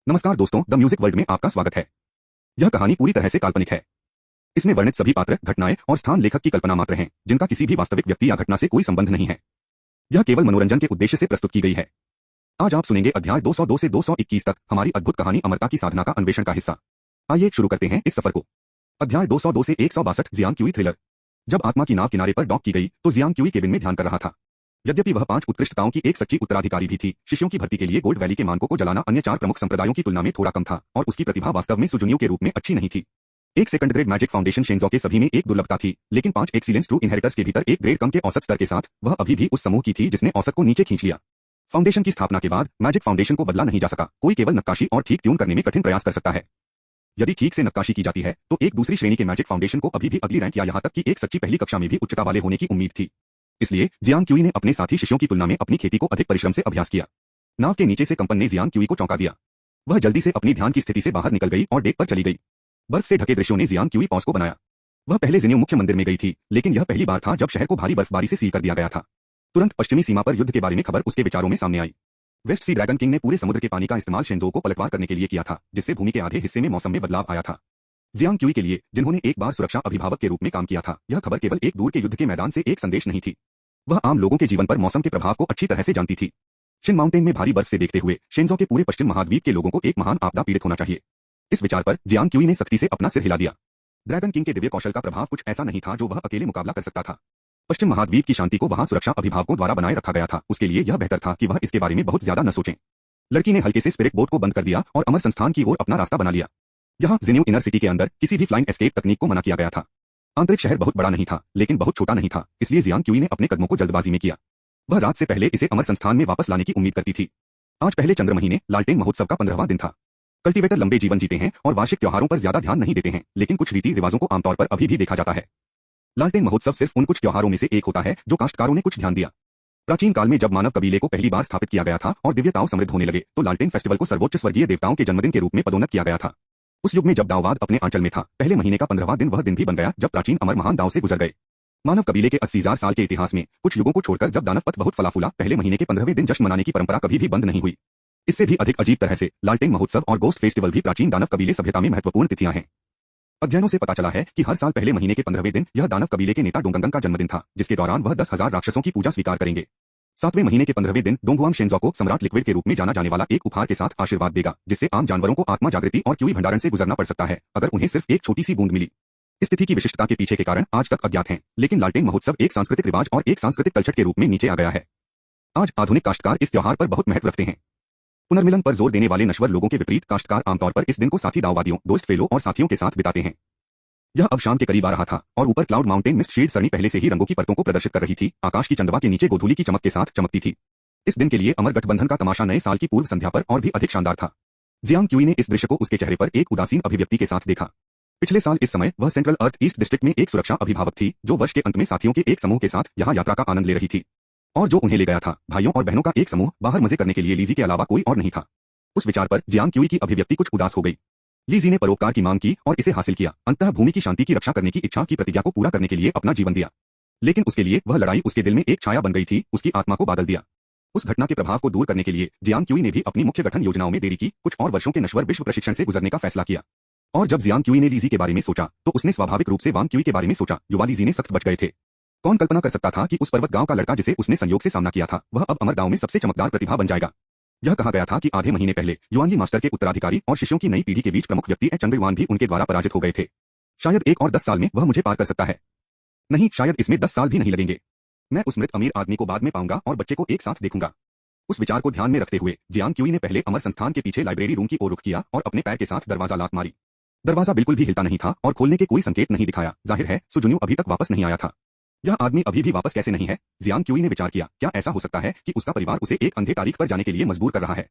नमस्कार दोस्तों, the music world में आपका स्वागत है। यह कहानी पूरी तरह से काल्पनिक है। इसमें वर्णित सभी पात्र, घटनाएं और स्थान लेखक की कल्पना मात्र हैं, जिनका किसी भी वास्तविक व्यक्ति या घटना से कोई संबंध नहीं है। यह केवल मनोरंजन के उद्देश्य से प्रस्तुत की गई है। आज आप सुनेंगे अध्याय 202 से 221 तक हमारी अद्भुत कहानी अमरता की साधना का अन्वेषण का हिस्सा। आइए शुरू करते हैं इस सफर को। अध्याय 202 से 162 जियांग क्यूई थ्रिलर। जब आत्मा की नाव किनारे पर डॉक की गई तो जियांग क्यूई केबिन में ध्यान कर रहा था। यद्यपि वह 5 उत्कृष्टताओं की एक सच्ची उत्तराधिकारी भी थी, शिष्यों की भर्ती के लिए गोल्ड वैली के मानकों को जलाना अन्य 4 प्रमुख संप्रदायों की तुलना में थोड़ा कम था और उसकी प्रतिभा वास्तव में सुजुनियो के रूप में अच्छी नहीं थी। एक second grade magic foundation Shenzhou के सभी में एक दुर्लभता थी, लेकिन 5 एक्सीलेंस ट्रू इनहेरिटर्स के भीतर एक ग्रेड कम के औसत स्तर के साथ वह अभी भी उस समूह की थी जिसने औसत को नीचे खींच लिया। फाउंडेशन की स्थापना के बाद मैजिक फाउंडेशन को बदला नहीं जा सका। कोई केवल नक्काशी और ठीक ट्यून करने में कठिन प्रयास कर सकता है। यदि ठीक से नक्काशी की जाती है तो एक दूसरी श्रेणी के मैजिक फाउंडेशन को अभी भी अगली रैंक या यहां तक कि एक सच्ची पहली कक्षा में भी उच्चता वाले होने की उम्मीद थी। इसलिए जियांग क्यूई ने अपने साथी शिष्यों की तुलना में अपनी खेती को अधिक परिश्रम से अभ्यास किया। नाव के नीचे से कंपन ने जियांग क्यूई को चौंका दिया। वह जल्दी से अपनी ध्यान की स्थिति से बाहर निकल गई और डेक पर चली गई। बर्फ से ढके दृश्यों ने जियांग क्यूई पॉज को बनाया। वह पहले जिन्यू मुख्य मंदिर में गई थी, लेकिन यह पहली बार था जब शहर को भारी बर्फबारी से सील कर दिया गया था। तुरंत पश्चिमी सीमा पर युद्ध के बारे में खबर उसके विचारों में सामने आई। वेस्ट सी ड्रैगन किंग ने पूरे समुद्र के पानी का इस्तेमाल शेंजो को पलटवार करने के लिए किया था, जिससे भूमि के आधे हिस्से में मौसम में बदलाव आया था। जियांग क्यूई के लिए, जिन्होंने एक बार सुरक्षा अभिभावक के रूप में काम किया था, यह खबर केवल एक दूर के युद्ध के मैदान से एक संदेश नहीं थी। वह आम लोगों के जीवन पर मौसम के प्रभाव को अच्छी तरह से जानती थी। शिन माउंटेन में भारी बर्फ से देखते हुए शेंजो के पूरे पश्चिम महाद्वीप के लोगों को एक महान आपदा पीड़ित होना चाहिए। इस विचार पर जियांग क्यूई ने सख्ती से अपना सिर हिला दिया। ड्रैगन किंग के दिव्य कौशल का प्रभाव कुछ ऐसा नहीं था जो वह अकेले मुकाबला कर सकता था। पश्चिम महाद्वीप की शांति को वहां सुरक्षा अभिभावकों द्वारा बनाए रखा गया था। उसके लिए यह बेहतर था कि वह इसके बारे में बहुत ज्यादा न सोचें। लड़की ने हल्के से स्पिरिट बोट को बंद कर दिया और अमर संस्थान की ओर अपना रास्ता बना लिया। यहाँ जिन्यू इनर सिटी के अंदर किसी भी फ्लाइंग एस्केप तकनीक को मना किया गया था। आंतरिक शहर बहुत बड़ा नहीं था, लेकिन बहुत छोटा नहीं था, इसलिए जियांग क्यूई ने अपने कदमों को जल्दबाजी में किया। वह रात से पहले इसे अमर संस्थान में वापस लाने की उम्मीद करती थी। आज पहले चंद्र महीने लालटेन महोत्सव का 15वां दिन था। कल्टीवेटर लंबे जीवन जीते हैं और वार्षिक त्योहारों पर ज्यादा ध्यान नहीं देते हैं, लेकिन कुछ रीति रिवाजों को आमतौर पर अभी भी देखा जाता है। लालटेन महोत्सव सिर्फ उन कुछ त्योहारों में से एक होता है जो काश्तकारों ने कुछ ध्यान दिया। प्राचीन काल में जब मानव कबीले को पहली बार स्थापित किया गया था और दिव्यताओं समृद्ध होने लगे, तो लालटेन फेस्टिवल को सर्वोच्च स्वर्गीय देवताओं के जन्मदिन के रूप में पदोन्नत किया गया था। उस युग में जब दाववाद अपने आंचल में था, पहले महीने का 15वां दिन वह दिन भी बन गया जब प्राचीन अमर महान दाव से गुजर गए। मानव कबीले के 80,000 साल के इतिहास में कुछ युगों को छोड़कर जब दानव पथ बहुत फला फूला, पहले महीने के 15वें दिन जश्न मनाने की परंपरा कभी भी बंद नहीं हुई। इससे भी अधिक अजीब तरह से लालटेन महोत्सव और गोस्ट फेस्टिवल भी प्राचीन दानव कबीले सभ्यता में महत्वपूर्ण तिथियां हैं। अध्ययनों से पता चला है कि हर साल पहले महीने के 15वें दिन यह दानव कबीले के नेता डोंगंगन का जन्मदिन था, जिसके दौरान वह 10,000 राक्षसों की पूजा स्वीकार करेंगे। 7वें महीने के 15वें दिन डोंगुआंग शेंजो को सम्राट लिक्विड के रूप में जाना जाने वाला एक उपहार के साथ आशीर्वाद देगा, जिससे आम जानवरों को आत्मा जागृति और क्यूई भंडारण से गुजरना पड़ सकता है अगर उन्हें सिर्फ एक छोटी सी बूंद मिली। इस तिथि की विशिष्टता के पीछे के कारण आज तक अज्ञात हैं, लेकिन लालटेन महोत्सव एक सांस्कृतिक रिवाज और एक सांस्कृतिक तलछट के रूप में नीचे आ गया है। आज आधुनिक काश्तकार इस त्योहार पर बहुत महत्व रखते हैं। पुनर्मिलन पर जोर देने वाले नश्वर लोगों के विपरीत काश्तकार आमतौर पर इस दिन को साथी दाववादियों, दोस्त फेलो और साथियों के साथ बिताते हैं। यह अब शाम के करीब आ रहा था और ऊपर क्लाउड माउंटेन मिस्ट शील्ड सरणी पहले से ही रंगों की परतों को प्रदर्शित कर रही थी। आकाश की चंदवा के नीचे गोधूली की चमक के साथ चमकती थी। इस दिन के लिए अमर गठबंधन का तमाशा नए साल की पूर्व संध्या पर और भी अधिक शानदार था। जियांग क्यूई ने इस दृश्य को उसके चेहरे पर एक उदासीन अभिव्यक्ति के साथ देखा। पिछले साल इस समय वह सेंट्रल अर्थ ईस्ट डिस्ट्रिक्ट में एक सुरक्षा अभिभावक थी, जो वर्ष के अंत में साथियों के एक समूह के साथ यहाँ यात्रा का आनंद ले रही थी। और जो उन्हें ले गया था, भाइयों और बहनों का एक समूह, बाहर मजे करने के लिए लीजी के अलावा कोई और नहीं था। उस विचार पर जियांग क्यूई की अभिव्यक्ति कुछ उदास हो गई। लीजी ने परोपकार की मांग की और इसे हासिल किया, अंततः भूमि की शांति की रक्षा करने की इच्छा की प्रतिज्ञा को पूरा करने के लिए अपना जीवन दिया। लेकिन उसके लिए वह लड़ाई उसके दिल में एक छाया बन गई थी, उसकी आत्मा को बादल दिया। उस घटना के प्रभाव को दूर करने के लिए जियांग क्यूई ने भी अपनी मुख्य गठन योजनाओं में देरी की, कुछ और वर्षों के नश्वर विश्व प्रशिक्षण से गुजरने का फैसला किया। और जब जियांग क्यूई ने लीजी के बारे में सोचा, तो उसने स्वाभाविक रूप से वांग क्यूई के बारे में सोचा। युवा लीजी ने सख्त बच गए थे। कौन कल्पना कर सकता था कि उस पर्वत गांव का लड़का जिसे उसने संयोग से सामना किया था, वह अब अमर गांव में सबसे चमकदार प्रतिभा बन जाएगा। यह कहा गया था कि आधे महीने पहले युआनजी मास्टर के उत्तराधिकारी और शिष्यों की नई पीढ़ी के बीच प्रमुख व्यक्ति चंगयुआन भी उनके द्वारा पराजित हो गए थे। शायद 1 और 10 साल में वह मुझे पार कर सकता है। नहीं, शायद इसमें 10 साल भी नहीं लगेंगे। मैं उस मृत अमीर आदमी को बाद में पाऊंगा और बच्चे को एक साथ देखूंगा। उस विचार को ध्यान में रखते हुए जियांग क्यूई ने पहले अमर संस्थान के पीछे लाइब्रेरी रूम की ओर रुख किया और अपने पैर के साथ दरवाजा लात मारी। दरवाजा बिल्कुल भी हिलता नहीं था और खोलने के कोई संकेत नहीं दिखाया। जाहिर है सुजुन्यू अभी तक वापस नहीं आया था। यह आदमी अभी भी वापस कैसे नहीं है? जियांग क्यूई ने विचार किया। क्या ऐसा हो सकता है कि उसका परिवार उसे एक अंधे तारीख पर जाने के लिए मजबूर कर रहा है?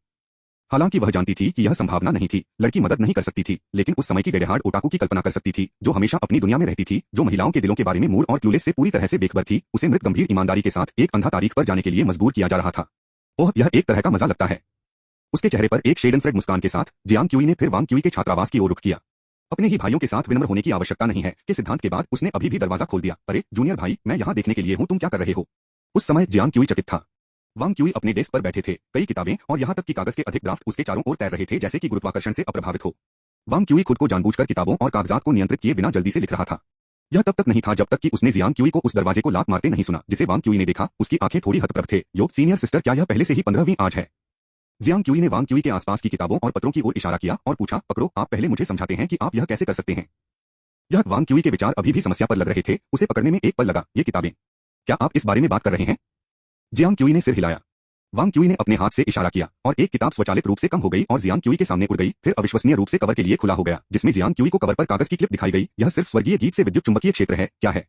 हालांकि वह जानती थी कि यह संभावना नहीं थी। लड़की मदद नहीं कर सकती थी, लेकिन उस समय की डेडेहार्ड ओटाकू की कल्पना कर सकती थी, जो हमेशा अपनी दुनिया में रहती थी, जो महिलाओं के दिलों के बारे में मूड और क्लूलेस से पूरी तरह से बेखबर थी। उसे मृत गंभीर ईमानदारी के साथ एक अंधा तारीख पर जाने के लिए मजबूर किया जा रहा था। ओह, यह एक तरह का मजा लगता है। उसके चेहरे पर एक शेडनफ्रेड मुस्कान के साथ जियांग क्यूई ने फिर वांग क्यूई के छात्रावास की ओर रुख किया। अपने ही भाइयों के साथ विनम्र होने की आवश्यकता नहीं है कि सिद्धांत के बाद उसने अभी भी दरवाजा खोल दिया। अरे जूनियर भाई, मैं यहाँ देखने के लिए हूँ, तुम क्या कर रहे हो? उस समय जियांग क्यूई चकित था। वांग क्यूई अपने डेस्क पर बैठे थे, कई किताबें और यहाँ तक कि कागज के अधिक ड्राफ्ट उसके चारों ओर तैर रहे थे जैसे कि गुरुत्वाकर्षण से अप्रभावित हो। वांग क्यूई खुद को जानबूझकर किताबों और कागजात को नियंत्रित किए बिना जल्दी से लिख रहा था। यह तब तक नहीं था जब तक कि उसने जियांग क्यूई को उस दरवाजे को लात मारते नहीं सुना जिसे वांग क्यूई ने देखा। उसकी आंखें थोड़ी हतप्रभ थे। यो सीनियर सिस्टर, क्या यह पहले से ही 15वीं आज है? जियांग क्यूई ने वांग क्यूई के आसपास की किताबों और पत्रों की ओर इशारा किया और पूछा, पकड़ो, आप पहले मुझे समझाते हैं कि आप यह कैसे कर सकते हैं। यह वांग क्यूई के विचार अभी भी समस्या पर लग रहे थे। उसे पकड़ने में एक पल लगा। ये किताबें, क्या आप इस बारे में बात कर रहे हैं? जियांग क्यूई ने सिर हिलाया। वांग क्यूई ने अपने हाथ से इशारा किया और एक किताब स्वचालित रूप से कम हो गई और जियांग क्यूई के सामने उड़ गई, फिर अविश्वसनीय रूप से कवर के लिए खुला हो गया, जिसमें जियांग क्यूई को कवर पर कागज की क्लिप दिखाई गई। यह सिर्फ स्वर्गीय गीत से विद्युत चुंबकीय क्षेत्र है, क्या है?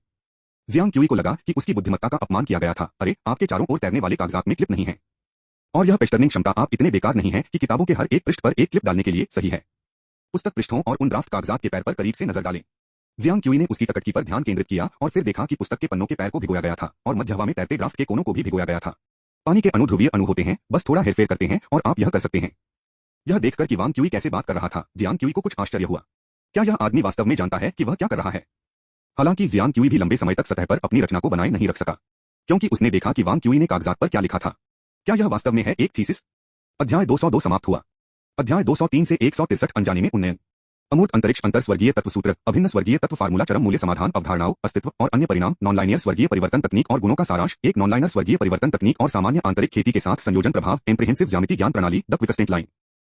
जियांग क्यूई को लगा कि उसकी बुद्धिमत्ता का अपमान किया गया था। अरे, आपके चारों ओर तैरने वाले कागजात में क्लिप नहीं है। और यह पेस्टर्निंग क्षमता, आप इतने बेकार नहीं है कि किताबों के हर एक पृष्ठ पर एक क्लिप डालने के लिए सही है। पुस्तक पृष्ठों और उन ड्राफ्ट कागजात के पैर पर करीब से नजर डालें। जियांग क्यूई ने उसकी टकटकी पर ध्यान केंद्रित किया और फिर देखा कि पुस्तक के पन्नों के पैर को भिगोया गया था और मध्य हवा में तैरते ड्राफ्ट के कोनों को भी भिगोया गया था। पानी के अणु ध्रुवीय अणु होते हैं, बस थोड़ा हेरफेर करते हैं और आप यह कर सकते हैं। यह देखकर कि वांग क्यूई कैसे बात कर रहा था, जियांग क्यूई को कुछ आश्चर्य हुआ। क्या यह आदमी वास्तव में जानता है कि वह क्या कर रहा है? हालांकि जियांग क्यूई भी लंबे समय तक सतह पर अपनी रचना को बनाए नहीं रख सका, क्योंकि उसने देखा कि वांग क्यूई ने कागजात पर क्या लिखा था। क्या यह वास्तव में है एक थीसिस? अध्याय 202 समाप्त हुआ। अध्याय 203 से 163 अनजाने में उन्नयन। अमूर्त अंतरिक्ष अंतर स्वर्गीय तत्व सूत्र, अभिन्न स्वर्गीय तत्व फार्मूला, चरम मूल्य समाधान, अवधारणाओं, अस्तित्व और अन्य परिणाम, नॉनलाइनियर स्वर्गीय परिवर्तन तकनीक और गुणों का सारांश, एक नॉनलाइनर स्वर्गीय परिवर्तन तकनीक और सामान्य आंतरिक खेती के साथ संयोजन प्रभाव, एम्प्रीहेंसिव ज्यामिति ज्ञान प्रणाली, द क्विकस्टेंट लाइन।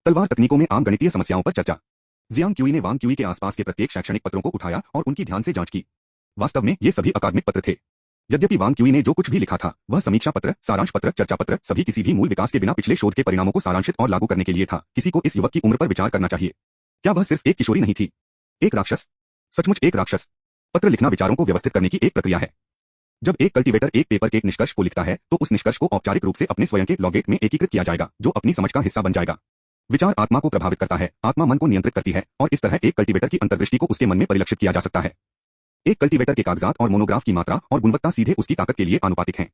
तलवार तकनीकों में आम गणितीय समस्याओं पर चर्चा। जियांग क्यूई ने वांग क्यूई के आसपास के प्रत्येक शैक्षणिक पत्रों को उठाया और उनकी ध्यान से जांच की। वास्तव में ये सभी अकादमिक पत्र थे। यद्यपि वांग क्यूई ने जो कुछ भी लिखा था वह समीक्षा पत्र, सारांश पत्र, चर्चा पत्र, सभी किसी भी मूल विकास के बिना पिछले शोध के परिणामों को सारांशित और लागू करने के लिए था। किसी को इस युवक की उम्र पर विचार करना चाहिए। क्या वह सिर्फ एक किशोरी नहीं थी? एक राक्षस, सचमुच एक राक्षस। पत्र लिखना विचारों को व्यवस्थित करने की एक प्रक्रिया है। जब एक कल्टीवेटर एक पेपर के एक निष्कर्ष को लिखता है तो उस निष्कर्ष को औपचारिक रूप से अपने स्वयं के लॉगेट में एकीकृत किया जाएगा, जो अपनी समझ का हिस्सा बन जाएगा। विचार आत्मा को प्रभावित करता है, आत्मा मन को नियंत्रित करती है और इस तरह एक कल्टीवेटर की अंतर्दृष्टि को उसके मन में परिलक्षित किया जा सकता है। एक कल्टीवेटर के कागजात और मोनोग्राफ की मात्रा और गुणवत्ता सीधे उसकी ताकत के लिए आनुपातिक हैं।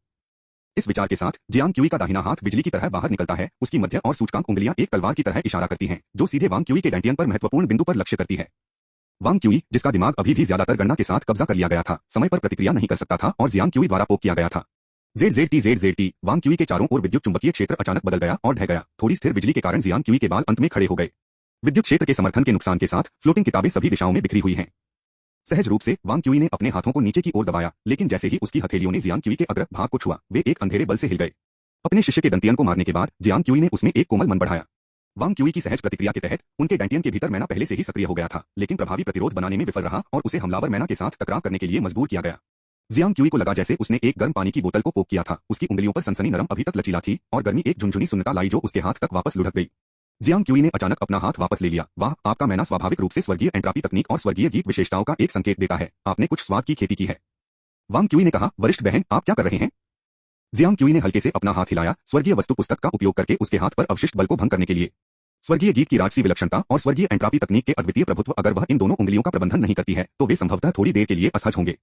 इस विचार के साथ जियांग क्यूई का दाहिना हाथ बिजली की तरह बाहर निकलता है। उसकी मध्य और सूचकांक उंगलियां एक तलवार की तरह इशारा करती हैं, जो सीधे वांग क्यूई के डेंटियन पर महत्वपूर्ण बिंदु पर लक्ष्य करती है। वांग क्यूई, जिसका दिमाग अभी भी ज्यादातर गणना के साथ कब्जा कर लिया गया था, समय पर प्रतिक्रिया नहीं कर सकता था और जियांग क्यूई द्वारा पोक किया गया था। ZZT वांग क्यूई के चारों ओर विद्युत चुंबकीय क्षेत्र अचानक बदल गया और ढह गया। थोड़ी स्थिर बिजली के कारण जियांग क्यूई के बाल अंत में खड़े हो गए। विद्युत क्षेत्र के समर्थन के नुकसान के साथ फ्लोटिंग किताबें सभी दिशाओं में बिखरी हुई हैं। सहज रूप से वांग क्यूई ने अपने हाथों को नीचे की ओर दबाया, लेकिन जैसे ही उसकी हथेलियों ने जियांग क्यूई के अग्र भाग को छुआ, वे एक अंधेरे बल से हिल गए। अपने शिष्य के दंतियन को मारने के बाद जियांग क्यूई ने उसमें एक कोमल मन बढ़ाया। वांग क्यूई की सहज प्रतिक्रिया के तहत उनके डेंटियन के भीतर मैना पहले से ही सक्रिय हो गया था, लेकिन प्रभावी प्रतिरोध बनाने में विफल रहा और उसे हमलावर मैना के साथ टकराव करने के लिए मजबूर किया गया। जियांग क्यूई को लगा जैसे उसने एक गर्म पानी की बोतल को पोक किया था। उसकी उंगलियों पर सनसनी नरम अभी तक लचीला थी और गर्मी एक झुनझुनी सुन्नता लाई जो उसके हाथ तक वापस लुढ़क गई। जियांग क्यूई ने अचानक अपना हाथ वापस ले लिया। वाह, आपका मैना स्वाभाविक रूप से स्वर्गीय एंट्रापी तकनीक और स्वर्गीय गीत विशेषताओं का एक संकेत देता है। आपने कुछ स्वाद की खेती की है। वांग क्यूई ने कहा, वरिष्ठ बहन, आप क्या कर रहे हैं? जियांग क्यूई ने हल्के से अपना हाथ हिलाया, स्वर्गीय वस्तु पुस्तक का उपयोग करके उसके हाथ पर अवशिष्ट बल को भंग करने के लिए। स्वर्गीय गीत की राजसी विलक्षणता और स्वर्गीय एंट्रापी तकनीक के अद्वितीय प्रभुत्व, अगर वह इन दोनों उंगलियों का प्रबंधन नहीं करती है तो वे संभवतः थोड़ी देर के लिए असहज होंगे।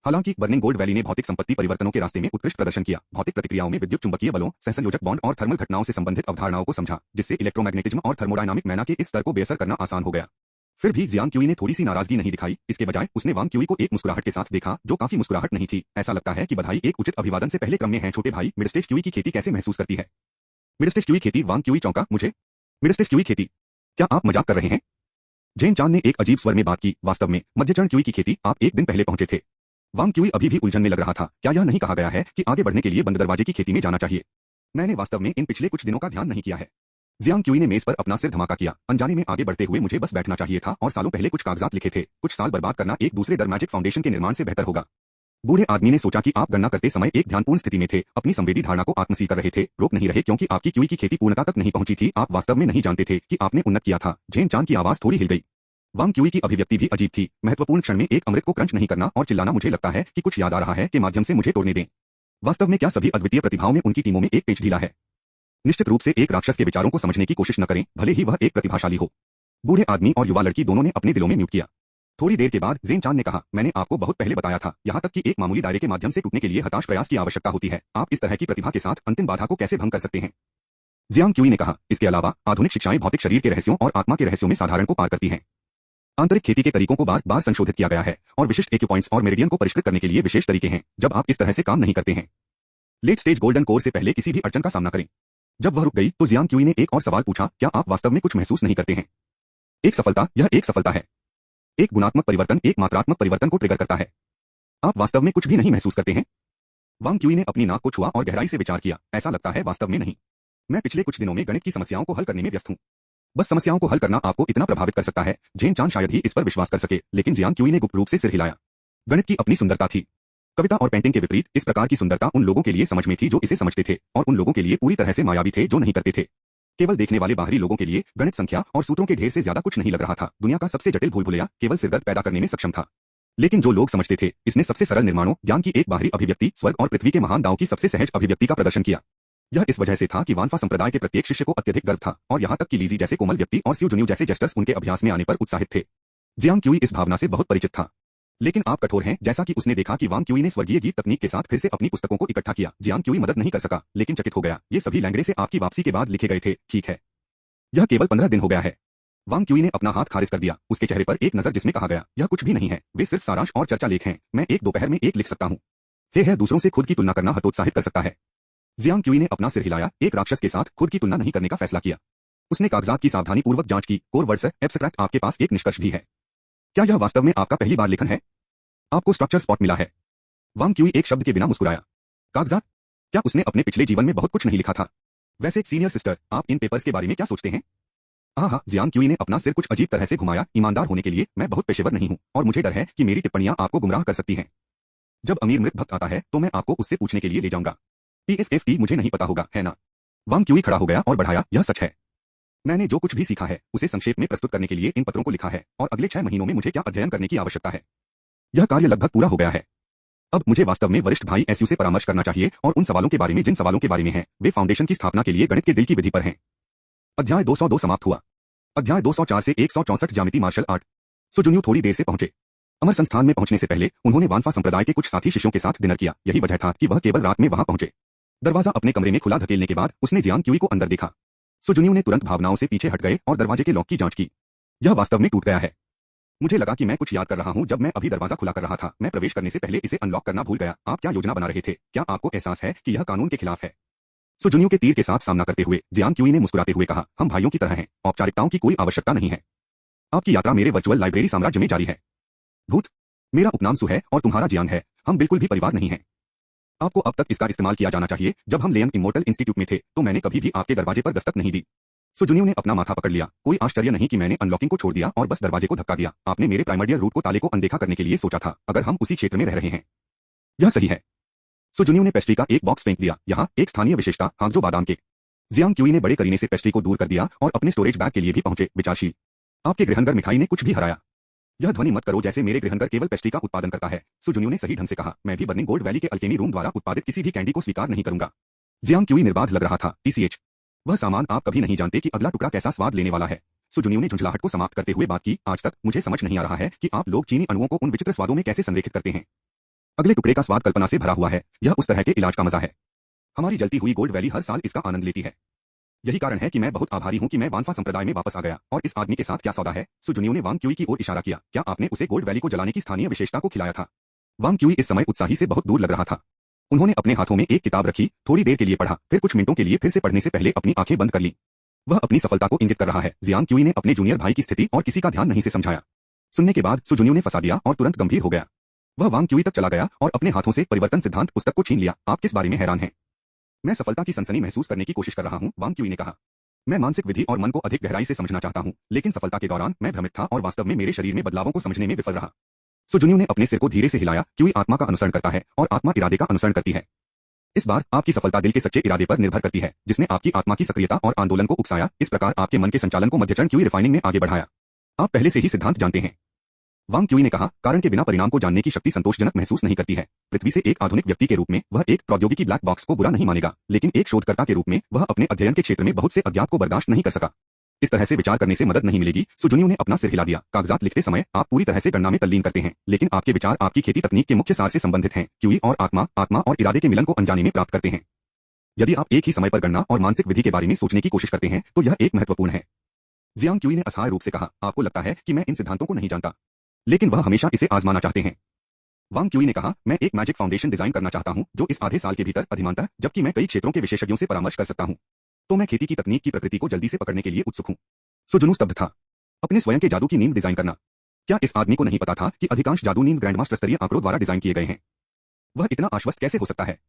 हालांकि बर्निंग गोल्ड वैली ने भौतिक संपत्ति परिवर्तनों के रास्ते में उत्कृष्ट प्रदर्शन किया। भौतिक प्रतिक्रियाओं में विद्युत चुंबकीय बलों, सहसंयोजक बॉन्ड और थर्मल घटनाओं से संबंधित अवधारणाओं को समझा, जिससे इलेक्ट्रोमैग्नेटिज्म और थर्मोडायनामिक मैना के इस स्तर को बेअसर करना आसान हो गया। फिर भी जियांग क्यूई ने थोड़ी सी नाराजगी नहीं दिखाई। इसके बजाय उसने वांग क्यूई को एक मुस्कुराहट के साथ देखा, जो काफी मुस्कुराहट नहीं थी। ऐसा लगता है कि बधाई एक उचित अभिवादन से पहले क्रम में है। छोटे भाई, मिडस्टेज क्यूई की खेती कैसे महसूस करती है? मिडस्टेज क्यूई खेती? वांग क्यूई चौंका, मुझे मिडस्टेज क्यूई खेती? क्या आप मजाक कर रहे हैं? जेन चान ने एक अजीब स्वर में बात की। वास्तव में मध्यचरण क्यूई की खेती, आप एक दिन पहले पहुंचे थे। वांग क्यूई अभी भी उलझन में लग रहा था। क्या यह नहीं कहा गया है कि आगे बढ़ने के लिए बंद दरवाजे की खेती में जाना चाहिए? मैंने वास्तव में इन पिछले कुछ दिनों का ध्यान नहीं किया है। जियांग क्यूई ने मेज पर अपना सिर धमाका किया। अनजाने में आगे बढ़ते हुए मुझे बस बैठना चाहिए था और सालों पहले कुछ कागजात लिखे थे। कुछ साल बर्बाद करना एक दूसरे दर मैजिक फाउंडेशन के निर्माण से बेहतर होगा। बूढ़े आदमी ने सोचा कि आप गणना करते समय एक ध्यानपूर्ण स्थिति में थे, अपनी संवेदी धारणा को आत्मसील कर रहे थे, रोक नहीं रहे क्योंकि आपकी क्यूई की खेती पूर्णता तक नहीं पहुंची थी। आप वास्तव में नहीं जानते थे कि आपने उन्नत किया था। जेन चान की आवाज थोड़ी हिल गई। वांग क्यूई की अभिव्यक्ति भी अजीब थी। महत्वपूर्ण क्षण में एक अमृत को क्रंच नहीं करना और चिल्लाना, मुझे लगता है कि कुछ याद आ रहा है, के माध्यम से मुझे तोड़ने दें। वास्तव में क्या सभी अद्वितीय प्रतिभाओं में उनकी टीमों में एक पेच ढीला है? निश्चित रूप से एक राक्षस के विचारों को समझने की कोशिश न करें, भले ही वह एक प्रतिभाशाली हो। बूढ़े आदमी और युवा लड़की दोनों ने अपने दिलों में म्यूट किया। थोड़ी देर के बाद जेन चान ने कहा, मैंने आपको बहुत पहले बताया था, यहाँ तक कि एक मामूली दायरे के माध्यम से टूटने के लिए हताश प्रयास की आवश्यकता होती है। आप इस तरह की प्रतिभा के साथ अंतिम बाधा को कैसे भंग कर सकते हैं? जियांग क्यूई ने कहा, इसके अलावा आधुनिक शिक्षाएं भौतिक शरीर के रहस्यों और आत्मा के रहस्यों में साधारण को पार करती हैं। आंतरिक खेती के तरीकों को बार बार संशोधित किया गया है और विशिष्ट एक्यूपॉइंट्स और मेरिडियन को परिष्कृत करने के लिए विशेष तरीके हैं। जब आप इस तरह से काम नहीं करते हैं, लेट स्टेज गोल्डन कोर से पहले किसी भी अड़चन का सामना करें। जब वह रुक गई तो जियांग क्यूई ने एक और सवाल पूछा, क्या आप वास्तव में कुछ महसूस नहीं करते हैं? एक सफलता, यह एक सफलता है। एक गुणात्मक परिवर्तन एक मात्रात्मक परिवर्तन को ट्रिगर करता है। आप वास्तव में कुछ भी नहीं महसूस करते हैं? वांग क्यूई ने अपनी नाक को छुआ और गहराई से विचार किया, ऐसा लगता है वास्तव में नहीं। मैं पिछले कुछ दिनों में गणित की समस्याओं को हल करने में व्यस्त हूँ। बस समस्याओं को हल करना आपको इतना प्रभावित कर सकता है, झेन चांद शायद ही इस पर विश्वास कर सके, लेकिन जियांग क्यूई ने गुप्त रूप से सिर हिलाया। गणित की अपनी सुंदरता थी। कविता और पेंटिंग के विपरीत इस प्रकार की सुंदरता उन लोगों के लिए समझ में थी जो इसे समझते थे, और उन लोगों के लिए पूरी तरह से मायावी थे जो नहीं करते थे। केवल देखने वाले बाहरी लोगों के लिए गणित संख्या और सूत्रों के ढेर से ज्यादा कुछ नहीं लग रहा था। दुनिया का सबसे जटिल भूल भुलैया केवल सिरदर्द पैदा करने में सक्षम था। लेकिन जो लोग समझते थे, इसने सबसे सरल निर्माणों, ज्ञान की एक बाहरी अभिव्यक्ति, स्वर्ग और पृथ्वी के महान दावों की सबसे सहज अभिव्यक्ति का प्रदर्शन किया। यह इस वजह से था कि वानफा संप्रदाय के प्रत्येक शिष्य को अत्यधिक गर्व था, और यहाँ तक कि लीजी जैसे कोमल व्यक्ति और स्यू जुन्यू जैसे जेस्टर्स उनके अभ्यास में आने पर उत्साहित थे। जियांग क्यूई इस भावना से बहुत परिचित था। लेकिन आप कठोर हैं, जैसा कि उसने देखा कि वांग क्यूई ने स्वर्गीय गीत तकनीक के साथ फिर से अपनी पुस्तकों को इकट्ठा किया। जियांग क्यूई मदद नहीं कर सका, लेकिन चकित हो गया। ये सभी लैंगड़े से आपकी वापसी के बाद लिखे गए थे, ठीक है? यह केवल 15 दिन हो गया है। वांग क्यूई ने अपना हाथ खारिज कर दिया, उसके चेहरे पर एक नजर जिसमें कहा गया, यह कुछ भी नहीं है, वे सिर्फ सारांश और चर्चा लेख हैं। मैं एक दोपहर में एक लिख सकता हूँ। है दूसरों से खुद की तुलना करना हतोत्साहित कर सकता है। जियांग क्यूई ने अपना सिर हिलाया, एक राक्षस के साथ खुद की तुलना नहीं करने का फैसला किया। उसने कागजात की सावधानी पूर्वक जांच की। कोर वर्ड्स एब्स्ट्रैक्ट, आपके पास एक निष्कर्ष भी है। क्या यह वास्तव में आपका पहली बार लेखन है? आपको स्ट्रक्चर स्पॉट मिला है। वांग क्यूई एक शब्द के बिना मुस्कुराया। कागजात? क्या उसने अपने पिछले जीवन में बहुत कुछ नहीं लिखा था? वैसे सीनियर सिस्टर, आप इन पेपर्स के बारे में क्या सोचते हैं? हाँ, जियांग क्यूई ने अपना सिर कुछ अजीब तरह से घुमाया। ईमानदार होने के लिए मैं बहुत पेशेवर नहीं हूँ, और मुझे डर है कि मेरी टिप्पणियां आपको गुमराह कर सकती हैं। जब अमीर मृत भक्त आता है तो मैं आपको उससे पूछने के लिए ले जाऊंगा। PFFT मुझे नहीं पता होगा, है ना? वांग क्यूई खड़ा हो गया और बढ़ाया, यह सच है। मैंने जो कुछ भी सीखा है उसे संक्षेप में प्रस्तुत करने के लिए इन पत्रों को लिखा है, और अगले 6 महीनों में मुझे क्या अध्ययन करने की आवश्यकता है। यह कार्य लगभग पूरा हो गया है। अब मुझे वास्तव में वरिष्ठ भाई एसयू से परामर्श करना चाहिए, और उन सवालों के बारे में जिन सवालों के बारे में है, वे फाउंडेशन की स्थापना के लिए गणित के दिल की विधि पर हैं। अध्याय 202 समाप्त हुआ। अध्याय 204 से 164 ज्यामिति मार्शल आर्ट। सु जुन्यू थोड़ी देर से पहुंचे। अमर संस्थान में पहुंचने से पहले उन्होंने वानफा संप्रदाय के कुछ साथी शिष्यों के साथ डिनर किया। यही वजह था कि वह केवल रात में वहां पहुंचे। दरवाजा अपने कमरे में खुला धकेलने के बाद उसने जियांग क्यूई को अंदर देखा। सु जुन्यू ने तुरंत भावनाओं से पीछे हट गए और दरवाजे के लॉक की जांच की। यह वास्तव में टूट गया है। मुझे लगा कि मैं कुछ याद कर रहा हूं जब मैं अभी दरवाजा खुला कर रहा था। मैं प्रवेश करने से पहले इसे अनलॉक करना भूल गया। आप क्या योजना बना रहे थे? क्या आपको एहसास है कि यह कानून के खिलाफ है? सु जुन्यू के तीर के साथ सामना करते हुए जियांग क्यूई ने मुस्कुराते हुए कहा, हम भाइयों की तरह हैं, औपचारिकताओं की कोई आवश्यकता नहीं है। आपकी यात्रा मेरे वर्चुअल लाइब्रेरी साम्राज्य में जारी है। भूत, मेरा उपनाम सु है और तुम्हारा जियांग है। हम बिल्कुल भी परिवार नहीं हैं। आपको अब तक इसका इस्तेमाल किया जाना चाहिए। जब हम लेयंग इमोर्टल इंस्टीट्यूट में थे तो मैंने कभी भी आपके दरवाजे पर दस्तक नहीं दी। सु जुन्यू ने अपना माथा पकड़ लिया। कोई आश्चर्य नहीं कि मैंने अनलॉकिंग को छोड़ दिया और बस दरवाजे को धक्का दिया। आपने मेरे प्राइमर्डियल रूट को ताले को अनदेखा करने के लिए सोचा था, अगर हम उसी क्षेत्र में रह रहे हैं। यह सही है। सु जुन्यू ने पेस्ट्री का एक बॉक्स फेंक दिया। यहाँ एक स्थानीय विशेषता, हांगजो बादाम केक। जियांग क्यूई ने बड़े करीने से पेस्ट्री को दूर कर दिया और अपने स्टोरेज बैग के लिए भी पहुंचे। विचारशील, आपके गृहंगर मिठाई ने कुछ भी हराया। यह ध्वनि मत करो जैसे मेरे गृहंगर केवल पेस्ट्री का उत्पादन करता है। सु जुन्यू ने सही ढंग से कहा, मैं भी बर्निंग गोल्ड वैली के अल्केमी रूम द्वारा उत्पादित किसी भी कैंडी को स्वीकार नहीं करूंगा। जियांग क्यूई निर्बाध लग रहा था। TCH, वह सामान आप कभी नहीं जानते कि अगला टुकड़ा कैसा स्वाद लेने वाला है। सु जुन्यू ने झुंझलाहट को समाप्त करते हुए बात की, आज तक मुझे समझ नहीं आ रहा है कि आप लोग चीनी अणुओं को उन विचित्र स्वादों में कैसे संरेखित करते हैं। अगले टुकड़े का स्वाद कल्पना से भरा हुआ है। यह उस तरह के इलाज का मजा है। हमारी जलती हुई गोल्ड वैली हर साल इसका आनंद लेती है। यही कारण है कि मैं बहुत आभारी हूं कि मैं वानफा संप्रदाय में वापस आ गया। और इस आदमी के साथ क्या सौदा है? सु जुन्यू ने वांग क्यूई की ओर इशारा किया। क्या आपने उसे गोल्ड वैली को जलाने की स्थानीय विशेषता को खिलाया था? वांग क्यूई इस समय उत्साही से बहुत दूर लग रहा था। उन्होंने अपने हाथों में एक किताब रखी, थोड़ी देर के लिए पढ़ा, फिर कुछ मिनटों के लिए फिर से पढ़ने से पहले अपनी आंखें बंद कर ली। वह अपनी सफलता को इंगित कर रहा है। जियांग क्यूई ने अपने जूनियर भाई की स्थिति और किसी का ध्यान नहीं से समझाया। सुनने के बाद सु जुन्यू ने फंसा दिया और तुरंत गंभीर हो गया। वह वांग क्यूई तक चला गया और अपने हाथों से परिवर्तन सिद्धांत पुस्तक को छीन लिया। आप किस बारे में हैरान हैं? मैं सफलता की सनसनी महसूस करने की कोशिश कर रहा हूं, वांग क्यूई ने कहा। मैं मानसिक विधि और मन को अधिक गहराई से समझना चाहता हूं, लेकिन सफलता के दौरान मैं भ्रमित था और वास्तव में मेरे शरीर में बदलावों को समझने में विफल रहा। सु जुन्यू ने अपने सिर को धीरे से हिलाया। क्यूई आत्मा का अनुसरण करता है और आत्मा इरादे का अनुसरण करती है। इस बार आपकी सफलता दिल के सच्चे इरादे पर निर्भर करती है, जिसने आपकी आत्मा की सक्रियता और आंदोलन को उकसाया। इस प्रकार आपके मन के संचालन को मध्यचरण क्यूई रिफाइनिंग ने आगे बढ़ाया। आप पहले से ही सिद्धांत जानते हैं, वांग क्यूई ने कहा। कारण के बिना परिणाम को जानने की शक्ति संतोषजनक महसूस नहीं करती है। पृथ्वी से एक आधुनिक व्यक्ति के रूप में वह एक प्रौद्योगिकी ब्लैक बॉक्स को बुरा नहीं मानेगा, लेकिन एक शोधकर्ता के रूप में वह अपने अध्ययन के क्षेत्र में बहुत से अज्ञात को बर्दाश्त नहीं कर सका। इस तरह से विचार करने से मदद नहीं मिलेगी। सु जुन्यू ने अपना सिर हिला दिया। कागजात लिखते समय आप पूरी तरह से गणना में तल्लीन करते हैं, लेकिन आपके विचार आपकी खेती तकनीक के मुख्य सार से संबंधित हैं। क्यूई और आत्मा और इरादे के मिलन को अनजाने में प्राप्त करते हैं। यदि आप एक ही समय पर गणना और मानसिक विधि के बारे में सोचने की कोशिश करते हैं तो यह एक महत्वपूर्ण है। जियांग क्यूई ने असहाय रूप से कहा, आपको लगता है कि मैं इन सिद्धांतों को नहीं जानता, लेकिन वह हमेशा इसे आजमाना चाहते हैं। वांग क्यूई ने कहा, मैं एक मैजिक फाउंडेशन डिजाइन करना चाहता हूं जो इस आधे साल के भीतर अधिमानतः, जबकि मैं कई क्षेत्रों के विशेषज्ञों से परामर्श कर सकता हूं, तो मैं खेती की तकनीक की प्रकृति को जल्दी से पकड़ने के लिए उत्सुक हूं। सुजुनू स्तब्ध था। अपने स्वयं के जादू की नींव डिजाइन करना। क्या इस आदमी को नहीं पता था कि अधिकांश जादू नींव ग्रैंडमास्टर स्तरीय आंकड़ों द्वारा डिजाइन किए गए हैं? वह इतना आश्वस्त कैसे हो सकता है?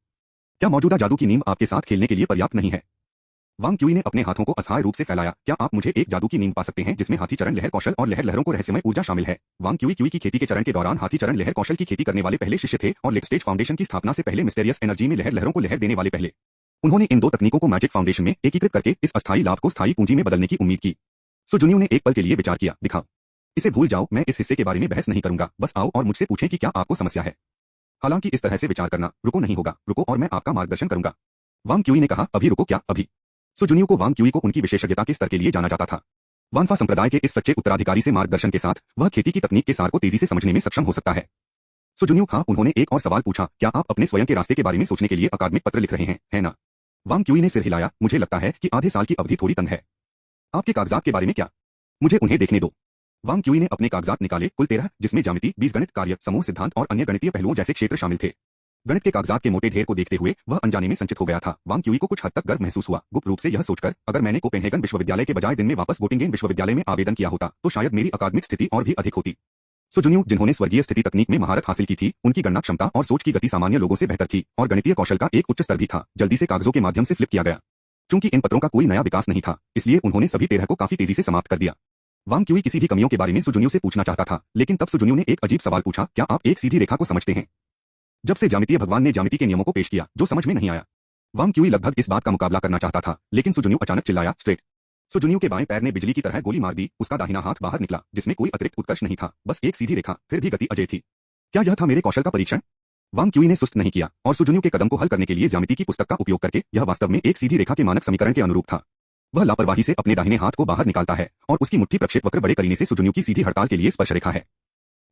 क्या मौजूदा जादू की नींव आपके साथ खेलने के लिए पर्याप्त नहीं है? वांग क्यूई ने अपने हाथों को असहाय रूप से फैलाया। क्या आप मुझे एक जादू की नींव पा सकते हैं जिसमें हाथी चरण लहर कौशल और लहर लहरों को रहस्यमय ऊर्जा शामिल है? वांग क्यूई की खेती के चरण के दौरान हाथी चरण लहर कौशल की खेती करने वाले पहले शिष्य थे और लेग स्टेज फाउंडेशन की स्थापना से पहले मिस्टेरियस एनर्जी में लहर लहरों को लहर देने वाले पहले। उन्होंने इन दो तकनीकों को मैजिक फाउंडेशन में एकीकृत करके इस अस्थायी लाभ को स्थायी पूंजी में बदलने की उम्मीद की। सुजुनियो ने एक पल के लिए विचार किया। दिखाओ, इसे भूल जाओ, मैं इस हिस्से के बारे में बहस नहीं करूंगा, बस आओ और मुझसे पूछें कि क्या आपको समस्या है। हालांकि इस तरह से विचार करना रुको नहीं होगा, रुको और मैं आपका मार्गदर्शन करूंगा। वांग क्यूई ने कहा, अभी रुको? क्या अभी? सुजुनियो को वांग क्यूई को उनकी विशेषज्ञता के स्तर के लिए जाना जाता था। वानफा संप्रदाय के इस सच्चे उत्तराधिकारी से मार्गदर्शन के साथ वह खेती की तकनीक के सार को तेजी से समझने में सक्षम हो सकता है। सुजुनियो, हाँ। उन्होंने एक और सवाल पूछा, क्या आप अपने स्वयं के रास्ते के बारे में सोचने के लिए अकादमिक पत्र लिख रहे हैं, है ना? वांग क्यूई ने सिर हिलाया। मुझे लगता है कि आधे साल की अवधि थोड़ी तंग है। आपके कागजात के बारे में क्या? मुझे उन्हें देखने दो। वांग क्यूई ने अपने कागजात निकाले, कुल 13, जिसमें ज्यामिति, बीजगणित, कार्य, समूह सिद्धांत और अन्य गणितीय पहलुओं जैसे क्षेत्र शामिल थे। गणित के कागजात के मोटे ढेर को देखते हुए वह अनजाने में संचित हो गया था। वांग क्यूई को कुछ हद तक गर्व महसूस हुआ, गुप्त रूप से यह सोचकर, अगर मैंने कोपेनहेगन विश्वविद्यालय के बजाय दिन में वापस गोटिंगेन विश्वविद्यालय में आवेदन किया होता तो शायद मेरी अकादमिक स्थिति और भी अधिक होती। सुजुनियो, जिन्होंने स्वर्गीय स्थिति तकनीक में महारत हासिल की थी, उनकी गणना क्षमता और सोच की गति सामान्य लोगों से बेहतर थी और गणितीय कौशल का एक उच्च स्तर भी था, जल्दी से कागजों के माध्यम से फ्लिप किया गया। चूंकि इन पत्रों का कोई नया विकास नहीं था, इसलिए उन्होंने सभी 13 को काफी तेजी से समाप्त कर दिया। वांग क्यूई किसी भी कमियों के बारे में सुजुनियो से पूछना चाहता था, लेकिन तब सुजुनियो ने एक अजीब सवाल पूछा, क्या आप एक सीधी रेखा को समझते हैं? जब से ज्यामितीय भगवान ने ज्यामिति के नियमों को पेश किया जो समझ में नहीं आया। वांग क्यूई लगभग इस बात का मुकाबला करना चाहता था, लेकिन सुजुनियो अचानक चिल्लाया, स्ट्रेट। सुजुनियो के बाएं पैर ने बिजली की तरह गोली मार दी, उसका दाहिना हाथ बाहर निकला, जिसमें कोई अतिरिक्त उत्कर्ष नहीं था, बस एक सीधी रेखा, फिर भी गति अजय थी। क्या यह था मेरे कौशल का परीक्षण? वांग क्यूई ने सुस्त नहीं किया और सुजुनियो के कदम को हल करने के लिए ज्यामिति की पुस्तक का उपयोग करके, यह वास्तव में एक सीधी रेखा के मानक समीकरण के अनुरूप था। वह लापरवाही से अपने दाहिने हाथ को बाहर निकालता है और उसकी मुट्ठी प्रक्षेपवक्र बड़े करीने से सुजुनियो की सीधी हड़ताल के लिए स्पर्श रेखा है।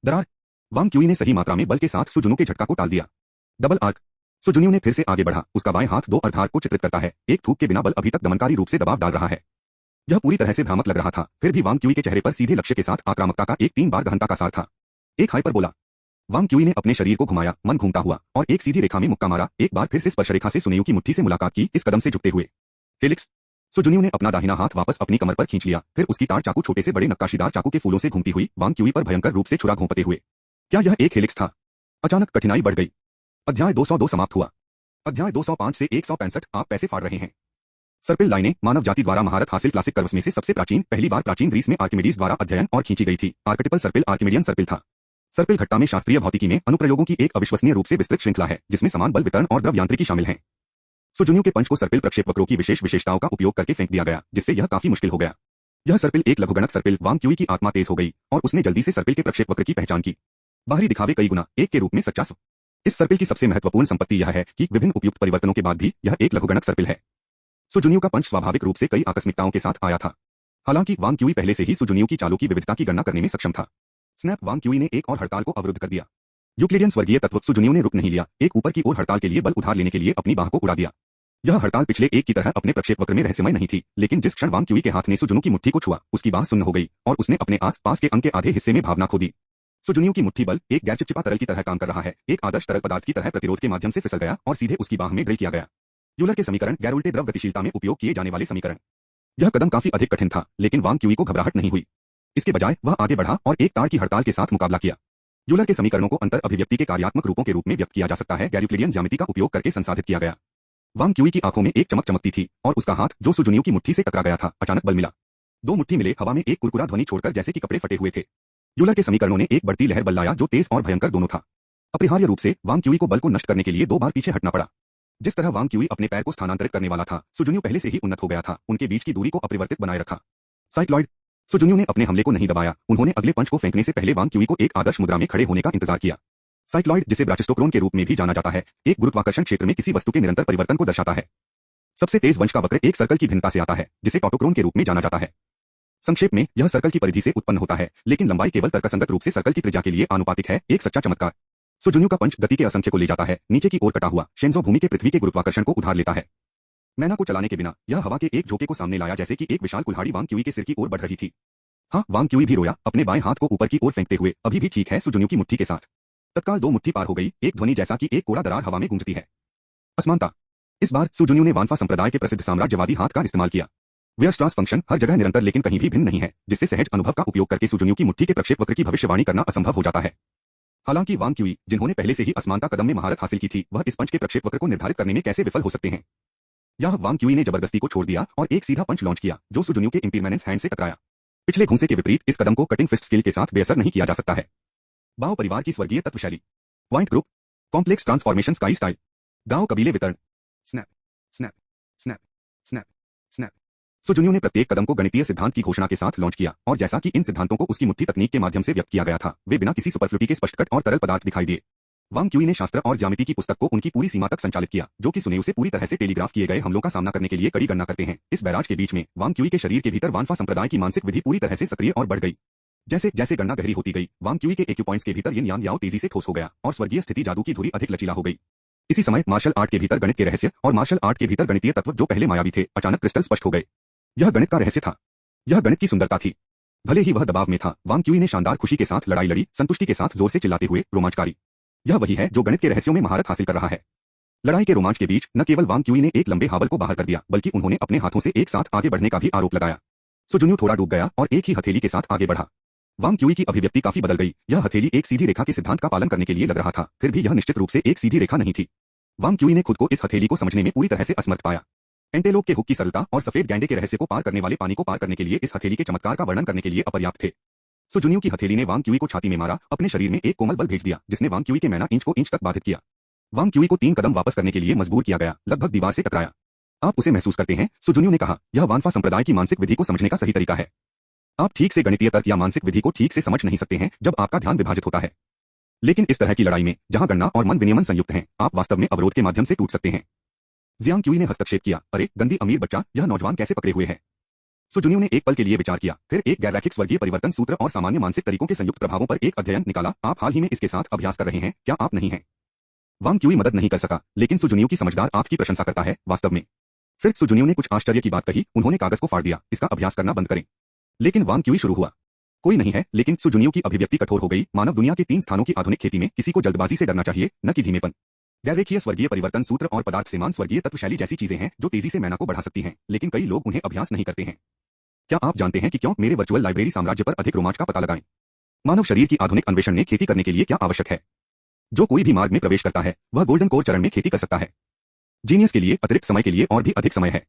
दरार। वांग क्यूई ने सही मात्रा में बल के साथ सुजुनियो के झटका को टाल दिया। Double arc. सुजुनियो ने फिर से आगे बढ़ा, उसका बाएं हाथ दो अर्धार्क को चित्रित करता है, एक थूक के बिना बल अभी तक दमनकारी रूप से दबाव डाल रहा है। यह पूरी तरह से भ्रामक लग रहा था, फिर भी वांग क्यूई के चेहरे पर सीधे लक्ष्य के साथ आक्रामकता का एक 3 बार गहनता का सार था। एक हाइपरबोला। वांग क्यूई ने अपने शरीर को घुमाया, मन घूमता हुआ, और एक सीधी रेखा में मुक्का मारा, एक बार फिर से स्पर्श रेखा से सुजुनियो की मुट्ठी से मुलाकात की, इस कदम से झुकते हुए। हेलिक्स। सुजुनियो ने अपना दाहिना हाथ वापस अपनी कमर पर खींच लिया, फिर उसकी तार चाकू छोटे से बड़े नक्काशीदार चाकू के फूलों से घूमती हुई वांग क्यूई पर भयंकर रूप से छुरा घोंपते हुए। क्या यह एक हेलिक्स था? अचानक कठिनाई बढ़ गई। अध्याय 202 समाप्त हुआ। अध्याय 205 से 165 आप पैसे फाड़ रहे हैं। सर्पिल लाइनें मानव जाति द्वारा महारत हासिल क्लासिक कर्व्स में से सबसे प्राचीन, पहली बार प्राचीन ग्रीस में आर्किमिडीज द्वारा अध्ययन और खींची गई थी। आर्केटिपल सर्पिल आर्किमिडियन सर्पिल था। सर्पिल घट्टा में शास्त्रीय भौतिकी में अनुप्रयोगों की एक अविश्वसनीय रूप से विस्तृत श्रृंखला है, जिसमें समान बल वितरण और द्रव यांत्रिकी शामिल है। सुजुनियो के पंच को सर्पिल प्रक्षेपवक्रों की विशेष विशेषताओं का उपयोग करके फेंक दिया गया, जिससे यह काफी मुश्किल हो गया। यह सर्पिल एक लघुगणक सर्पिल। वांग क्यूई की आत्मा तेज हो गई और उसने जल्दी से सर्पिल के प्रक्षेपवक्र की पहचान की। बाहरी दिखावे कई गुना एक के रूप में सच्चा। इस सर्पिल की सबसे महत्वपूर्ण संपत्ति यह है कि विभिन्न उपयुक्त परिवर्तनों के बाद भी यह एक लघुगणक सर्पिल है। सुजुनियो का पंच स्वाभाविक रूप से कई आकस्मिकताओं के साथ आया था। हालांकि वांग क्यूई पहले से ही सुजुनियो की चालों की विविधता की गणना करने में सक्षम था। स्नैप। वांग क्यूई ने एक और हड़ताल को अवरुद्ध कर दिया। यूक्लिडियन स्वर्गीय तत्व। सुजुनियो ने रुक नहीं लिया, एक ऊपर की ओर हड़ताल के लिए बल उधार लेने के लिए अपनी बाह को उड़ा दिया। यह हड़ताल पिछले एक की तरह अपने प्रक्षेपवक्र में रहस्यमय नहीं थी, लेकिन जिस क्षण वांग क्यूई के हाथ ने सुजुनियो की मुट्ठी को छुआ, उसकी बाह सुन्न हो गई और उसने अपने आस पास के अंग के आधे हिस्से में भावना खो दी। सुजुनियो की मुट्ठी बल एक गैर चिपचिपा तरल की तरह काम कर रहा है, एक आदर्श तरल पदार्थ की तरह प्रतिरोध के माध्यम से फिसल गया और सीधे उसकी बाह में ड्रिल किया गया। यूलर के समीकरण, गैर उल्टे द्रव गतिशीलता में उपयोग किए जाने वाले समीकरण। यह कदम काफी अधिक कठिन था, लेकिन वांग क्यूई को घबराहट नहीं हुई। इसके बजाय वह आगे बढ़ा और एक तार की हड़ताल के साथ मुकाबला किया। यूलर के समीकरणों को अंतर अभिव्यक्ति के कार्यात्मक रूपों के रूप में व्यक्त किया जा सकता है, गैर यूक्लिडियन ज्यामिति का उपयोग करके संसाधित किया गया। वांग क्यूई की आंखों में एक चमक चमकती थी और उसका हाथ जो सुजुनियो की मुट्ठी से टकरा गया था, अचानक बल मिला। दो मुट्ठी मिले, हवा में एक कुरकुरा ध्वनि छोड़कर, जैसे कि कपड़े फटे हुए थे। यूलर के समीकरणों ने एक बढ़ती लहर बल लाया जो तेज और भयंकर दोनों था। अपरिहार्य रूप से वांग क्यूई को बल को नष्ट करने के लिए 2 बार पीछे हटना पड़ा। जिस तरह वांग क्यूई अपने पैर को स्थानांतरित करने वाला था, सुजुनियो पहले से ही उन्नत हो गया था, उनके बीच की दूरी को अपरिवर्तित बनाए रखा। साइक्लॉइड। सुजुनियो ने अपने हमले को नहीं दबाया, उन्होंने अगले पंच को फेंकने से पहले वांग क्यूई को एक आदर्श मुद्रा में खड़े होने का इंतजार किया। साइक्लॉइड, जिसे ब्राचिस्टोक्रोन के रूप में भी जाना जाता है, एक गुरुत्वाकर्षण क्षेत्र में किसी वस्तु के निरंतर परिवर्तन को दर्शाता है। सबसे तेज वंश का वक्र एक सर्कल की भिन्नता से आता है, जिसे टॉटोक्रोन के रूप में जाना जाता है। संक्षेप में, यह सर्कल की परिधि से उत्पन्न होता है, लेकिन लंबाई केवल तर्कसंगत रूप से सर्कल की त्रिज्या के लिए आनुपातिक है, एक सच्चा चमत्कार। सुजुनियो का पंच गति के असंख्य को ले जाता है, नीचे की ओर कटा हुआ शेंजो भूमि के पृथ्वी के गुरुत्वाकर्षण को उधार लेता है। मैना को चलाने के बिना यह हवा के एक झोंके को सामने लाया, जैसे कि एक विशाल कुल्हाड़ी वांग क्यूई के सिर की ओर बढ़ रही थी। हाँ, वांग क्यूई भी रोया, अपने बाएं हाथ को ऊपर की ओर फेंकते हुए। अभी भी ठीक है, सुजुनियो की मुट्ठी के साथ। तत्काल दो मुट्ठी पार हो गई, एक ध्वनि जैसा कि एक कोड़ा दरार हवा में गूंजती है। असमानता। इस बार सुजुन्यू ने वानफा संप्रदाय के प्रसिद्ध साम्राज्यवादी हाथ का इस्तेमाल किया। वेयरस्ट्रास फंक्शन हर जगह निरंतर लेकिन कहीं भी भिन्न नहीं है, जिससे सहज अनुभव का उपयोग करके सुजुन्यू की मुट्ठी के प्रक्षेप वक्र की भविष्यवाणी करना असंभव हो जाता है। हालांकि वांग क्यूई, जिन्होंने पहले से ही असमानता कदम में महारत हासिल की थी, वह इस पंच के प्रक्षेप वक्र को निर्धारित करने में कैसे विफल हो सकते हैं। यह वांग क्यूई ने जबरदस्ती को छोड़ दिया और एक सीधा पंच लॉन्च किया जो सुजुन्यू के इम्पीरमेनेंस हैंड से टकराया। पिछले घुंसे के विपरीत इस कदम को कटिंग फिस्ट स्किल के साथ बेअसर नहीं किया जा सकता है। बाओ परिवार की स्वर्गीय तत्वशैली। Point group. Complex transformation sky style. गांव कबीले वितरण। Snap snap snap snap snap. सुजुन्यू ने प्रत्येक कदम को गणितीय सिद्धांत की घोषणा के साथ लॉन्च किया और जैसा कि इन सिद्धांतों को उसकी मुट्ठी तकनीक के माध्यम से व्यक्त किया गया था, वे बिना किसी सुपरफ्लूटी के स्पष्ट कट और तरल पदार्थ दिखाई दिए। वांग क्यूई ने शास्त्र और ज्यामिति की पुस्तक को उनकी पूरी सीमा तक संचालित किया, जो कि सुनेउ से पूरी तरह से टेलीग्राफ किए गए हमलों का सामना करने के लिए कड़ी गणना करते हैं। इस बैराज के बीच में वांग क्यूई के शरीर के भीतर वानफा संप्रदाय की मानसिक विधि पूरी तरह से सक्रिय और बढ़ गई। जैसे जैसे गणना गहरी होती गई, वांग क्यूई के एक्यू पॉइंट्स के भीतर यिन यांग याओ तेजी से ठोस हो गया और स्वर्गीय स्थिति जादू की धुरी अधिक लचीला हो गई। इसी समय मार्शल आर्ट के भीतर गणित के रहस्य और मार्शल आर्ट के भीतर गणितीय तत्व जो पहले मायावी थे, अचानक क्रिस्टल स्पष्ट हो गए। यह गणित का रहस्य था। यह गणित की सुंदरता थी। भले ही वह दबाव में था, वांग क्यूई ने शानदार खुशी के साथ लड़ाई लड़ी, संतुष्टि के साथ जोर से चिल्लाते हुए, रोमांचकारी। यह वही है जो गणित के रहस्यों में महारत हासिल कर रहा है। लड़ाई के रोमांच के बीच न केवल वांग क्यूई ने एक लंबे हावल को बाहर कर दिया, बल्कि उन्होंने अपने हाथों से एक साथ आगे बढ़ने का भी आरोप लगाया। सुजुन्यू थोड़ा डूब गया और एक ही हथेली के साथ आगे बढ़ा। वांग क्यूई की अभिव्यक्ति काफी बदल गई। यह हथेली एक सीधी रेखा के सिद्धांत का पालन करने के लिए लग रहा था, फिर भी यह निश्चित रूप से एक सीधी रेखा नहीं थी। वांग क्यूई ने खुद को इस हथेली को समझने में पूरी तरह से असमर्थ पाया। एंटेलोप के हुक की सरलता और सफेद गैंडे के रहस्य को पार करने वाले पानी को पार करने के लिए इस हथेली के चमत्कार का वर्णन करने के लिए अपर्याप्त थे। सुजुन्यू की हथेली ने वांग क्यूई को छाती में मारा, अपने शरीर में एक कोमल बल भेज दिया, जिसने वांग क्यूई के मैना इंच को इंच तक बाधित किया। वांग क्यूई को 3 कदम वापस करने के लिए मजबूर किया गया, लगभग दीवार से टकराया। आप उसे महसूस करते हैं, सुजुन्यू ने कहा। यह वानफा संप्रदाय की मानसिक विधि को समझने का सही तरीका है। आप ठीक से गणितीय तर्क या मानसिक विधि को ठीक से समझ नहीं सकते हैं जब आपका ध्यान विभाजित होता है। लेकिन इस तरह की लड़ाई में, जहां गणना और मन विनियमन संयुक्त हैं, आप वास्तव में अवरोध के माध्यम से टूट सकते हैं। जियांग क्यूई ने हस्तक्षेप किया। अरे गंदी अमीर बच्चा, यह नौजवान कैसे पकड़े हुए है। सुजुन्यू ने एक पल के लिए विचार किया, फिर एक गैर-रैखिक स्वर्गीय परिवर्तन सूत्र और सामान्य मानसिक तरीकों के संयुक्त प्रभावों पर एक अध्ययन निकाला। आप हाल ही में इसके साथ अभ्यास कर रहे हैं, क्या आप नहीं हैं? वांग क्यूई मदद नहीं कर सका, लेकिन सुजुन्यू की समझदार आंख की प्रशंसा करता है, वास्तव में। फिर सुजुन्यू ने कुछ आश्चर्य की बात कही, उन्होंने कागज को फाड़ दिया, इसका अभ्यास करना बंद करें। लेकिन वांग क्यूई शुरू हुआ। कोई नहीं है, लेकिन सुजुन्यू की अभिव्यक्ति कठोर हो गई। मानव दुनिया के 3 स्थानों की आधुनिक खेती में किसी को जल्दबाजी से डरना चाहिए, न कि धीमेपन। गैर-रेखीय स्वर्गीय परिवर्तन सूत्र और पदार्थ समान स्वर्गीय तत्वशैली जैसी चीजें हैं जो तेजी से मैना को बढ़ा सकती हैं, लेकिन कई लोग उन्हें अभ्यास नहीं करते हैं। क्या आप जानते हैं कि क्यों मेरे वर्चुअल लाइब्रेरी साम्राज्य पर अधिक रोमांच का पता लगाएं? मानव शरीर की आधुनिक अन्वेषण ने खेती करने के लिए क्या आवश्यक है? जो कोई भी मार्ग में प्रवेश करता है, वह गोल्डन कोर चरण में खेती कर सकता है। जीनियस के लिए अतिरिक्त समय के लिए और भी अधिक समय है।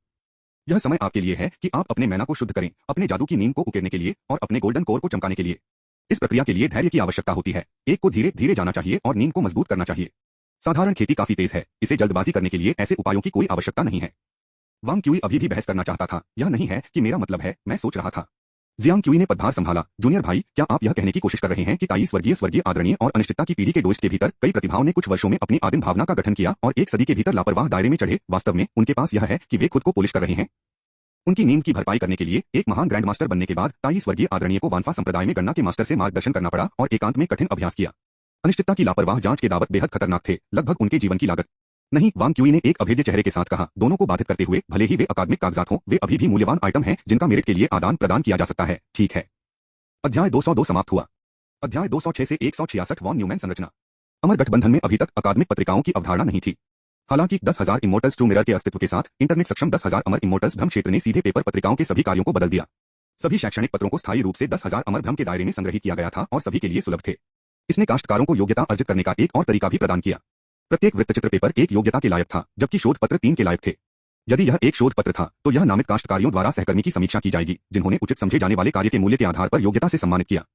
यह समय आपके लिए है कि आप अपने मैना को शुद्ध करें, अपने जादू की नींद को उकेरने के लिए और अपने गोल्डन कोर को चमकाने के लिए। इस प्रक्रिया के लिए धैर्य की आवश्यकता होती है। एक को धीरे धीरे जाना चाहिए और नींद को मजबूत करना चाहिए। साधारण खेती काफी तेज है, इसे जल्दबाजी करने के लिए ऐसे उपायों की कोई आवश्यकता नहीं है। वांग क्यूई अभी भी बहस करना चाहता था। यह नहीं है कि मेरा मतलब है, मैं सोच रहा था। जियांग क्यूई ने पदभार संभाला। जूनियर भाई, क्या आप यह कहने की कोशिश कर रहे हैं कि ताई स्वर्गीय आदरणीय और अनिश्चितता की पीढ़ी के डोस्ट के भीतर कई प्रतिभाओं ने कुछ वर्षों में अपनी आदिम भावना का गठन किया और एक सदी के भीतर लापरवाह दायरे में चढ़े? वास्तव में उनके पास यह है कि वे खुद को पोलिश कर रहे हैं। उनकी नींद की भरपाई करने के लिए एक महान ग्रैंड मास्टर बनने के बाद ताई स्वर्गीय आदरणीय को वानफा संप्रदाय में गणना के मास्टर से मार्गदर्शन करना पड़ा और एकांत में कठिन अभ्यास किया। अनिश्चितता की लापरवाह जांच के दावत बेहद खतरनाक थे, लगभग उनके जीवन की लागत। नहीं, वांग क्यूई ने एक अभेद्य चेहरे के साथ कहा, दोनों को बाधित करते हुए, भले ही वे अकादमिक कागजात हों, वे अभी भी मूल्यवान आइटम हैं जिनका मेरिट के लिए आदान प्रदान किया जा सकता है। ठीक है। अध्याय 202 समाप्त हुआ। अध्याय 206 से 166 वॉन न्यूमैन संरचना। अमर गठबंधन में अभी तक अकादमिक पत्रिकाओं की अवधारणा नहीं थी। हालांकि 10,000 इमोर्टल्स टू मिरर के अस्तित्व के साथ इंटरनेट सक्षम 10,000 अमर इमोर्टल्स भ्रम क्षेत्र ने सीधे पेपर पत्रिकाओं के सभी कार्यों को बदल दिया। सभी शैक्षणिक पत्रों को स्थायी रूप से 10,000 अमर भ्रम के दायरे में संग्रहित किया गया था और सभी के लिए सुलभ थे। इसने काश्तकारों को योग्यता अर्जित करने का एक और तरीका भी प्रदान किया। प्रत्येक वृत्तचित्र पेपर एक योग्यता के लायक था, जबकि शोध पत्र 3 के लायक थे। यदि यह एक शोध पत्र था, तो यह नामित काश्तकारियों द्वारा सहकर्मी की समीक्षा की जाएगी, जिन्होंने उचित समझे जाने वाले कार्य के मूल्य के आधार पर योग्यता से सम्मानित किया।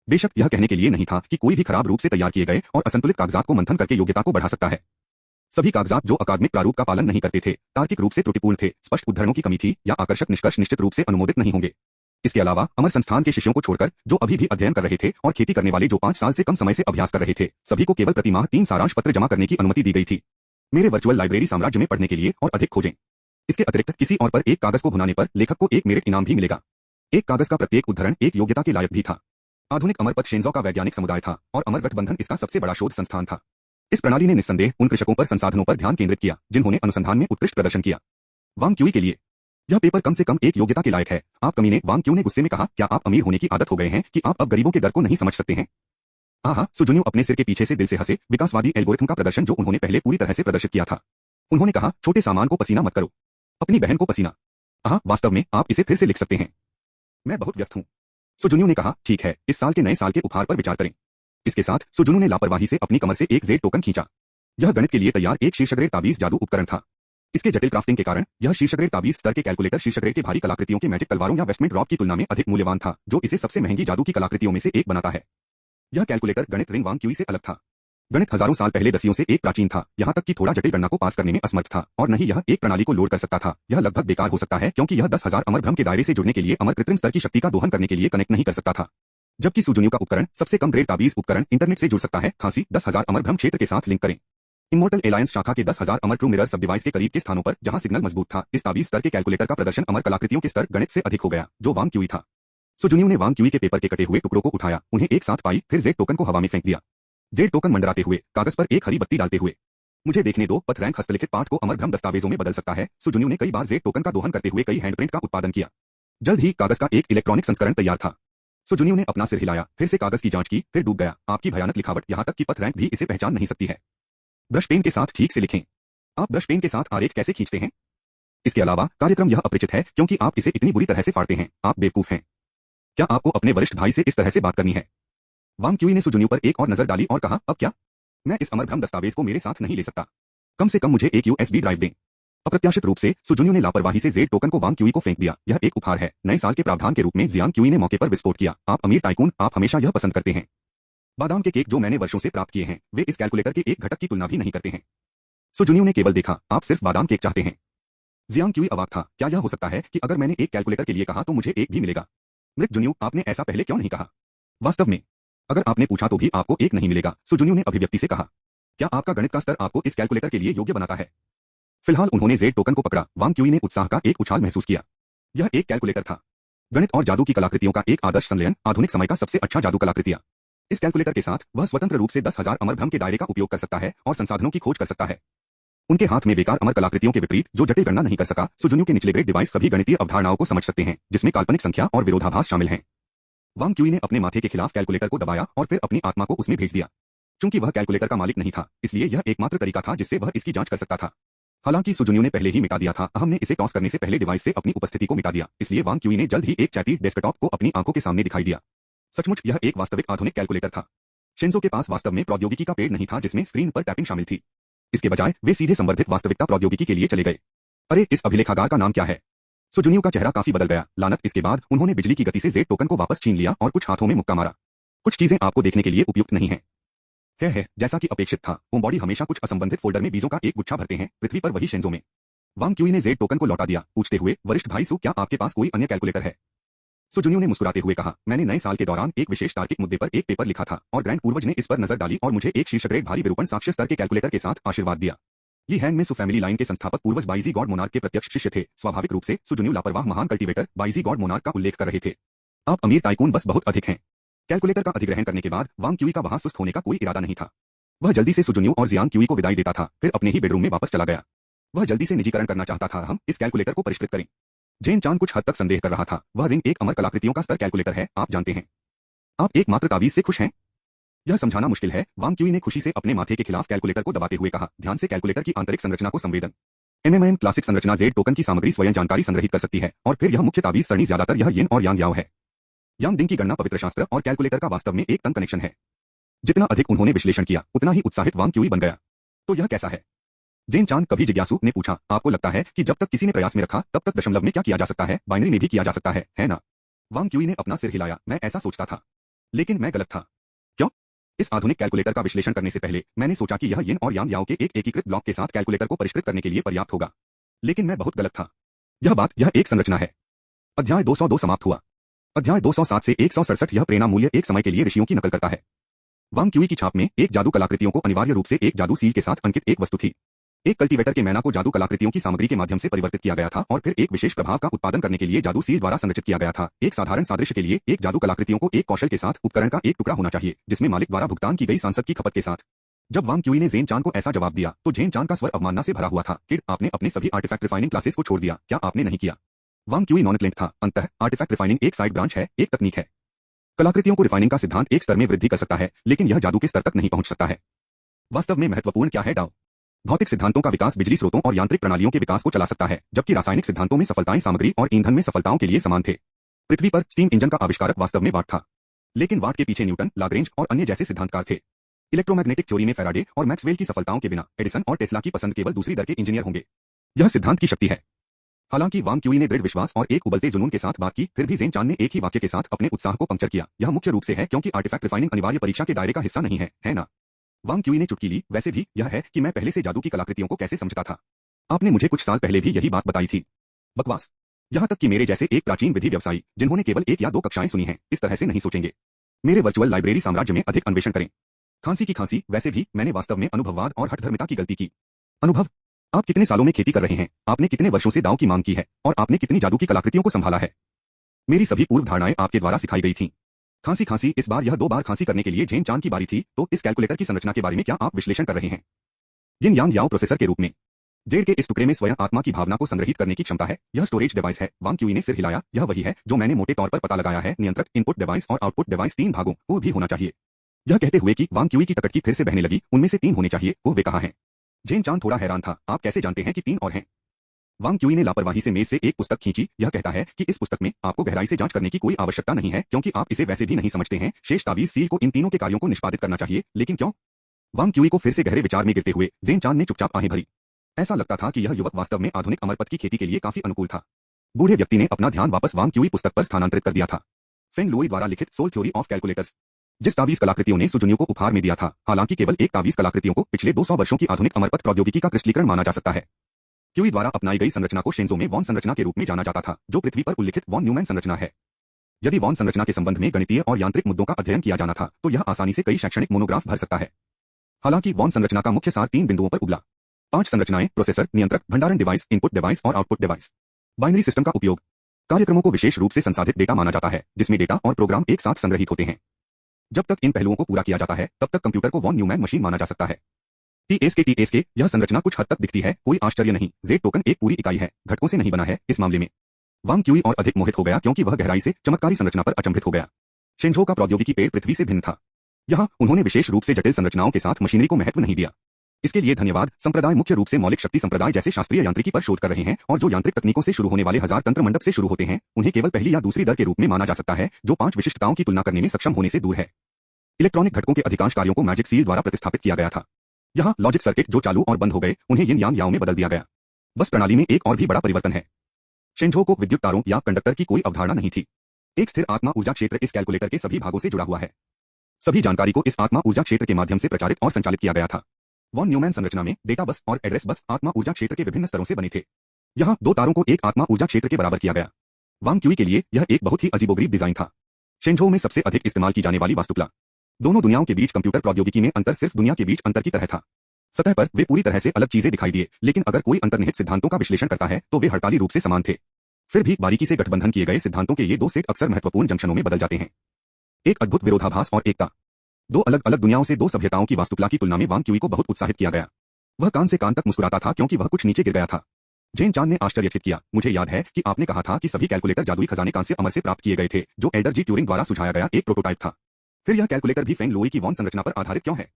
बेशक यह कहने के लिए नहीं था कि कोई भी खराब रूप से तैयार किए गए और असंतुलित कागजात को मंथन करके योग्यता को बढ़ा सकता है। सभी कागजात जो अकादमिक प्रारूप का पालन नहीं करते थे, तार्किक रूप से त्रुटिपूर्ण थे, स्पष्ट उद्धरणों की कमी थी या आकर्षक निष्कर्ष निश्चित रूप से अनुमोदित नहीं होंगे। इसके अलावा अमर संस्थान के शिष्यों को छोड़कर जो अभी भी अध्ययन कर रहे थे और खेती करने वाले जो 5 साल से कम समय से अभ्यास कर रहे थे, सभी को केवल प्रति माह 3 सारांश पत्र जमा करने की अनुमति दी गई थी। मेरे वर्चुअल लाइब्रेरी साम्राज्य में पढ़ने के लिए और अधिक खोजें। इसके अतिरिक्त किसी और पर एक कागज को भुनाने पर लेखक को एक मेरिट इनाम भी मिलेगा। एक कागज का प्रत्येक उद्धरण एक योग्यता के लायक भी था। आधुनिक अमरपथ शेंजो का वैज्ञानिक समुदाय था और अमर गठबंधन इसका सबसे बड़ा शोध संस्थान था। इस प्रणाली ने निस्संदेह उन कृषकों पर संसाधनों पर ध्यान केंद्रित किया जिन्होंने अनुसंधान में उत्कृष्ट प्रदर्शन किया। वांग क्यूई के लिए यह पेपर कम से कम एक योग्यता के लायक है। आप कमीने, वांग क्यू ने गुस्से में कहा, क्या आप अमीर होने की आदत हो गए हैं कि आप अब गरीबों के दर को नहीं समझ सकते हैं? हाँ, सुजुन्यू अपने सिर के पीछे से दिल से हंसे। विकासवादी एल्गोरिथम का प्रदर्शन जो उन्होंने पहले पूरी तरह से प्रदर्शित किया था। उन्होंने कहा, छोटे सामान को पसीना मत करो, अपनी बहन को पसीना। हाँ, वास्तव में आप इसे फिर से लिख सकते हैं। मैं बहुत व्यस्त हूँ। सुजुन्यू ने कहा, ठीक है, इस साल के नए साल के उपहार पर विचार करें। इसके साथ सुजुन्यू ने लापरवाही से अपनी कमर से एक जेड टोकन खींचा। यह गणित के लिए तैयार एक शीर्षग्रेड ताबीज जादू उपकरण था। इसके जटिल क्राफ्टिंग के कारण यह शीर्षग्रेड ताबीज स्तर के कैलकुलेटर शीर्षग्रेड के भारी कलाकृतियों के मैजिक तलवारों या वेस्टमेंट रॉक की तुलना में अधिक मूल्यवान था, जो इसे सबसे महंगी जादू की कलाकृतियों में से एक बनाता है। यह कैलकुलेटर गणित रिंग वांग क्यूई से अलग था। गणित हजारों साल पहले दसियों से एक प्राचीन था, यहाँ तक कि थोड़ा जटिल गणना को पास करने में असमर्थ था, और न ही यह एक प्रणाली को लोड कर सकता था। यह लगभग बेकार हो सकता है क्योंकि यह 10,000 अमर भ्रम के दायरे से जुड़ने के लिए अमर कृत्रिम स्तर की शक्ति का दोहन करने के लिए कनेक्ट नहीं कर सकता था। जबकि सुजुन्यू का उपकरण सबसे कम ग्रेड ताबीज उपकरण इंटरनेट से जुड़ सकता है। खांसी 10,000 अमर भ्रम क्षेत्र के साथ लिंक करें। इमोर्टल एलायंस शाखा के 10,000 अमर ट्रू मिरर सब डिवाइस के करीब के स्थानों पर जहां सिग्नल मजबूत था, इस ताबीज स्तर के कैलकुलेटर का प्रदर्शन अमर कलाकृतियों के स्तर गणित से अधिक हो गया, जो वांग क्यूई था। सुजुन्यू ने वांग क्यूई के पेपर के कटे हुए टुकड़ों को उठाया, उन्हें एक साथ पाई, फिर जेड टोकन को हवा में फेंक दिया। जेड टोकन मंडराते हुए कागज पर एक हरी बत्ती डालते हुए, मुझे देखने दो, पथ रैंक हस्तलिखित पाठ को अमर भ्रम दस्तावेजों में बदल सकता है। सुजुन्यू ने कई बार जेड टोकन का दोहन करते हुए कई हैंडप्रिंट का उत्पादन किया। जल्द ही कागज का एक इलेक्ट्रॉनिक संस्करण तैयार था। सुजुन्यू ने अपना सिर हिलाया, फिर से कागज की जांच की, फिर डूब गया। आपकी भयानक लिखावट, यहाँ तक कि पथ रैंक भी इसे पहचान नहीं सकती है। ब्रश पेन के साथ ठीक से लिखें। आप ब्रश पेन के साथ आरेख कैसे खींचते हैं? इसके अलावा कार्यक्रम यह अपरिचित है क्योंकि आप इसे इतनी बुरी तरह से फाड़ते हैं। आप बेवकूफ हैं। क्या आपको अपने वरिष्ठ भाई से इस तरह से बात करनी है? वांग क्यूई ने सुजुन्यू पर एक और नजर डाली और कहा, अब क्या? मैं इस अमर भ्रम दस्तावेज को मेरे साथ नहीं ले सकता। कम से कम मुझे एक यूएसबी ड्राइव दें। अप्रत्याशित रूप से सुजुन्यू ने लापरवाही से जेड टोकन को वांग क्यूई को फेंक दिया। यह एक उपहार है, नए साल के प्रावधान के रूप में। जियांग क्यूई ने मौके पर विस्फोट किया। आप अमीर टाइकून, आप हमेशा यह पसंद करते हैं। बादाम के केक जो मैंने वर्षों से प्राप्त किए हैं, वे इस कैलकुलेटर के एक घटक की तुलना भी नहीं करते हैं। सुजुन्यू ने केवल देखा, आप सिर्फ बादाम केक चाहते हैं। जियांग क्यूई अवाक था। क्या यह हो सकता है कि अगर मैंने एक कैलकुलेटर के लिए कहा तो मुझे एक भी मिलेगा? मृत जुन्यू, आपने ऐसा पहले क्यों नहीं कहा? वास्तव में अगर आपने पूछा तो भी आपको एक नहीं मिलेगा, सुजुन्यू ने अभिव्यक्ति से कहा। क्या आपका गणित का स्तर आपको इस कैलकुलेटर के लिए योग्य बनाता है? फिलहाल उन्होंने जेड टोकन को पकड़ा। वांग क्यूई ने उत्साह का एक उछाल महसूस किया। यह एक कैलकुलेटर था, गणित और जादू की कलाकृतियों का एक आदर्श संलयन, आधुनिक समय का सबसे अच्छा जादू कलाकृतियां। इस कैलकुलेटर के साथ वह स्वतंत्र रूप से 10,000 अमर भ्रम के दायरे का उपयोग कर सकता है और संसाधनों की खोज कर सकता है। उनके हाथ में बेकार अमर कलाकृतियों के विपरीत जो जटिल गणना नहीं कर सका, सुजुन्यू के निचले ग्रेड डिवाइस सभी गणितीय अवधारणाओं को समझ सकते हैं, जिसमें काल्पनिक संख्या और विरोधाभास शामिल हैं। वांग क्यूई ने अपने माथे के खिलाफ कैलकुलेटर को दबाया और फिर अपनी आत्मा को उसमें भेज दिया। क्योंकि वह कैलकुलेटर का मालिक नहीं था, इसलिए यह एकमात्र तरीका था जिससे वह इसकी जांच कर सकता था। हालांकि सुजुन्यू ने पहले ही मिटा दिया था, अहम ने इसे टॉस करने से पहले डिवाइस से अपनी उपस्थिति को मिटा दिया, इसलिए वांग क्यूई ने जल्द ही एक चैती डेस्कटॉप को अपनी आंखों के सामने दिखाई दिया। सचमुच यह एक वास्तविक आधुनिक कैलकुलेटर था। शिंजो के पास वास्तव में प्रौद्योगिकी का पेड़ नहीं था जिसमें स्क्रीन पर टैपिंग शामिल थी। इसके बजाय वे सीधे संवर्धित वास्तविकता प्रौद्योगिकी के लिए चले गए। अरे, इस अभिलेखागार का नाम क्या है? सुजुन्यू का चेहरा काफी बदल गया। लानत, इसके बाद उन्होंने बिजली की गति से जेड टोकन को वापस छीन लिया और कुछ हाथों में मुक्का मारा। कुछ चीजें आपको देखने के लिए उपयुक्त नहीं है। जैसा कि अपेक्षित था, होमबॉडी हमेशा कुछ असंबंधित फोल्डर में बीजों का एक गुच्छा भरते हैं, पृथ्वी पर वही शिंजो में। वांग क्यूई ने जेड टोकन को लौटा दिया, पूछते हुए, वरिष्ठ भाई सु, क्या आपके पास कोई अन्य कैलकुलेटर है? सुजुन्यू ने मुस्कुराते हुए कहा, मैंने नए साल के दौरान एक विशेष तार्किक मुद्दे पर एक पेपर लिखा था और ग्रैंड पूर्वज ने इस पर नजर डाली और मुझे एक शीर्षग्रेड भारी विरूपण साक्ष्य स्तर के कैलकुलेटर के साथ आशीर्वाद दिया। ये हैंग में सु फैमिली लाइन के संस्थापक पूर्वज बाइजी गॉड मोनार्क के प्रत्यक्ष शिष्य थे। स्वाभाविक रूप से सुजुन्यू लापरवाह महान कल्टीवेटर बाइजी गॉड मोनार्क का उल्लेख कर रहे थे। आप अमीर टाइकून बस बहुत अधिक हैं। कैलकुलेटर का अधिग्रहण करने के बाद वांग क्यूई का वहां सुस्त होने का कोई इरादा नहीं था। वह जल्दी से सुजुन्यू और जियांग क्यूई को विदाई देता था, फिर अपने ही बेडरूम में वापस चला गया। वह जल्दी से निजीकरण करना चाहता था। हम इस कैलकुलेटर को परिष्कृत करें। जेन चांद कुछ हद तक संदेह कर रहा था। वह रिंग एक अमर कलाकृतियों का स्तर कैलकुलेटर है, आप जानते हैं। आप एकमात्र तावीज से खुश हैं? यह समझाना मुश्किल है, वांग क्यूई ने खुशी से अपने माथे के खिलाफ कैलकुलेटर को दबाते हुए कहा, ध्यान से कैलकुलेटर की आंतरिक संरचना को संवेदन। एमएमएम क्लासिक संरचना जेड टोकन की सामग्री स्वयं जानकारी संग्रहित कर सकती है और फिर यह मुख्य ताबीज सरणी ज्यादातर यह यिन और यांग याओ है। यांग डिंग की गणना पवित्र शास्त्र और कैलकुलेटर का वास्तव में एक तंग कनेक्शन है। जितना अधिक उन्होंने विश्लेषण किया, उतना ही उत्साहित वांग क्यूई बन गया। तो यह कैसा है? जेन चांद कभी जिज्ञासु ने पूछा, आपको लगता है कि जब तक किसी ने प्रयास में रखा तब तक दशमलव में क्या किया जा सकता है, बाइनरी में भी किया जा सकता है ना? वांग क्यूई ने अपना सिर हिलाया, मैं ऐसा सोचता था, लेकिन मैं गलत था। क्यों? इस आधुनिक कैलकुलेटर का विश्लेषण करने से पहले मैंने सोचा कि यह यिन और यांग याओ के एक एकीकृत ब्लॉक के साथ कैलकुलेटर को परिष्कृत करने के लिए पर्याप्त होगा, लेकिन मैं बहुत गलत था। यह एक संरचना है। अध्याय 202 समाप्त हुआ। अध्याय 207 से 167 यह प्रेरणा मूल्य एक समय के लिए ऋषियों की नकल करता है। वांग क्यूई की छाप में एक जादू कलाकृतियों को अनिवार्य रूप से एक जादू सील के साथ अंकित एक वस्तु थी। एक कल्टीवेटर के मैना को जादू कलाकृतियों की सामग्री के माध्यम से परिवर्तित किया गया था और फिर एक विशेष प्रभाव का उत्पादन करने के लिए जादू सील द्वारा संरचित किया गया था। एक साधारण सादृश्य के लिए एक जादू कलाकृतियों को एक कौशल के साथ उपकरण का एक टुकड़ा होना चाहिए, जिसमें मालिक द्वारा भुगतान की गई सांसद की खपत के साथ। जब वांग क्यूई ने जेन चांद को ऐसा जवाब दिया तो जेन चांद का स्वर अवमानना से भरा हुआ था। किड, आपने अपने सभी आर्टिफैक्ट रिफाइनिंग क्लासेस को छोड़ दिया, क्या आपने नहीं किया? वांग क्यूई नॉन क्लिंक था। अंततः आर्टिफैक्ट रिफाइनिंग एक साइड ब्रांच है, एक तकनीक है। कलाकृतियों को रिफाइनिंग का सिद्धांत एक स्तर में वृद्धि कर सकता है, लेकिन यह जादू के स्तर तक नहीं पहुंच सकता है। वास्तव में महत्वपूर्ण क्या है? डाउ भौतिक सिद्धांतों का विकास बिजली स्रोतों और यांत्रिक प्रणालियों के विकास को चला सकता है, जबकि रासायनिक सिद्धांतों में सफलताएं सामग्री और ईंधन में सफलताओं के लिए समान थे। पृथ्वी पर स्टीम इंजन का आविष्कारक वास्तव में वाट था, लेकिन वाट के पीछे न्यूटन, लाग्रेंज और अन्य जैसे सिद्धांतकार थे। इलेक्ट्रोमैग्नेटिक थ्योरी में फैराडे और मैक्सवेल की सफलताओं के बिना एडिसन और टेस्ला की पसंद केवल दूसरी दर के इंजीनियर होंगे। यह सिद्धांत की शक्ति है। हालांकि वांग क्यूई ने दृढ़ विश्वास और एक उबलते जुनून के साथ बात की, फिर भी जेन चान ने एक ही वाक्य के साथ अपने उत्साह को पंक्चर किया। यह मुख्य रूप से है क्योंकि आर्टिफैक्ट रिफाइनिंग अनिवार्य परीक्षा के दायरे का हिस्सा नहीं है ना? वांग क्यूई ने चुटकी ली। वैसे भी यह है कि मैं पहले से जादू की कलाकृतियों को कैसे समझता था। आपने मुझे कुछ साल पहले भी यही बात बताई थी। बकवास। यहां तक कि मेरे जैसे एक प्राचीन विधि व्यवसायी जिन्होंने केवल 1 या 2 कक्षाएं सुनी हैं, इस तरह से नहीं सोचेंगे। मेरे वर्चुअल लाइब्रेरी साम्राज्य में अधिक अन्वेषण करें। खांसी की खांसी। वैसे भी मैंने वास्तव में अनुभववाद और हठधर्मिता की गलती की। अनुभव? आप कितने सालों में खेती कर रहे हैं? आपने कितने वर्षों से दांव की मांग की है? और आपने कितनी जादू की कलाकृतियों को संभाला है? मेरी सभी पूर्व धारणाएं आपके द्वारा सिखाई गई थीं। खांसी खांसी। इस बार यह 2 बार खांसी करने के लिए जेन चान की बारी थी, तो इस कैलकुलेटर की संरचना के बारे में क्या आप विश्लेषण कर रहे हैं? यिन यांग याओ प्रोसेसर के रूप में जेड के इस टुकड़े में स्वयं आत्मा की भावना को संग्रहित करने की क्षमता है। यह स्टोरेज डिवाइस है। वांग क्यूई ने सिर हिलाया। यह वही है जो मैंने मोटे तौर पर पता लगाया है। नियंत्रक, इनपुट डिवाइस और आउटपुट डिवाइस 3 भागों को भी होना चाहिए। यह कहते हुए कि वांग क्यूई की टकटकी फिर से बहने लगी। उनमें से 3 होने चाहिए, वो वे कहा है। जेन चान थोड़ा हैरान था। आप कैसे जानते हैं कि 3 और हैं? वांग क्यूई ने लापरवाही से मेज से एक पुस्तक खींची। यह कहता है कि इस पुस्तक में आपको गहराई से जांच करने की कोई आवश्यकता नहीं है, क्योंकि आप इसे वैसे भी नहीं समझते हैं। शेष तावीज सील को इन तीनों के कार्यों को निष्पादित करना चाहिए। लेकिन क्यों? वांग क्यूई को फिर से गहरे विचार में गिरते हुए जेन चान ने चुपचाप आहें भरी। ऐसा लगता था कि यह युवक वास्तव में आधुनिक अमरपथ की खेती के लिए काफी अनुकूल था। बूढ़े व्यक्ति ने अपना ध्यान वापस वांग क्यूई पुस्तक पर स्थानांतरित कर दिया था। फेंग लुई द्वारा लिखित सोल थ्योरी ऑफ कैलकुलेटर्स, जिस तावीज कलाकृतियों ने सुजुनियों को उपहार में दिया था। हालांकि केवल एक तावीज कलाकृतियों को पिछले 200 वर्षों की आधुनिक अमरपथ प्रौद्योगिकी का क्रिस्टलीकरण माना जा सकता है। क्यूई द्वारा अपनाई गई संरचना को शेंजो में वॉन संरचना के रूप में जाना जाता था, जो पृथ्वी पर उल्लिखित वॉन न्यूमैन संरचना है। यदि वॉन संरचना के संबंध में गणितीय और यांत्रिक मुद्दों का अध्ययन किया जाना था, तो यह आसानी से कई शैक्षणिक मोनोग्राफ भर सकता है। हालांकि वॉन संरचना का मुख्य सार 3 बिंदुओं पर उबला। 5 संरचनाएं: प्रोसेसर, नियंत्रक, भंडारण डिवाइस, इनपुट डिवाइस और आउटपुट डिवाइस। बाइनरी सिस्टम का उपयोग। कार्यक्रमों को विशेष रूप से संसाधित डेटा माना जाता है, जिसमें डेटा और प्रोग्राम एक साथ संग्रहित होते हैं। जब तक इन पहलुओं को पूरा किया जाता है, तब तक कंप्यूटर को वॉन न्यूमैन मशीन माना जा सकता है। टीएसके, यह संरचना कुछ हद तक दिखती है, कोई आश्चर्य नहीं। जेड टोकन एक पूरी इकाई है, घटकों से नहीं बना है। इस मामले में वांग क्यूई और अधिक मोहित हो गया, क्योंकि वह गहराई से चमत्कारी संरचना पर अचंभित हो गया। शेंझो का प्रौद्योगिकी पेड़ पृथ्वी से भिन्न था। यहाँ उन्होंने विशेष रूप से जटिल संरचनाओं के साथ मशीनरी को महत्व नहीं दिया। इसके लिए धन्यवाद। संप्रदाय मुख्य रूप से मौलिक शक्ति संप्रदाय जैसे शास्त्रीय यांत्रिकी पर शोध कर रहे हैं, और जो यांत्रिक तकनीकों से शुरू होने वाले 1000 तंत्र मंडप से शुरू होते हैं, उन्हें केवल पहली या दूसरी दर के रूप में माना जा सकता है, जो 5 विशिष्टताओं की तुलना करने में सक्षम होने से दूर है। इलेक्ट्रॉनिक घटकों के अधिकांश कार्यों को मैजिक सील द्वारा प्रतिस्थापित किया गया था। यहाँ लॉजिक सर्किट जो चालू और बंद हो गए, उन्हें यिन यांग याओ में बदल दिया गया। बस प्रणाली में एक और भी बड़ा परिवर्तन है। शेंझो को विद्युत तारों या कंडक्टर की कोई अवधारणा नहीं थी। एक स्थिर आत्मा ऊर्जा क्षेत्र इस कैलकुलेटर के सभी भागों से जुड़ा हुआ है। सभी जानकारी को इस आत्मा ऊर्जा क्षेत्र के माध्यम से प्रचारित और संचालित किया गया था। वॉन न्यूमैन संरचना में डेटा बस और एड्रेस बस आत्मा ऊर्जा क्षेत्र के विभिन्न स्तरों से बने थे। यहाँ 2 तारों को एक आत्मा ऊर्जा क्षेत्र के बराबर किया गया। वांग क्यूई के लिए यह एक बहुत ही अजीबोगरीब डिजाइन था। शेंझो में सबसे अधिक इस्तेमाल की जाने वाली वास्तुकला। दोनों दुनियाओं के बीच कंप्यूटर प्रौद्योगिकी में अंतर सिर्फ दुनिया के बीच अंतर की तरह था। सतह पर वे पूरी तरह से अलग चीजें दिखाई दिए, लेकिन अगर कोई अंतर्निहित सिद्धांतों का विश्लेषण करता है, तो वे हड़ताली रूप से समान थे। फिर भी बारीकी से गठबंधन किए गए सिद्धांतों के ये 2 सेट अक्सर महत्वपूर्ण जंक्शनों में बदल जाते हैं। एक अद्भुत विरोधाभास और एकता। 2 अलग अलग दुनियाओं से 2 सभ्यताओं की वास्तुकला की तुलना में वांग क्यूई को बहुत उत्साहित किया गया। वह कान से कान तक मुस्कुराता था, क्योंकि वह कुछ नीचे गिर गया था। जेन चान ने आश्चर्यचकित किया। मुझे याद है कि आपने कहा था कि सभी कैलकुलेटर जादुई खजाने कांस्य अमर से प्राप्त किए गए थे, जो एल्डर जी ट्यूरिंग द्वारा सुझाया गया एक प्रोटोटाइप था। फिर यह कैलकुलेटर भी फेंग लोई की वॉन संरचना पर आधारित क्यों है?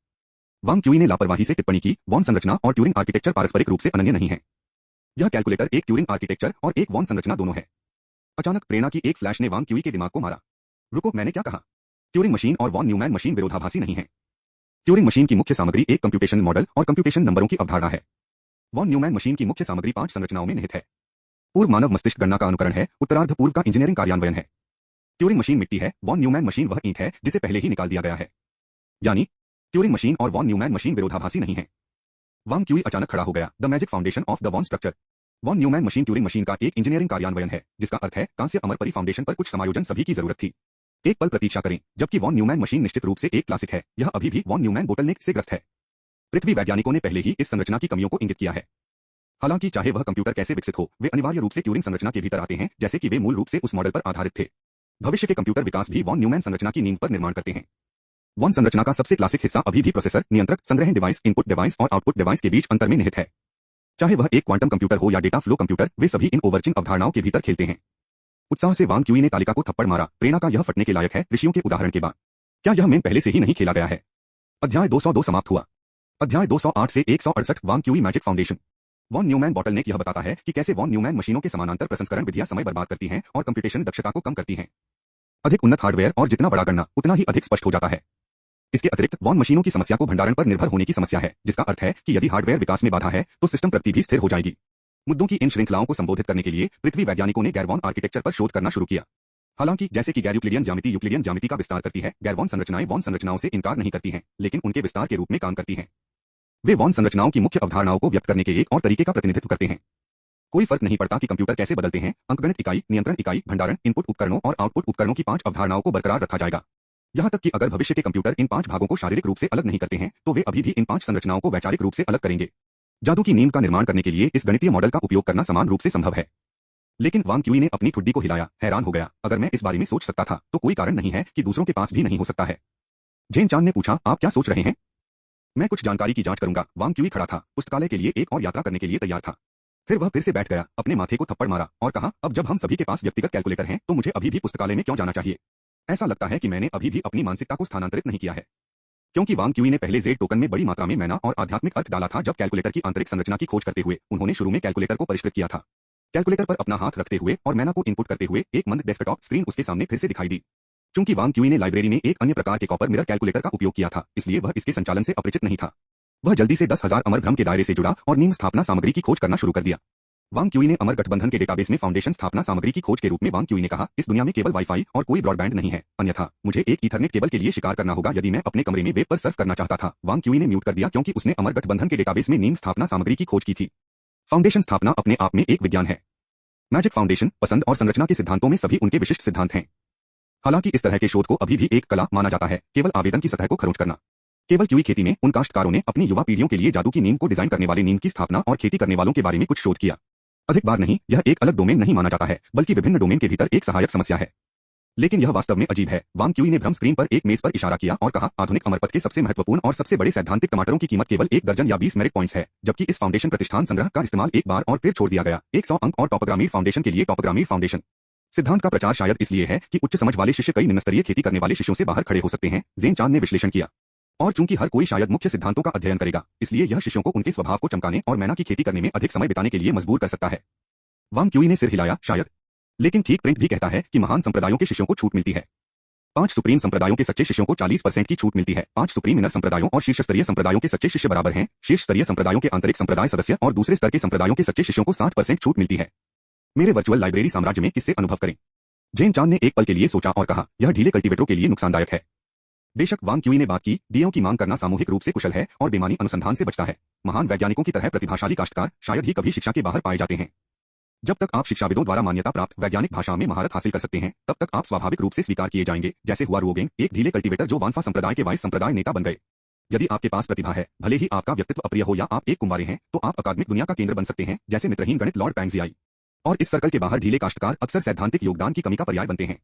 वांग क्यूई ने लापरवाही से टिप्पणी की। वॉन संरचना और ट्यूरिंग आर्किटेक्चर पारस्परिक रूप से अनन्य नहीं है। यह कैलकुलेटर एक ट्यूरिंग आर्किटेक्चर और एक वॉन संरचना दोनों है। अचानक प्रेरणा की एक फ्लैश ने वांग क्यूई के दिमाग को मारा। रुको, मैंने क्या कहा? ट्यूरिंग मशीन और वॉन न्यूमैन मशीन विरोधाभासी नहीं है। ट्यूरिंग मशीन की मुख्य सामग्री एक कंप्यूटेशनल मॉडल और कंप्यूटेशन नंबरों की अवधारणा है। वॉन न्यूमैन मशीन की मुख्य सामग्री 5 संरचनाओं में निहित है। पूर्व मानव मस्तिष्क गणना का अनुकरण है, उत्तरार्ध पूर्व का इंजीनियरिंग कार्यान्वयन है। ट्यूरिंग मशीन मिट्टी है, वॉन न्यूमैन मशीन वह ईंट है जिसे पहले ही निकाल दिया गया है। यानी ट्यूरिंग मशीन और वॉन न्यूमैन मशीन विरोधाभासी नहीं है। वांग क्यूई अचानक खड़ा हो गया। The magic foundation of the von structure. Von Neumann machine Turing machine का एक इंजीनियरिंग कार्यान्वयन है, जिसका अर्थ है कांस्य अमर परी फाउंडेशन पर कुछ समायोजन सभी की जरूरत थी। एक पल प्रतीक्षा करें। जबकि वॉन न्यूमैन मशीन निश्चित रूप से एक क्लासिक है, यह अभी भी वॉन न्यूमैन बोटलनेक से ग्रस्त है। पृथ्वी वैज्ञानिकों ने पहले ही इस संरचना की कमियों को इंगित किया है। हालांकि चाहे वह कंप्यूटर कैसे विकसित हो, वे अनिवार्य रूप से ट्यूरिंग संरचना के भीतर आते हैं, जैसे कि वे मूल रूप से उस मॉडल पर आधारित थे। भविष्य के कंप्यूटर विकास भी वॉन न्यूमैन संरचना की नींव पर निर्माण करते हैं। वॉन संरचना का सबसे क्लासिक हिस्सा अभी भी प्रोसेसर, नियंत्रक, संग्रहण डिवाइस, इनपुट डिवाइस और आउटपुट डिवाइस के बीच अंतर में निहित है। चाहे वह एक क्वांटम कंप्यूटर हो या डेटा फ्लो कंप्यूटर, वे सभी इन ओवरचिंग अवधारणाओं के भीतर खेलते हैं। उत्साह से वांग क्यूई ने तालिका को थप्पड़ मारा। प्रेरणा का यह फटने के लायक है ऋषियों के उदाहरण के बाद। क्या यह मेम पहले से ही नहीं खेला गया है? अध्याय 202 समाप्त हुआ। अध्याय 208 से 168 Wang Qi magic foundation. Von Neumann bottleneck यह बताता है कि कैसे वॉन न्यूमैन मशीनों के समानांतर प्रसंस्करण विधियां समय बर्बाद करती हैं और कंप्यूटेशन दक्षता को कम करती हैं। अधिक उन्नत हार्डवेयर और जितना बड़ा करना उतना ही अधिक स्पष्ट हो जाता है। इसके अतिरिक्त वॉन मशीनों की समस्या को भंडारण पर निर्भर होने की समस्या है, जिसका अर्थ है कि यदि हार्डवेयर विकास में बाधा है तो सिस्टम प्रगति भी स्थिर हो जाएगी। मुद्दों की इन श्रृंखलाओं को संबोधित करने के लिए पृथ्वी वैज्ञानिकों ने गैरवॉन आर्किटेक्चर पर शोध करना शुरू किया। हालांकि जैसे कि गैर यूक्लिडियन ज्यामिति का विस्तार करती है, गैर वॉन संरचनाएं वॉन संरचनाओं से इनकार नहीं करती हैं, लेकिन उनके विस्तार के रूप में काम करती हैं। वे वॉन संरचनाओं की मुख्य अवधारणाओं को व्यक्त करने के एक और तरीके का प्रतिनिधित्व करते हैं। कोई फर्क नहीं पड़ता कि कंप्यूटर कैसे बदलते हैं, अंकगणित इकाई, नियंत्रण इकाई, भंडारण, इनपुट उपकरणों और आउटपुट उपकरणों की 5 अवधारणाओं को बरकरार रखा जाएगा। यहां तक कि अगर भविष्य के कंप्यूटर इन 5 भागों को शारीरिक रूप से अलग नहीं करते हैं, तो वे अभी भी इन 5 संरचनाओं को वैचारिक रूप से अलग करेंगे। जादू की नींव का निर्माण करने के लिए इस गणितीय मॉडल का उपयोग करना समान रूप से संभव है। लेकिन वांग क्यूई ने अपनी ठुड्डी को हिलाया, हैरान हो गया। अगर मैं इस बारे में सोच सकता था तो कोई कारण नहीं है कि दूसरों के पास भी नहीं हो सकता है। जेन चान ने पूछा, आप क्या सोच रहे हैं? मैं कुछ जानकारी की जांच करूंगा। वांग क्यूई खड़ा था, पुस्तकालय के लिए एक और यात्रा करने के लिए तैयार था। फिर वह फिर से बैठ गया, अपने माथे को थप्पड़ मारा और कहा, अब जब हम सभी के पास व्यक्तिगत कैलकुलेटर हैं तो मुझे अभी भी पुस्तकालय में क्यों जाना चाहिए? ऐसा लगता है कि मैंने अभी भी अपनी मानसिकता को स्थानांतरित नहीं किया है। क्योंकि वांग क्यूई ने पहले जेड टोकन में बड़ी मात्रा में मैना और आध्यात्मिक अर्थ डाला था। जब कैलकुलेटर की आंतरिक संरचना की खोज करते हुए उन्होंने शुरू में कैलकुलेटर को परिष्कृत किया था। कैलकुलेटर पर अपना हाथ रखते हुए और मैना को इनपुट करते हुए एक मंद डेस्कटॉप स्क्रीन उसके सामने फिर से दिखाई दी। चूंकि वांग क्यूई ने लाइब्रेरी में एक अन्य प्रकार के कॉपर मिरर कैलकुलेटर का उपयोग किया था, इसलिए वह इसके संचालन से अपरिचित नहीं था। वह जल्दी से 10,000 अमर भ्रम के दायरे से जुड़ा और नींव स्थापना सामग्री की खोज करना शुरू कर दिया। वांग क्यूई ने अमर गठबंधन के डेटाबेस में फाउंडेशन स्थापना सामग्री की खोज के रूप में वांग क्यूई ने कहा, इस दुनिया में केवल वाईफाई और कोई ब्रॉडबैंड नहीं है, अन्यथा मुझे एक ईथरनेट केबल के लिए शिकार करना होगा यदि मैं अपने कमरे में वेब पर सर्फ करना चाहता था। वांग क्यूई ने म्यूट कर दिया क्योंकि उसने अमर गठबंधन के डेटाबेस में नींव स्थापना सामग्री की खोज की थी। फाउंडेशन स्थापना अपने आप में एक विज्ञान है। मैजिक फाउंडेशन पसंद और संरचना के सिद्धांतों में सभी उनके विशिष्ट सिद्धांत हैं। हालांकि इस तरह के शोध को अभी भी एक कला माना जाता है, केवल आवेदन की सतह को खरोंच करना। केवल क्यूई खेती में उन काश्तकारों ने अपनी युवा पीढ़ियों के लिए जादू की नींव को डिजाइन करने वाले नींव की स्थापना और खेती करने वालों के बारे में कुछ शोध किया। अधिक बार नहीं, यह एक अलग डोमेन नहीं माना जाता है, बल्कि विभिन्न डोमेन के भीतर एक सहायक समस्या है। लेकिन यह वास्तव में अजीब है। वांग क्यूई ने भ्रम स्क्रीन पर एक मेज पर इशारा किया और कहा, आधुनिक अमरपथ के सबसे महत्वपूर्ण और सबसे बड़े सैद्धांतिक टमाटरों की कीमत केवल 1 दर्जन या 20 मेरिट पॉइंट्स है, जबकि इस फाउंडेशन प्रतिष्ठान संग्रह का इस्तेमाल एक बार और फिर छोड़ दिया गया। 100 अंक और टॉपोग्रामिड फाउंडेशन के लिए टॉपोग्रामिड फाउंडेशन सिद्धांत का प्रचार शायद इसलिए है कि उच्च समझ वाले शिष्य कई निम्नस्तरीय खेती करने वाले शिष्यों से बाहर खड़े हो सकते हैं, जेन चान ने विश्लेषण किया। और चूंकि हर कोई शायद मुख्य सिद्धांतों का अध्ययन करेगा, इसलिए यह शिष्यों को उनके स्वभाव को चमकाने और मैना की खेती करने में अधिक समय बिताने के लिए मजबूर कर सकता है। वांग क्यूई ने सिर हिलाया, शायद। लेकिन ठीक प्रिंट भी कहता है कि महान संप्रदायों के शिष्यों को छूट मिलती है। 5 सुप्रीम संप्रदायों के सच्चे शिष्यों को 40% की छूट मिलती है। 5 सुप्रीम इनर संप्रदायों और शीर्ष स्तरीय संप्रदायों के सच्चे शिष्य बराबर हैं। शीर्ष स्तरीय संप्रदायों के आंतरिक संप्रदाय सदस्य और दूसरे स्तर के संप्रदायों के सच्चे शिष्यों को 60% छूट मिलती है। मेरे वर्चुअल लाइब्रेरी साम्राज्य में किससे अनुभव करें? जेन चान ने एक पल के लिए सोचा और कहा, यह ढीले कल्टीवेटरों के लिए नुकसानदायक है। बेशक, वांग क्यूई ने बात की, डीओ की मांग करना सामूहिक रूप से कुशल है और बेमानी अनुसंधान से बचता है। महान वैज्ञानिकों की तरह प्रतिभाशाली काश्तकार शायद ही कभी शिक्षा के बाहर पाए जाते हैं। जब तक आप शिक्षाविदों द्वारा मान्यता प्राप्त वैज्ञानिक भाषा में महारत हासिल कर सकते हैं, तब तक आप स्वाभाविक रूप से स्वीकार किए जाएंगे, जैसे हुआ रुओगेंग, एक ढीले कल्टीवेटर जो वानफा संप्रदाय के वाइस संप्रदाय नेता बन गए। यदि आपके पास प्रतिभा है, भले ही आपका व्यक्तित्व अप्रिय हो या आप एक कुंवारे हैं, तो आप अकादमिक दुनिया का केंद्र बन सकते हैं, जैसे नेत्रहीन गणित लॉर्ड पैंगजियाई। और इस सर्कल के बाहर ढीले काश्तकार अक्सर सैद्धांतिक योगदान की कमी का पर्याय बनते हैं।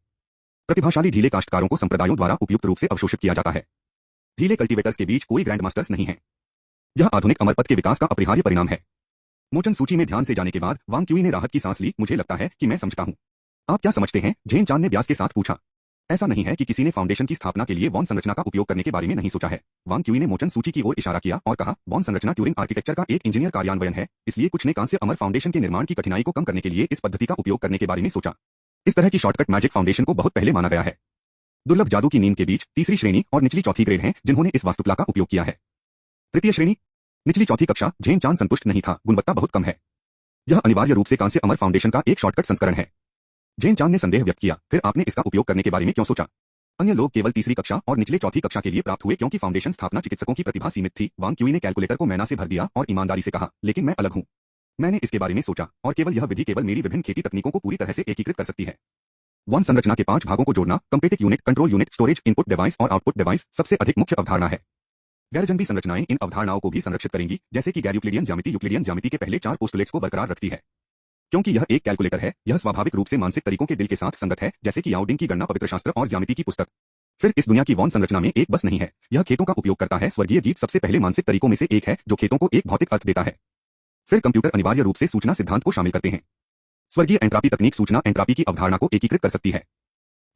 प्रतिभाशाली ढीले काश्तकारों को संप्रदायों द्वारा उपयुक्त रूप से अवशोषित किया जाता है। ढीले कल्टीवेटर्स के बीच कोई ग्रैंड मास्टर्स नहीं है। यह आधुनिक अमरपथ के विकास का अपरिहार्य परिणाम है। मोचन सूची में ध्यान से जाने के बाद वांग क्यूई ने राहत की सांस ली। मुझे लगता है कि मैं समझता हूं। आप क्या समझते हैं? जेन चान ने ब्यास के साथ पूछा। ऐसा नहीं है कि किसी ने फाउंडेशन की स्थापना के लिए वॉन संरचना का उपयोग करने के बारे में नहीं सोचा है। वांग क्यूई ने मोचन सूची की ओर इशारा किया और कहा, वॉन संरचना ट्यूरिंग आर्किटेक्चर का एक इंजीनियर कार्यान्वयन है, इसलिए कुछ ने कांस्य अमर फाउंडेशन के निर्माण की कठिनाई को कम करने के लिए इस पद्धति का उपयोग करने के बारे में सोचा। इस तरह की शॉर्टकट मैजिक फाउंडेशन को बहुत पहले माना गया है। दुर्लभ जादू की नींव के बीच तीसरी श्रेणी और निचली चौथी ग्रेड हैं जिन्होंने इस वास्तुकला का उपयोग किया है। तृतीय श्रेणी, निचली चौथी कक्षा। जेन चान संतुष्ट नहीं था, गुणवत्ता बहुत कम है। यह अनिवार्य रूप से कांस्य अमर फाउंडेशन का एक शॉर्टकट संस्करण है। जेन चान ने संदेह व्यक्त किया, फिर आपने इसका उपयोग करने के बारे में क्यों सोचा? अन्य लोग केवल तीसरी कक्षा और निचले चौथी कक्षा के लिए प्राप्त हुए क्योंकि फाउंडेशन स्थापना चिकित्सकों की प्रतिभा सीमित थी। वांग क्यूई ने कैलकुलेटर को मैना से भर दिया और ईमानदारी से कहा, लेकिन मैं अलग हूं। मैंने इसके बारे में सोचा और केवल यह विधि केवल मेरी विभिन्न खेती तकनीकों को पूरी तरह से एकीकृत कर सकती है। वॉन संरचना के 5 भागों को जोड़ना, computing unit, control unit, storage, input device और आउटपुट डिवाइस सबसे अधिक मुख्य अवधारणा है। गैरजनबी संरचनाएं इन अवधारणाओं को भी संरक्षित करेंगी, जैसे कि गैर यूक्लिडियन ज्यामिति के पहले 4 पोस्टुलेट्स को बरकरार रखती है। क्योंकि यह एक कैलकुलेटर है, यह स्वाभाविक रूप से मानसिक तरीकों के दिल के साथ संगत है, जैसे कि याओडिंग की गणना, पवित्र शास्त्र और ज्यामिति की पुस्तक। फिर इस दुनिया की वॉन संरचना में एक बस नहीं है, यह खेतों का उपयोग करता है। स्वर्गीय गीत सबसे पहले मानसिक तरीकों में से एक है जो खेतों को एक भौतिक अर्थ देता है। फिर कंप्यूटर अनिवार्य रूप से सूचना सिद्धांत को शामिल करते हैं। स्वर्गीय एंट्रापी तकनीक सूचना एंट्रापी की अवधारणा को एकीकृत कर सकती है।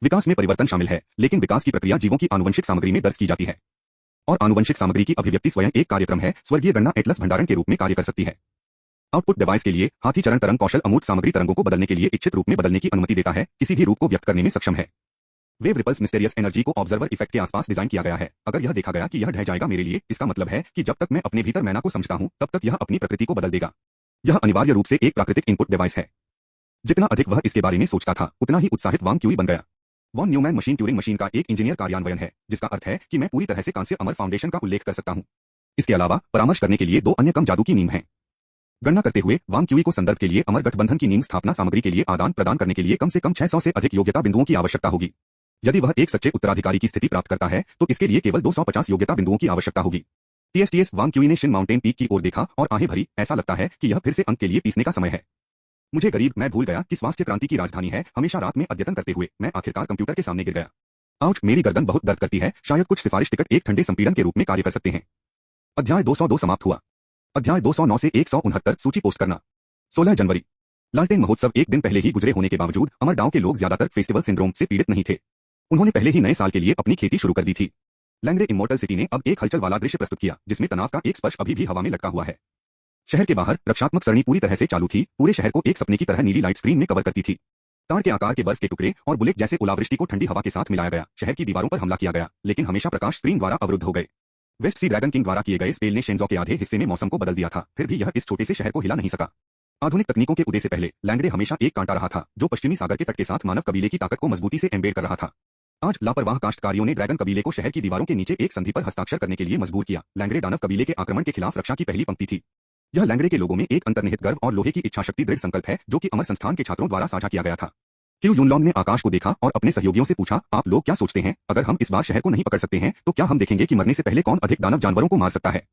विकास में परिवर्तन शामिल है, लेकिन विकास की प्रक्रिया जीवों की आनुवंशिक सामग्री में दर्ज की जाती है और आनुवंशिक सामग्री की अभिव्यक्ति स्वयं एक कार्यक्रम है। स्वर्गीय गणना एटलस भंडारण के रूप में कार्य कर सकती है। आउटपुट डिवाइस के लिए हाथी चरण तरंग कौशल अमूर्त सामग्री तरंगों को बदलने के लिए इच्छित रूप में बदलने की अनुमति देता है, किसी भी रूप को व्यक्त करने में सक्षम है। वेव रिपल्स मिस्टेरियस एनर्जी को ऑब्जर्वर इफेक्ट के आसपास डिजाइन किया गया है। अगर यह देखा गया कि यह ढह जाएगा मेरे लिए, इसका मतलब है कि जब तक मैं अपने भीतर मैना को समझता हूं, तब तक यह अपनी प्रकृति को बदल देगा। यह अनिवार्य रूप से एक प्राकृतिक इनपुट डिवाइस है। जितना अधिक वह इसके बारे में सोचता था, उतना ही उत्साहित वांग क्यूई बन गया। Von Neumann machine Turing machine का एक इंजीनियर कार्यान्वयन है, जिसका अर्थ है कि मैं पूरी तरह से कांस्य अमर फाउंडेशन का उल्लेख कर सकता हूं। इसके अलावा परामर्श करने के लिए दो अन्य कम जादू की नींव हैं। गणना करते हुए वांग क्यूई को संदर्भ के लिए अमर गठबंधन की नींव स्थापना सामग्री के लिए आदान प्रदान करने के लिए कम से कम 600 से अधिक योग्यता बिंदुओं की आवश्यकता होगी। यदि वह एक सच्चे उत्तराधिकारी की स्थिति प्राप्त करता है, तो इसके लिए केवल 250 योग्यता बिंदुओं की आवश्यकता होगी। टीएसटीएस वांग क्यूई ने शिन माउंटेन पीक की ओर देखा और आहें भरी। ऐसा लगता है कि यह फिर से अंक के लिए पीसने का समय है। मुझे गरीब, मैं भूल गया कि स्वास्थ्य क्रांति की राजधानी है। हमेशा रात में अद्यतन करते हुए मैं आखिरकार कंप्यूटर के सामने गिर गया। आउच, मेरी गर्दन बहुत दर्द करती है। शायद कुछ सिफारिश टिकट एक ठंडे संपीड़न के रूप में कार्य कर सकते हैं। अध्याय 202 समाप्त हुआ। अध्याय 209 से 169 सूची पोस्ट करना। 16 जनवरी। लालटेन महोत्सव एक दिन पहले ही गुजरे होने के बावजूद अमर गांव के लोग ज्यादातर फेस्टिवल सिंड्रोम से पीड़ित नहीं थे। उन्होंने पहले ही नए साल के लिए अपनी खेती शुरू कर दी थी। लैंग्रे इमोर्टल सिटी ने अब एक हलचल वाला दृश्य प्रस्तुत किया, जिसमें तनाव का एक स्पर्श अभी भी हवा में लटका हुआ है। शहर के बाहर रक्षात्मक सरणी पूरी तरह से चालू थी, पूरे शहर को एक सपने की तरह नीली लाइट स्क्रीन में कवर करती थी। तार के आकार के बर्फ के टुकड़े और बुलेट जैसे ओलावृष्टि को ठंडी हवा के साथ मिलाया गया। शहर की दीवारों पर हमला किया गया, लेकिन हमेशा प्रकाश स्क्रीन द्वारा अवरुद्ध हो गए। वेस्ट सी ड्रैगन किंग द्वारा किए गए स्पेल ने शेंजो के आधे हिस्से में मौसम को बदल दिया था, फिर भी यह इस छोटे से शहर को हिला नहीं सका। आधुनिक तकनीकों के उदय से पहले लैंग्रे हमेशा एक कांटा रहा था, जो पश्चिमी सागर के तट के साथ मानव कबीले की ताकत को मजबूती से एम्बेड कर रहा था। आज लापरवाह काश्तकारियों ने ड्रैगन कबीले को शहर की दीवारों के नीचे एक संधि पर हस्ताक्षर करने के लिए मजबूर किया। लैंग्रे दानव कबीले के आक्रमण के खिलाफ रक्षा की पहली पंक्ति थी। यह लैंग्रे के लोगों में एक अंतर्निहित गर्व और लोहे की इच्छाशक्ति दृढ़ संकल्प है, जो कि अमर संस्थान के छात्रों द्वारा साझा किया गया था। क्यू यूनलॉन्ग ने आकाश को देखा और अपने सहयोगियों से पूछा, आप लोग क्या सोचते हैं, अगर हम इस बार शहर को नहीं पकड़ सकते हैं, तो क्या हम देखेंगे कि मरने से पहले कौन अधिक दानव जानवरों को मार सकता है?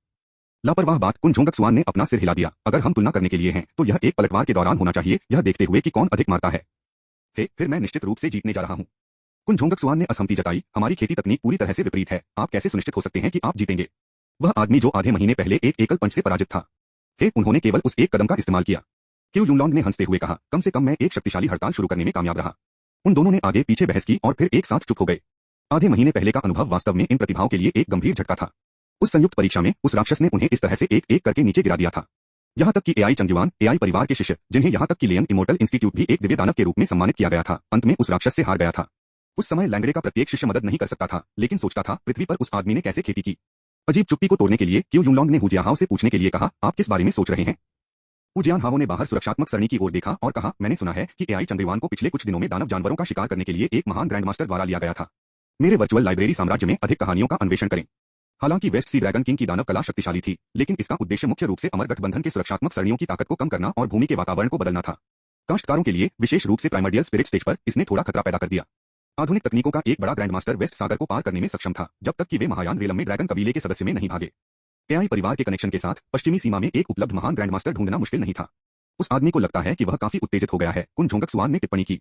लापरवाह बात। कुन झोंगक्सुआन ने अपना सिर हिला दिया। अगर हम तुलना करने के लिए हैं, तो यह एक पलटवार के दौरान होना चाहिए, यह देखते हुए कि कौन अधिक मारता है। फिर मैं निश्चित रूप से जीतने जा रहा हूं। कुन झोंगक्सुआन ने असहमति जताई। हमारी खेती तकनीक पूरी तरह से विपरीत है, आप कैसे सुनिश्चित हो सकते हैं कि आप जीतेंगे? वह आदमी जो आधे महीने पहले एक एकल पंच से पराजित था, उन्होंने केवल उस एक कदम का इस्तेमाल किया। क्यू यूनलॉन्ग ने हंसते हुए कहा, कम से कम मैं एक शक्तिशाली हड़ताल शुरू करने में कामयाब रहा। उन दोनों ने आगे पीछे बहस की और फिर एक साथ चुप हो गए। आधे महीने पहले का अनुभव वास्तव में इन प्रतिभाओं के लिए एक गंभीर झटका था। उस संयुक्त परीक्षा में उस राक्षस ने उन्हें इस तरह से एक एक करके नीचे गिरा दिया था। यहां तक कि एआई चंगयुआन, एआई परिवार के शिष्य, जिन्हें यहां तक कि लेयन इमोर्टल इंस्टीट्यूट भी एक दिव्य दानव के रूप में सम्मानित किया गया था, अंत में उस राक्षस से हार गया था। उस समय लैंग्रे का प्रत्येक शिष्य मदद नहीं कर सकता था, लेकिन सोचता था पृथ्वी पर उस आदमी ने कैसे खेती की। अजीब चुप्पी को तोड़ने के लिए क्यू यूनलॉन्ग ने हुजियाहाओ से पूछने के लिए कहा, आप किस बारे में सोच रहे हैं? हुजियानहाओ ने बाहर सुरक्षात्मक सरणी की ओर देखा और कहा, मैंने सुना है कि एआई चंद्रवान को पिछले कुछ दिनों में दानव जानवरों का शिकार करने के लिए एक महान ग्रैंडमास्टर द्वारा लिया गया था। मेरे वर्चुअल लाइब्रेरी साम्राज्य में अधिक कहानियों का अन्वेषण करें। हालांकि वेस्ट सी ड्रैगन किंग की दानव कला शक्तिशाली थी, लेकिन इसका उद्देश्य मुख्य रूप से अमर गठबंधन के सुरक्षात्मक सरणियों की ताकत को कम करना और भूमि के वातावरण को बदलना था। काश्तकारों के लिए, विशेष रूप से प्राइमर्डियल स्पिरिट स्टेज पर, इसने थोड़ा खतरा पैदा कर दिया। आधुनिक तकनीकों का एक बड़ा ग्रैंडमास्टर वेस्ट सागर को पार करने में सक्षम था, जब तक कि वे महायान रेलम में ड्रैगन कबीले के सदस्य में नहीं भागे। एआई परिवार के कनेक्शन के साथ पश्चिमी सीमा में एक उपलब्ध महान ग्रैंडमास्टर ढूंढना मुश्किल नहीं था। उस आदमी को लगता है कि वह काफी उत्तेजित हो गया है, कुन झोंगक्सुआन ने टिप्पणी की।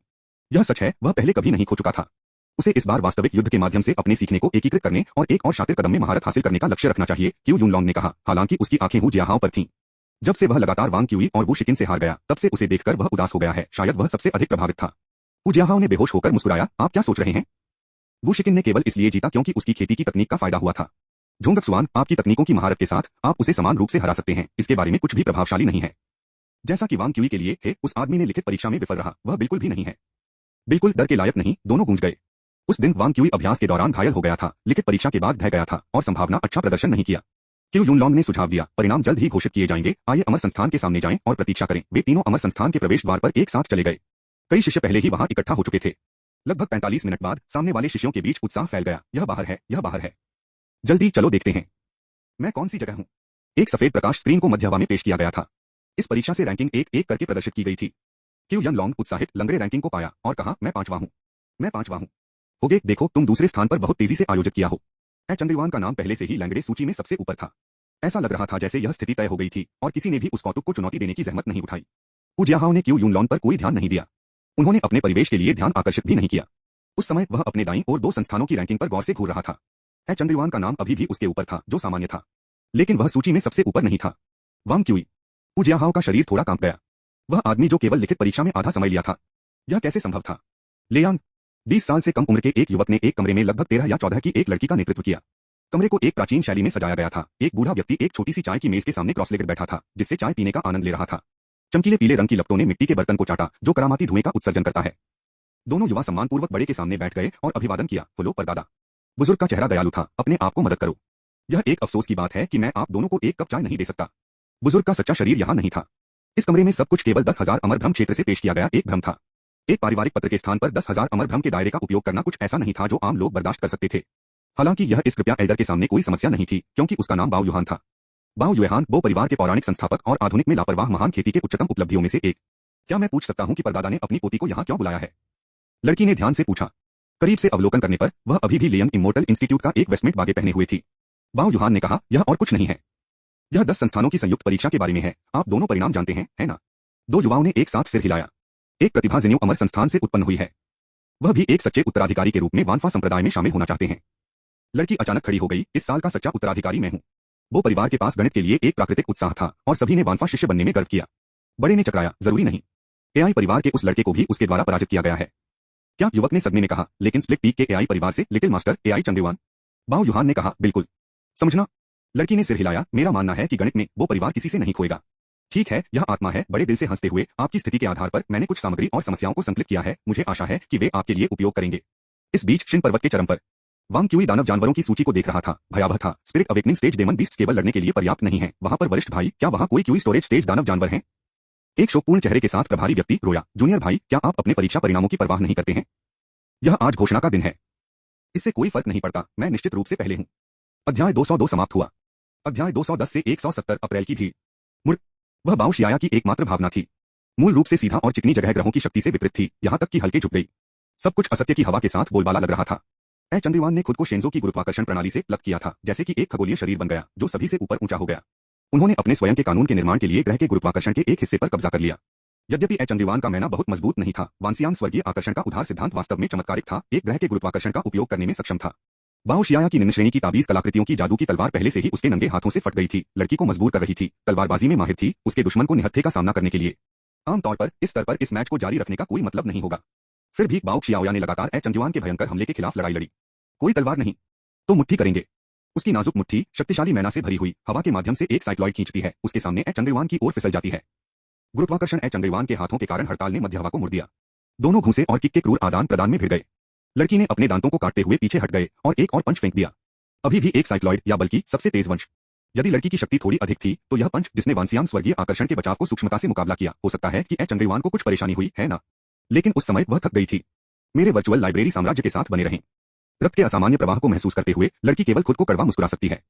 यह सच है, वह पहले कभी नहीं खो चुका था। उसे इस बार वास्तविक युद्ध के माध्यम से अपने सीखने को एकीकृत करने और एक और शातिर कदम में महारत हासिल करने का लक्ष्य रखना चाहिए, क्यू यूनलॉन्ग ने कहा। हालांकि उसकी आंखें हुजियाहाओ पर थीं। जब से वह लगातार वांग क्यूई और वू शिकिन से हार गया, तब से उसे देखकर वह उदास हो गया है। शायद वह सबसे अधिक प्रभावित था। हुजियाहाओ ने बेहोश होकर मुस्कुराया, आप क्या सोच रहे हैं? वू शिकिन ने केवल इसलिए जीता क्योंकि उसकी खेती की तकनीक का फायदा हुआ था। झोंगक्सुआन, आपकी तकनीकों की महारत के साथ आप उसे समान रूप से हरा सकते हैं, इसके बारे में कुछ भी प्रभावशाली नहीं है। जैसा कि वांग क्यूई के लिए है, उस आदमी ने लिखित परीक्षा में विफल रहा, वह बिल्कुल भी नहीं है। बिल्कुल डर के लायक नहीं, दोनों गूंज गए। उस दिन वांग क्यूई अभ्यास के दौरान घायल हो गया था, लिखित परीक्षा के बाद ढह गया था और संभावना अच्छा प्रदर्शन नहीं किया। क्यू यूनलॉन्ग ने सुझाव दिया, परिणाम जल्द ही घोषित किए जाएंगे, आइए अमर संस्थान के सामने जाएं और प्रतीक्षा करें। वे तीनों अमर संस्थान के प्रवेश द्वार पर एक साथ चले गए। कई शिष्य पहले ही वहां इकट्ठा हो चुके थे। लगभग 45 मिनट बाद सामने वाले शिष्यों के बीच उत्साह फैल गया, यह बाहर है, यह बाहर है। जल्दी चलो देखते हैं, मैं कौन सी जगह हूं। एक सफेद प्रकाश स्क्रीन को मध्य हवा में पेश किया गया था। इस परीक्षा से रैंकिंग एक एक करके प्रदर्शित की गई थी। क्यू यूनलॉन्ग उत्साहित लंगड़े रैंकिंग को पाया और कहा, मैं 5वां हूं, मैं 5वां हूं। होगे, देखो तुम दूसरे स्थान पर बहुत तेजी से आयोजित किया हो। चंद्रवान का नाम पहले से ही लैंगड़े सूची में सबसे ऊपर था। ऐसा लग रहा था जैसे यह स्थिति तय हो गई थी और किसी ने भी उस कौतुक को चुनौती देने की जहमत नहीं उठाई। हुजियाहाओ ने क्यू यूनलॉन्ग पर कोई ध्यान नहीं दिया। उन्होंने अपने परिवेश के लिए ध्यान आकर्षित भी नहीं किया। उस समय वह अपने दाईं और दो संस्थानों की रैंकिंग पर गौर से घूर रहा था। चंद्रवान का नाम अभी भी उसके ऊपर था, जो सामान्य था, लेकिन वह सूची में सबसे ऊपर नहीं था। वांग क्यूई। हुजियाहाओ का शरीर थोड़ा कांप गया। वह आदमी जो केवल लिखित परीक्षा में आधा समय लिया था, यह कैसे संभव था? लेयांग, 20 साल से कम उम्र के एक युवक ने एक कमरे में लगभग 13 या 14 की एक लड़की का नेतृत्व किया। कमरे को एक प्राचीन शैली में सजाया गया था। एक बूढ़ा व्यक्ति एक छोटी सी चाय की मेज के सामने क्रॉस लेकर बैठा था, जिससे चाय पीने का आनंद ले रहा था। चमकीले पीले रंग की लपटों ने मिट्टी के बर्तन को चाटा, जो करामाती धुएं का उत्सर्जन करता है। दोनों युवा सम्मानपूर्वक बड़े के सामने बैठ गए और अभिवादन किया। बोलो परदादा। बुजुर्ग का चेहरा दयालु था। अपने आप को मदद करो। यह एक अफसोस की बात है कि मैं आप दोनों को एक कप चाय नहीं दे सकता। बुजुर्ग का सच्चा शरीर यहाँ नहीं था। इस कमरे में सब कुछ केवल 10,000 अमरभ्रम क्षेत्र से पेश किया गया एक भ्रम था। एक पारिवारिक पत्र के स्थान पर 10,000 अमरभ्रम के दायरे का उपयोग करना कुछ ऐसा नहीं था जो आम लोग बर्दाश्त कर सकते थे। हालांकि यह इस कृपया एल्डर के सामने कोई समस्या नहीं थी, क्योंकि उसका नाम बाओ युहान था। बाओ युहान बो परिवार के पौराणिक संस्थापक और आधुनिक में लापरवाह महान खेती के उच्चतम उपलब्धियों में से एक। क्या मैं पूछ सकता हूं कि परदादा ने अपनी पोती को यहाँ क्यों बुलाया है? लड़की ने ध्यान से पूछा। करीब से अवलोकन करने पर वह अभी भी लेयंग इमोर्टल इंस्टीट्यूट का एक वेस्टमेंट बागे पहने हुए थी। बाओ युहान ने कहा, यह और कुछ नहीं है। यह 10 संस्थानों की संयुक्त परीक्षा के बारे में है। आप दोनों परिणाम जानते हैं, है ना? दो युवाओं ने एक साथ सिर हिलाया। एक प्रतिभा जेन्यू अमर संस्थान से उत्पन्न हुई है। वह भी एक सच्चे उत्तराधिकारी के रूप में वानफा संप्रदाय में शामिल होना चाहते हैं। लड़की अचानक खड़ी हो गई। इस साल का सच्चा उत्तराधिकारी मैं हूं। वो परिवार के पास गणित के लिए एक प्राकृतिक उत्साह था और सभी ने वानफा शिष्य बनने में गर्व किया। बड़े ने चकराया, जरूरी नहीं। एआई परिवार के उस लड़के को भी उसके द्वारा पराजित किया गया है। क्या? युवक ने सदमे में कहा। लेकिन स्प्लिट पीक के एआई परिवार से लिटिल मास्टर एआई चंगदेवान। बाओ युहान ने कहा, बिल्कुल। समझना? लड़की ने सिर हिलाया। मेरा मानना है कि गणित में वो परिवार किसी से नहीं खोएगा। ठीक है, यह आत्मा है। बड़े दिल से हंसते हुए, आपकी स्थिति के आधार पर मैंने कुछ सामग्री और समस्याओं को संकलित किया है। मुझे आशा है कि वे आपके लिए उपयोग करेंगे। इस बीच शिन पर्वत के चरम पर वांग क्यूई दानव जानवरों की सूची को देख रहा था। भयावह था। Spirit awakening stage demon beast केवल लड़ने के लिए पर्याप्त नहीं है। वहां पर वरिष्ठ भाई, क्या वहां कोई क्यूई स्टोरेज स्टेज दानव जानवर हैं? एक शोकपूर्ण चेहरे के साथ प्रभारी व्यक्ति रोया। जूनियर भाई, क्या आप अपने परीक्षा परिणामों की परवाह नहीं करते हैं? यह आज घोषणा का दिन है। इससे कोई फर्क नहीं पड़ता। मैं निश्चित रूप से पहले हूं। अध्याय 202 समाप्त हुआ। अध्याय 210 से 170 अप्रैल की भीड़। मुड़। वह बाओ शियाया की एकमात्र भावना थी। मूल रूप से सीधा और चिकनी जगह ग्रहों की शक्ति से विपरीत थी, यहां तक कि हल्के झुक गई। सब कुछ असत्य की हवा के साथ बोलबाला लग रहा था। चंद्रवान ने खुद को शेंजो की गुरुत्वाकर्षण प्रणाली से प्लग किया था, जैसे कि एक खगोलीय शरीर बन गया जो सभी से ऊपर ऊंचा हो गया। उन्होंने अपने स्वयं के कानून के निर्माण के लिए ग्रह के गुरुत्वाकर्षण के एक हिस्से पर कब्जा कर लिया। यद्यपि चंद्रवान का मैना बहुत मजबूत नहीं था, वांसियांग स्वर्गीय आकर्षण का उधार सिद्धांत वास्तव में चमत्कारिक था, एक ग्रह के गुरुत्वाकर्षण का उपयोग करने में सक्षम था। बाओ शियाया की निम्न श्रेणी की ताबीज कलाकृतियों की जादू की तलवार पहले से ही उसके नंगे हाथों से फट गई थी। लड़की को मजबूर कर रही थी, तलवारबाजी में माहिर थी, उसके दुश्मन को निहत्थे का सामना करने के लिए। आमतौर पर इस स्तर पर इस मैच को जारी रखने का कोई मतलब नहीं होगा। फिर भी बाओ शियाओया ने लगातार चंद्रवान के भयंकर हमले के खिलाफ लड़ाई लड़ी। कोई तलवार नहीं तो मुट्ठी करेंगे। उसकी नाजुक मुट्ठी शक्तिशाली मैना से भरी हुई हवा के माध्यम से एक साइक्लॉइड खींचती है, उसके सामने चंद्रवान की ओर फिसल जाती है। गुरुत्वाकर्षण चंद्रवान के हाथों के कारण हड़ताल ने मध्य हवा को मुड़ दिया। दोनों घूंसे और किक के क्रूर आदान प्रदान में भिड़ गए। लड़की ने अपने दांतों को काटते हुए पीछे हट गए और एक और पंच फेंक दिया। अभी भी एक साइक्लॉइड या बल्कि सबसे तेज वंश। यदि लड़की की शक्ति थोड़ी अधिक थी तो यह पंच जिसने वांसियांग स्वर्गीय आकर्षण के बचाव को सूक्ष्मता से मुकाबला किया, हो सकता है कि चंद्रवान को कुछ परेशानी हुई है ना, लेकिन उस समय वह थक गई थी। मेरे वर्चुअल लाइब्रेरी साम्राज्य के साथ बने रहें। रक्त के असामान्य प्रवाह को महसूस करते हुए लड़की केवल खुद को कड़वा मुस्कुरा सकती है।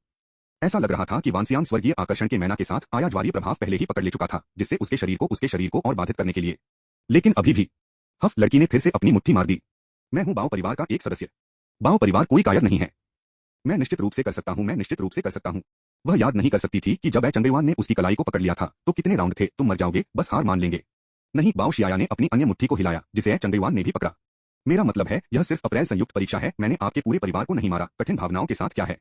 ऐसा लग रहा था कि वांसियांग स्वर्गीय आकर्षण के मैना के साथ आया ज्वारीय प्रभाव पहले ही पकड़ ले चुका था, जिससे उसके शरीर को और बाधित करने के लिए। लेकिन अभी भी लड़की ने फिर से अपनी मुट्ठी मार दी। मैं हूं बाओ परिवार का एक सदस्य। बाओ परिवार कोई कायर नहीं है। मैं निश्चित रूप से कर सकता हूं। वह याद नहीं कर सकती थी कि जब चंद्रवान ने उसकी कलाई को पकड़ लिया था तो कितने राउंड थे। तुम मर जाओगे, बस हार मान लेंगे। नहीं, बाओ शियाया ने अपनी अन्य मुट्ठी को हिलाया, जिसे चंद्रवान ने भी पकड़ा। मेरा मतलब है, यह सिर्फ अप्रैल संयुक्त परीक्षा है। मैंने आपके पूरे परिवार को नहीं मारा। कठिन भावनाओं के साथ क्या है?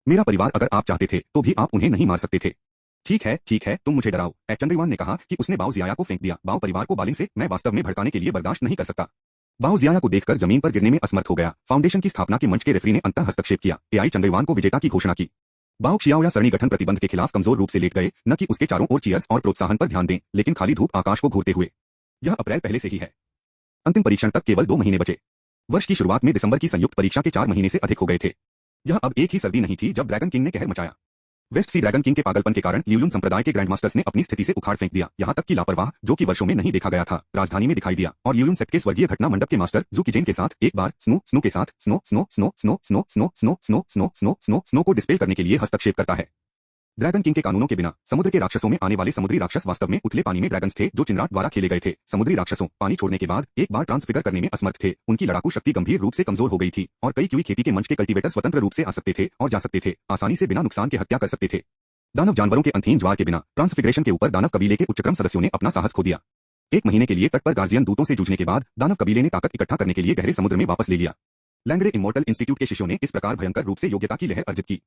मेरा परिवार, अगर आप चाहते थे तो भी आप उन्हें नहीं मार सकते थे। ठीक है, तुम मुझे डराओ। चंद्रवान ने कहा कि उसने बाओ जियाया को फेंक दिया। बाओ परिवार को बालिंग से मैं वास्तव में भड़काने के लिए बर्दाश्त नहीं कर सकता। बाओ जियाया को देखकर जमीन पर गिरने में असमर्थ हो गया। फाउंडेशन की स्थापना के मंच के रेफरी ने अंतः हस्तक्षेप किया। एआई चंद्रवान को विजेता की घोषणा की। बाओ शियाओया सरणी गठन प्रतिबंध के खिलाफ कमजोर रूप से लेट गए, न कि उसके चारों ओर चीयर्स और प्रोत्साहन पर ध्यान दें, लेकिन खाली धूप आकाश को घूरते हुए। यह अप्रैल पहले से ही है। अंतिम परीक्षण तक केवल 2 महीने बचे। वर्ष की शुरुआत में दिसंबर की संयुक्त परीक्षा के 4 महीने से अधिक हो गए थे। यह अब एक ही सर्दी नहीं थी जब ड्रैगन किंग ने कहर मचाया। वेस्ट सी ड्रैगन किंग के पागलपन के कारण ल्यूलुन संप्रदाय के ग्रैंडमास्टर्स ने अपनी स्थिति से उखाड़ फेंक दिया, यहां तक कि लापरवाह, जो कि वर्षों में नहीं देखा गया था, राजधानी में दिखाई दिया और ल्यूलुन सेट के स्वर्गीय घटना मंडप के मास्टर जुकिजेन के साथ एक बार स्नो के साथ स्नो को डिस्पेल करने के लिए हस्तक्षेप करता है। ड्रैगन किंग के कानूनों के बिना समुद्र के राक्षसों में आने वाले समुद्री राक्षस वास्तव में उथले पानी में ड्रैगन्स थे, जो चिनराट द्वारा खेले गए थे। समुद्री राक्षसों पानी छोड़ने के बाद एक बार ट्रांसफिगर करने में असमर्थ थे। उनकी लड़ाकू शक्ति गंभीर रूप से कमजोर हो गई थी और कई क्यूई खेती के मंच के कल्टीवेटर स्वतंत्र रूप से आ सकते थे और जा सकते थे, आसानी से बिना नुकसान के हत्या कर सकते थे। दानव जानवरों के अंतहीन ज्वार के बिना ट्रांसफिगरेशन के ऊपर दानव कबीले के उच्चक्रम सदस्यों ने अपना साहस खो दिया। 1 महीने के लिए तट पर गार्जियन दूतों से जूझने के बाद दानव कबीले ने ताकत इकट्ठा करने के लिए गहरे समुद्र में वापस ले लिया। लैंगडे इमोर्टल इंस्टीट्यूट के शिष्यों ने इस प्रकार भयंकर रूप से योग्यता की लहर अर्जित की।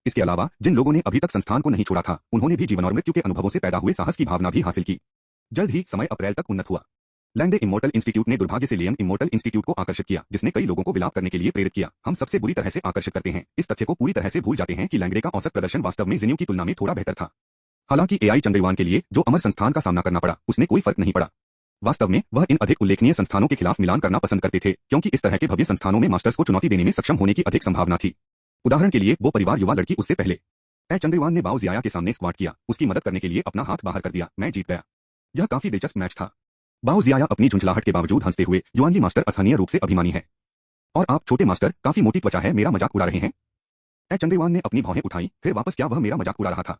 इसके अलावा जिन लोगों ने अभी तक संस्थान को नहीं छोड़ा था, उन्होंने भी जीवन और मृत्यु के अनुभवों से पैदा हुए साहस की भावना भी हासिल की। जल्द ही समय अप्रैल तक उन्नत हुआ। लैंगडे इमोर्टल इंस्टीट्यूट ने दुर्भाग्य से लियम इमोर्टल इंस्टीट्यूट को आकर्षित किया, जिसने कई लोगों को विलाप करने के लिए प्रेरित किया। हम सबसे बुरी तरह से आकर्षित करते हैं, इस तथ्य को पूरी तरह से भूल जाते हैं कि लैंगडे का औसत प्रदर्शन वास्तव में जिन्यू की तुलना में थोड़ा बेहतर था। हालांकि एआई चंद्रयान के लिए जो अमर संस्थान का सामना करना पड़ा, उसने कोई फर्क नहीं पड़ा। वास्तव में वह इन अधिक उल्लेखनीय संस्थानों के खिलाफ मिलान करना पसंद करते थे, क्योंकि इस तरह के भव्य संस्थानों में मास्टर्स को चुनौती देने में सक्षम होने की अधिक संभावना थी। उदाहरण के लिए वो परिवार युवा लड़की उससे पहले चंद्रयान ने बाओ जियाया के सामने स्क्वाट किया, उसकी मदद करने के लिए अपना हाथ बाहर कर दिया, मैं जीत गया। यह काफी दिलचस्प मैच था। बाओ जियाया अपनी झुंझलाहट के बावजूद हंसते हुए, युआनजी मास्टर असहनीय रूप से अभिमानी है और आप छोटे मास्टर काफी मोटी त्वचा है, मेरा मजाक उड़ा रहे हैं। चंद्रयान ने अपनी भौहें उठाई, फिर वापस क्या वह मेरा मजाक उड़ा रहा था?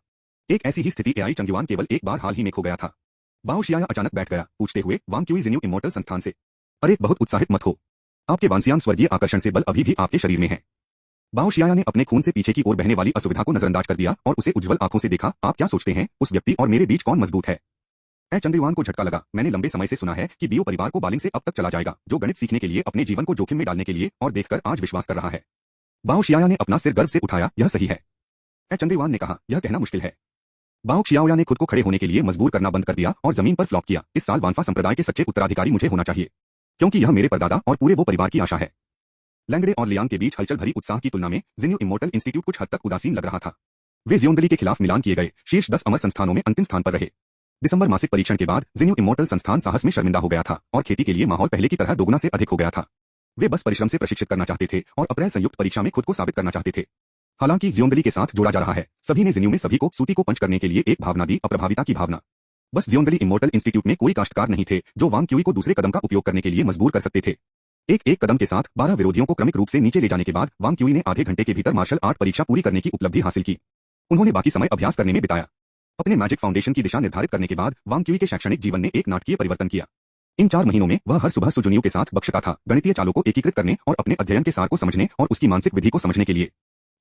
एक ऐसी ही स्थिति एआई चंद्रयान केवल एक बार हाल ही में खो गया था। बाओ जियाया अचानक बैठ गया, पूछते हुए, वांग क्यूई जिन्यू इमोर्टल संस्थान से। अरे बहुत उत्साहित मत हो, आपके वांसियान स्वर्गीय आकर्षण से बल अभी भी आपके शरीर में है। बाओ जियाया ने अपने खून से पीछे की ओर बहने वाली असुविधा को नजरअंदाज कर दिया और उसे उज्जवल आंखों से देखा। आप क्या सोचते हैं, उस व्यक्ति और मेरे बीच कौन मजबूत है? चंद्रयान को झटका लगा। मैंने लंबे समय से सुना है कि बियो परिवार को बालिंग से अब तक चला जाएगा, जो गणित सीखने के लिए अपने जीवन को जोखिम में डालने के लिए, और देखकर आज विश्वास कर रहा है। बाओ जियाया ने अपना सिर गर्व से उठाया, यह सही है। चंद्रयान ने कहा, यह कहना मुश्किल है। बाओ जियाया ने खुद को खड़े होने के लिए मजबूर करना बंद कर दिया और जमीन पर फ्लॉप किया। इस साल वानफा संप्रदाय के सच्चे उत्तराधिकारी मुझे होना चाहिए, क्योंकि यह मेरे परदादा और पूरे वो परिवार की आशा है। लैंगडे और लियांग के बीच हलचल भरी उत्साह की तुलना में जिन्यू इमोर्टल इंस्टीट्यूट कुछ हद तक उदासीन लग रहा था। वे जियोंगली के खिलाफ मिलान किए गए शीर्ष 10 अमर संस्थानों में अंतिम स्थान पर रहे। दिसंबर मासिक परीक्षण के बाद जिन्यू इमोर्टल संस्थान साहस में शर्मिंदा हो गया था और खेती के लिए माहौल पहले की तरह दोगुना से अधिक हो गया था। वे बस परिश्रम से प्रशिक्षित करना चाहते थे और अप्रैल संयुक्त परीक्षा में खुद को साबित करना चाहते थे। हालांकि जियोंगली के साथ जोड़ा जा रहा है, सभी ने जिन्यू में सभी को सूती को पंच करने के लिए एक भावना दी, अप्रभाविता की भावना। बस जियोंगली इमोर्टल इंस्टीट्यूट में कोई काश्तकार नहीं थे जो वांग क्यूई को दूसरे कदम का उपयोग करने के लिए मजबूर कर सकते थे। एक एक कदम के साथ 12 विरोधियों को क्रमिक रूप से नीचे ले जाने के बाद वांग क्यूई ने आधे घंटे के भीतर मार्शल आर्ट परीक्षा पूरी करने की उपलब्धि हासिल की। उन्होंने बाकी समय अभ्यास करने में बिताया। अपने मैजिक फाउंडेशन की दिशा निर्धारित करने के बाद वांग क्यूई के शैक्षणिक जीवन ने एक नाटकीय परिवर्तन किया। इन 4 महीनों में वह हर सुबह सुजुनियू के साथ बख्शता था, गणितीय चालों को एकीकृत करने और अपने अध्ययन के सार को समझने और उसकी मानसिक विधि को समझने के लिए।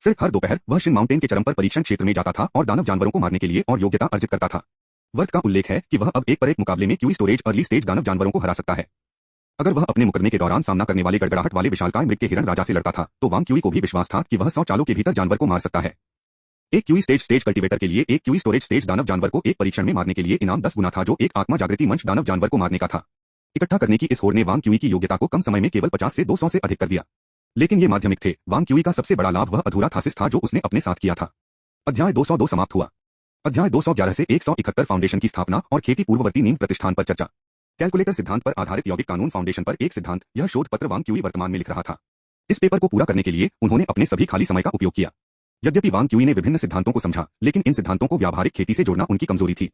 फिर हर दोपहर वह शिन माउंटेन के चरम पर परीक्षण क्षेत्र में जाता था और दानव जानवरों को मारने के लिए और योग्यता अर्जित करता था। वर्थ का उल्लेख है कि वह अब एक पर एक मुकाबले में क्यूई स्टोरेज अर्ली स्टेज दानव जानवरों को हरा सकता है। अगर वह अपने मुकदमे के दौरान सामना करने वाले गड़गड़ाहट वाले विशालकाय मृग के हिरण राजा से लड़ता था, तो वांग क्यूई को भी विश्वास था कि वह 100 चालों के भीतर जानवर को मार सकता है। एक क्यूई स्टेज कल्टीवेटर के लिए एक क्यूई स्टोरेज दानव जानवर को एक परीक्षण में मारने के लिए इनाम 10 गुना था, जो एक आत्मा जागृति मंच दानव जानवर को मारने का था। इकट्ठा करने की इस होड़ ने वांग क्यूई की योग्यता को कम समय में केवल 50 से 200 से अधिक कर दिया। लेकिन ये माध्यमिक थे। वांग क्यूई का सबसे बड़ा लाभ वह अधूरा थासिस था जो उसने अपने साथ किया था। अध्याय 202 समाप्त हुआ। अध्याय 211 से 171 फाउंडेशन की स्थापना और खेती पूर्ववर्ती नींव प्रतिष्ठान पर चर्चा। कैलकुलेटर सिद्धांत पर आधारित यौगिक कानून फाउंडेशन पर एक सिद्धांत। यह शोध पत्र वांग क्यूई वर्तमान में लिख रहा था। इस पेपर को पूरा करने के लिए उन्होंने अपने सभी खाली समय का उपयोग किया। यद्यपि वांग क्यूई ने विभिन्न सिद्धांतों को समझा, लेकिन इन सिद्धांतों को व्यावहारिक खेती से जोड़ना उनकी कमजोरी थी।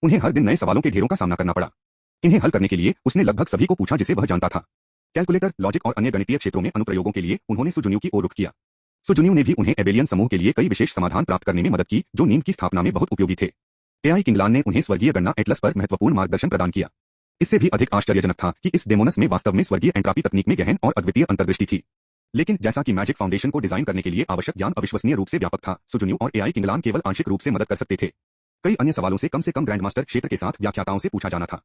उन्हें हर दिन नए सवालों के ढेरों का सामना करना पड़ा। इन्हें हल करने के लिए उसने लगभग सभी को पूछा जिसे वह जानता था। कैलकुलेटर, लॉजिक और अन्य गणितीय क्षेत्रों में अनुप्रयोगों के लिए उन्होंने सुजुनियू की ओर रुख किया। सुजुनियू ने भी उन्हें एबेलियन समूह के लिए कई विशेष समाधान प्राप्त करने में मदद की, जो नीम की स्थापना में बहुत उपयोगी थे। एआई किंगलान ने उन्हें स्वर्गीय गणना एटलस पर महत्वपूर्ण मार्गदर्शन प्रदान किया। इससे भी अधिक आश्चर्यजनक था कि इस डेमोनस में वास्तव में स्वर्गीय एंट्रापी तकनीक में गहन और अद्वितीय अंतर्दृष्टि थी। लेकिन जैसा कि मैजिक फाउंडेशन को डिजाइन करने के लिए आवश्यक ज्ञान अविश्वसनीय रूप से व्यापक था, सुजुनियू और एआई किंगलान केवल आंशिक रूप से मदद कर सकते थे। कई अन्य सवालों से कम ग्रैंडमास्टर क्षेत्र के साथ व्याख्याताओं से पूछा जाना था।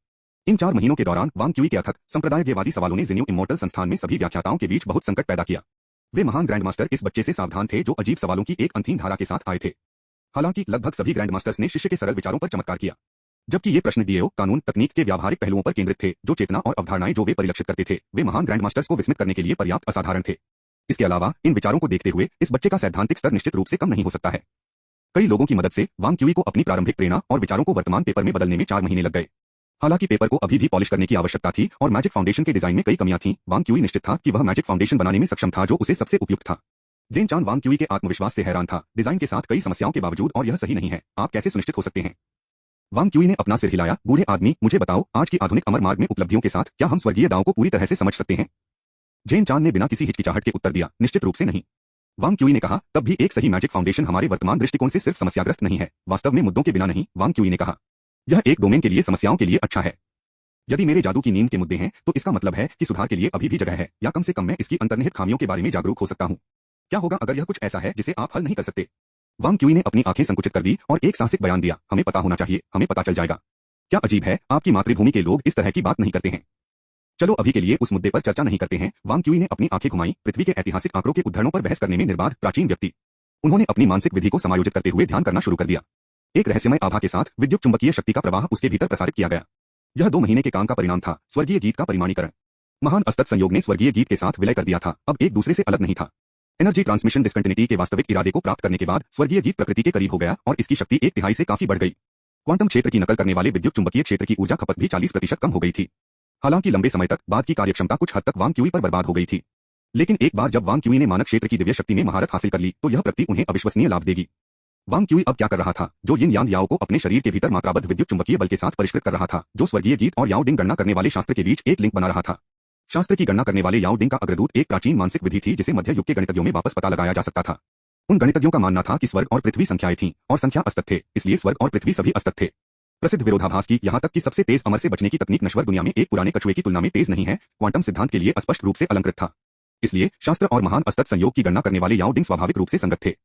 इन 4 महीनों के दौरान वांग क्यूई के अथक संप्रदायवादी सवालों ने जिन्यू इमोर्टल संस्थान में सभी व्याख्याताओं के बीच बहुत संकट पैदा किया। वे महान ग्रैंडमास्टर इस बच्चे से सावधान थे जो अजीब सवालों की एक अंतिम धारा के साथ आए थे। हालांकि लगभग सभी ग्रैंडमास्टर्स ने शिष्य के सरल विचारों पर चमत्कार किया, जबकि ये प्रश्न डीएओ कानून तकनीक के व्यावहारिक पहलुओं पर केंद्रित थे, जो चेतना और अवधारणाएं जो वे परिलक्षित करते थे, वे महान ग्रैंडमास्टर्स को विस्मित करने के लिए पर्याप्त असाधारण थे। इसके अलावा इन विचारों को देखते हुए इस बच्चे का सैद्धांतिक स्तर निश्चित रूप से कम नहीं हो सकता है। कई लोगों की मदद से वांग क्यूई को अपनी प्रारंभिक प्रेरणा और विचारों को वर्तमान पेपर में बदलने में 4 महीने लग गए। हालांकि पेपर को अभी भी पॉलिश करने की आवश्यकता थी और मैजिक फाउंडेशन के डिजाइन में कई कमियां थीं, वांग क्यूई निश्चित था कि वह मैजिक फाउंडेशन बनाने में सक्षम था जो उसे सबसे उपयुक्त था। जेन चान वांग क्यूई के आत्मविश्वास से हैरान था। डिजाइन के साथ कई समस्याओं के बावजूद और यह सही नहीं है, आप कैसे सुनिश्चित हो सकते हैं? वांग क्यूई ने अपना सिर हिलाया। बूढ़े आदमी, मुझे बताओ, आज की आधुनिक अमर मार्ग में उपलब्धियों के साथ क्या हम स्वर्गीय दांव को पूरी तरह से समझ सकते हैं? जेन चान ने बिना किसी हिचकिचाहट के उत्तर दिया, निश्चित रूप से नहीं। वांग क्यूई ने कहा, तब भी एक सही मैजिक फाउंडेशन हमारे वर्तमान दृष्टिकोण से सिर्फ समस्याग्रस्त नहीं है, वास्तव में मुद्दों के बिना नहीं। वांग क्यूई ने कहा, यह एक डोमेन के लिए समस्याओं के लिए अच्छा है। यदि मेरे जादू की नींद के मुद्दे हैं, तो इसका मतलब है कि सुधार के लिए अभी भी जगह है, या कम से कम मैं इसकी अंतर्निहित खामियों के बारे में जागरूक हो सकता हूं। क्या होगा अगर यह कुछ ऐसा है जिसे आप हल नहीं कर सकते? वांग क्यूई ने अपनी आंखें संकुचित कर दी और एक साहसिक बयान दिया, हमें पता होना चाहिए, हमें पता चल जाएगा। क्या अजीब है, आपकी मातृभूमि के लोग इस तरह की बात नहीं करते हैं। चलो अभी के लिए उस मुद्दे पर चर्चा नहीं करते हैं। वांग क्यूई ने अपनी आंखें घुमाई, पृथ्वी के ऐतिहासिक आंकड़ों के उद्धरणों पर बहस करने में निर्बाध प्राचीन व्यक्ति। उन्होंने अपनी मानसिक विधि को समायोजित करते हुए ध्यान करना शुरू कर दिया। एक रहस्यमय आभा के साथ विद्युत चुंबकीय शक्ति का प्रवाह उसके भीतर प्रसारित किया गया। यह 2 महीने के काम का परिणाम था, स्वर्गीय गीत का परिमाणीकरण। महान असतत संयोग ने स्वर्गीय गीत के साथ विलय कर दिया था, अब एक दूसरे से अलग नहीं था। एनर्जी ट्रांसमिशन डिस्कंटिन्यूटी के वास्तविक इरादे को प्राप्त करने के बाद स्वर्गीय गीत प्रकृति के करीब हो गया और इसकी शक्ति 1/3 से काफी बढ़ गई। क्वांटम क्षेत्र की नकल करने वाले विद्युत चुंबकीय क्षेत्र की ऊर्जा खपत भी 40% कम हो गई थी। हालांकि लंबे समय तक बाद की कार्यक्षमता कुछ हद तक वांग क्यूई पर बर्बाद हो गई थी, लेकिन एक बार जब वांग क्यूई ने मानक क्षेत्र की दिव्य शक्ति में महारत हासिल कर ली तो यह प्रक्रिया उन्हें अविश्वसनीय लाभ देगी। वांग क्यूई अब क्या कर रहा था, जो यिन यांग याओ को अपने शरीर के भीतर मात्राबद्ध विद्युत चुंबकीय बल के साथ परिष्कृत कर रहा था, जो स्वर्गीय गीत और याओ डिंग गणना करने वाले शास्त्र के बीच एक लिंक बना रहा था। शास्त्र की गणना करने वाले याओ डिंग का अग्रदूत एक प्राचीन मानसिक विधि थी जिसे मध्य युग के गणितज्ञों में वापस पता लगाया जा सकता था। उन गणितज्ञों का मानना था कि स्वर्ग और पृथ्वी संख्याएं थीं और संख्या असतत थे, इसलिए स्वर्ग और पृथ्वी सभी असतत थे। प्रसिद्ध विरोधाभास की यहाँ तक कि सबसे तेज अमर से बचने की तकनीक नश्वर दुनिया में एक पुराने कछुए की तुलना में तेज नहीं है, क्वांटम सिद्धांत के लिए स्पष्ट रूप से अलंकृत था। इसलिए शास्त्र और महान असतत संयोग की गणना करने वाले याओ डिंग स्वाभाविक रूप से संगत थे।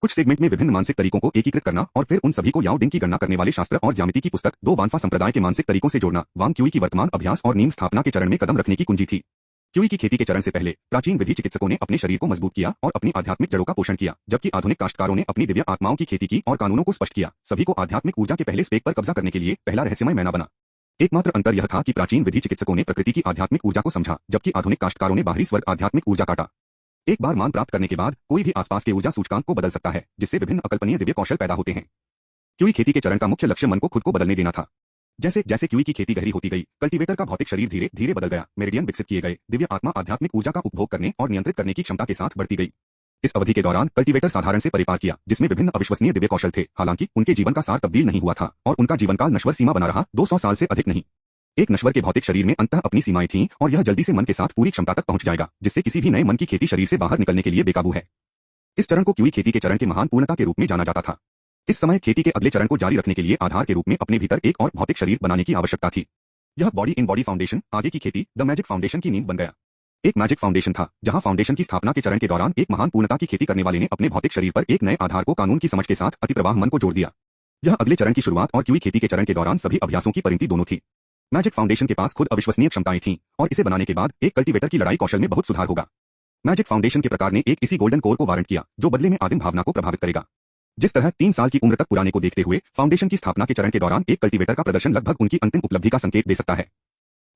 कुछ सेगमेंट में विभिन्न मानसिक तरीकों को एकीकृत करना और फिर उन सभी को याओ डिंग की गणना करने वाले शास्त्र और ज्यामिति की पुस्तक दो वानफा संप्रदाय के मानसिक तरीकों से जोड़ना वांग क्यूई की वर्तमान अभ्यास और नींव स्थापना के चरण में कदम रखने की कुंजी थी। क्यूई की खेती के चरण से पहले प्राचीन विधि चिकित्सकों ने अपने शरीर को मजबूत किया और अपनी आध्यात्मिक जड़ों का पोषण किया, जबकि आधुनिक काश्तकारों ने अपनी दिव्य आत्माओं की खेती की और कानूनों को स्पष्ट किया। सभी को आध्यात्मिक ऊर्जा के पहले स्पेक पर कब्जा करने के लिए पहला रहस्यमय मैना बना। एकमात्र अंतर यह था कि प्राचीन विधि चिकित्सकों ने प्रकृति की आध्यात्मिक ऊर्जा को समझा, जबकि आधुनिक काश्तकारों ने बाहरी स्वर्ग आध्यात्मिक ऊर्जा काटा। एक बार मान प्राप्त करने के बाद कोई भी आसपास के ऊर्जा सूचकांक को बदल सकता है, जिससे विभिन्न अकल्पनीय दिव्य कौशल पैदा होते हैं। क्यूई खेती के चरण का मुख्य लक्ष्य मन को खुद को बदलने देना था। जैसे जैसे क्यूई की खेती गहरी होती गई, कल्टीवेटर का भौतिक शरीर धीरे धीरे बदल गया, मेरिडियन विकसित किए गए, दिव्य आत्मा आध्यात्मिक ऊर्जा का उपभोग करने और नियंत्रित करने की क्षमता के साथ बढ़ती गई। इस अवधि के दौरान कल्टीवेटर साधारण से परिपार किया, जिसमें विभिन्न अविश्वसनीय दिव्य कौशल थे। हालांकि उनके जीवन का सार तब्दील नहीं हुआ था और उनका जीवनकाल नश्वर सीमा बना रहा, 200 साल से अधिक नहीं। एक नश्वर के भौतिक शरीर में अंततः अपनी सीमाएं थीं और यह जल्दी से मन के साथ पूरी क्षमता तक पहुंच जाएगा, जिससे किसी भी नए मन की खेती शरीर से बाहर निकलने के लिए बेकाबू है। इस चरण को क्यूई खेती के चरण के महान पूर्णता के रूप में जाना जाता था। इस समय खेती के अगले चरण को जारी रखने के लिए आधार के रूप में अपने भीतर एक और भौतिक शरीर बनाने की आवश्यकता थी। यह बॉडी इन बॉडी फाउंडेशन, आगे की खेती द मैजिक फाउंडेशन की नींव बन गया। एक मैजिक फाउंडेशन था जहां फाउंडेशन की स्थापना के चरण के दौरान एक महान पूर्णता की खेती करने वाले ने अपने भौतिक शरीर पर एक नए आधार को कानून की समझ के साथ अतिप्रवाह मन को जोड़ दिया। यह अगले चरण की शुरुआत और क्यूई खेती के चरण के दौरान सभी अभ्यासों की परिणति दोनों थी। मैजिक फाउंडेशन के पास खुद अविश्वसनीय क्षमताएं थीं और इसे बनाने के बाद एक कल्टीवेटर की लड़ाई कौशल में बहुत सुधार होगा। मैजिक फाउंडेशन के प्रकार ने एक इसी गोल्डन कोर को वारंट किया, जो बदले में आदिम भावना को प्रभावित करेगा। जिस तरह 3 साल की उम्र तक पुराने को देखते हुए फाउंडेशन की स्थापना के चरण के दौरान एक कल्टीवेटर का प्रदर्शन लगभग उनकी अंतिम उपलब्धि का संकेत दे सकता है।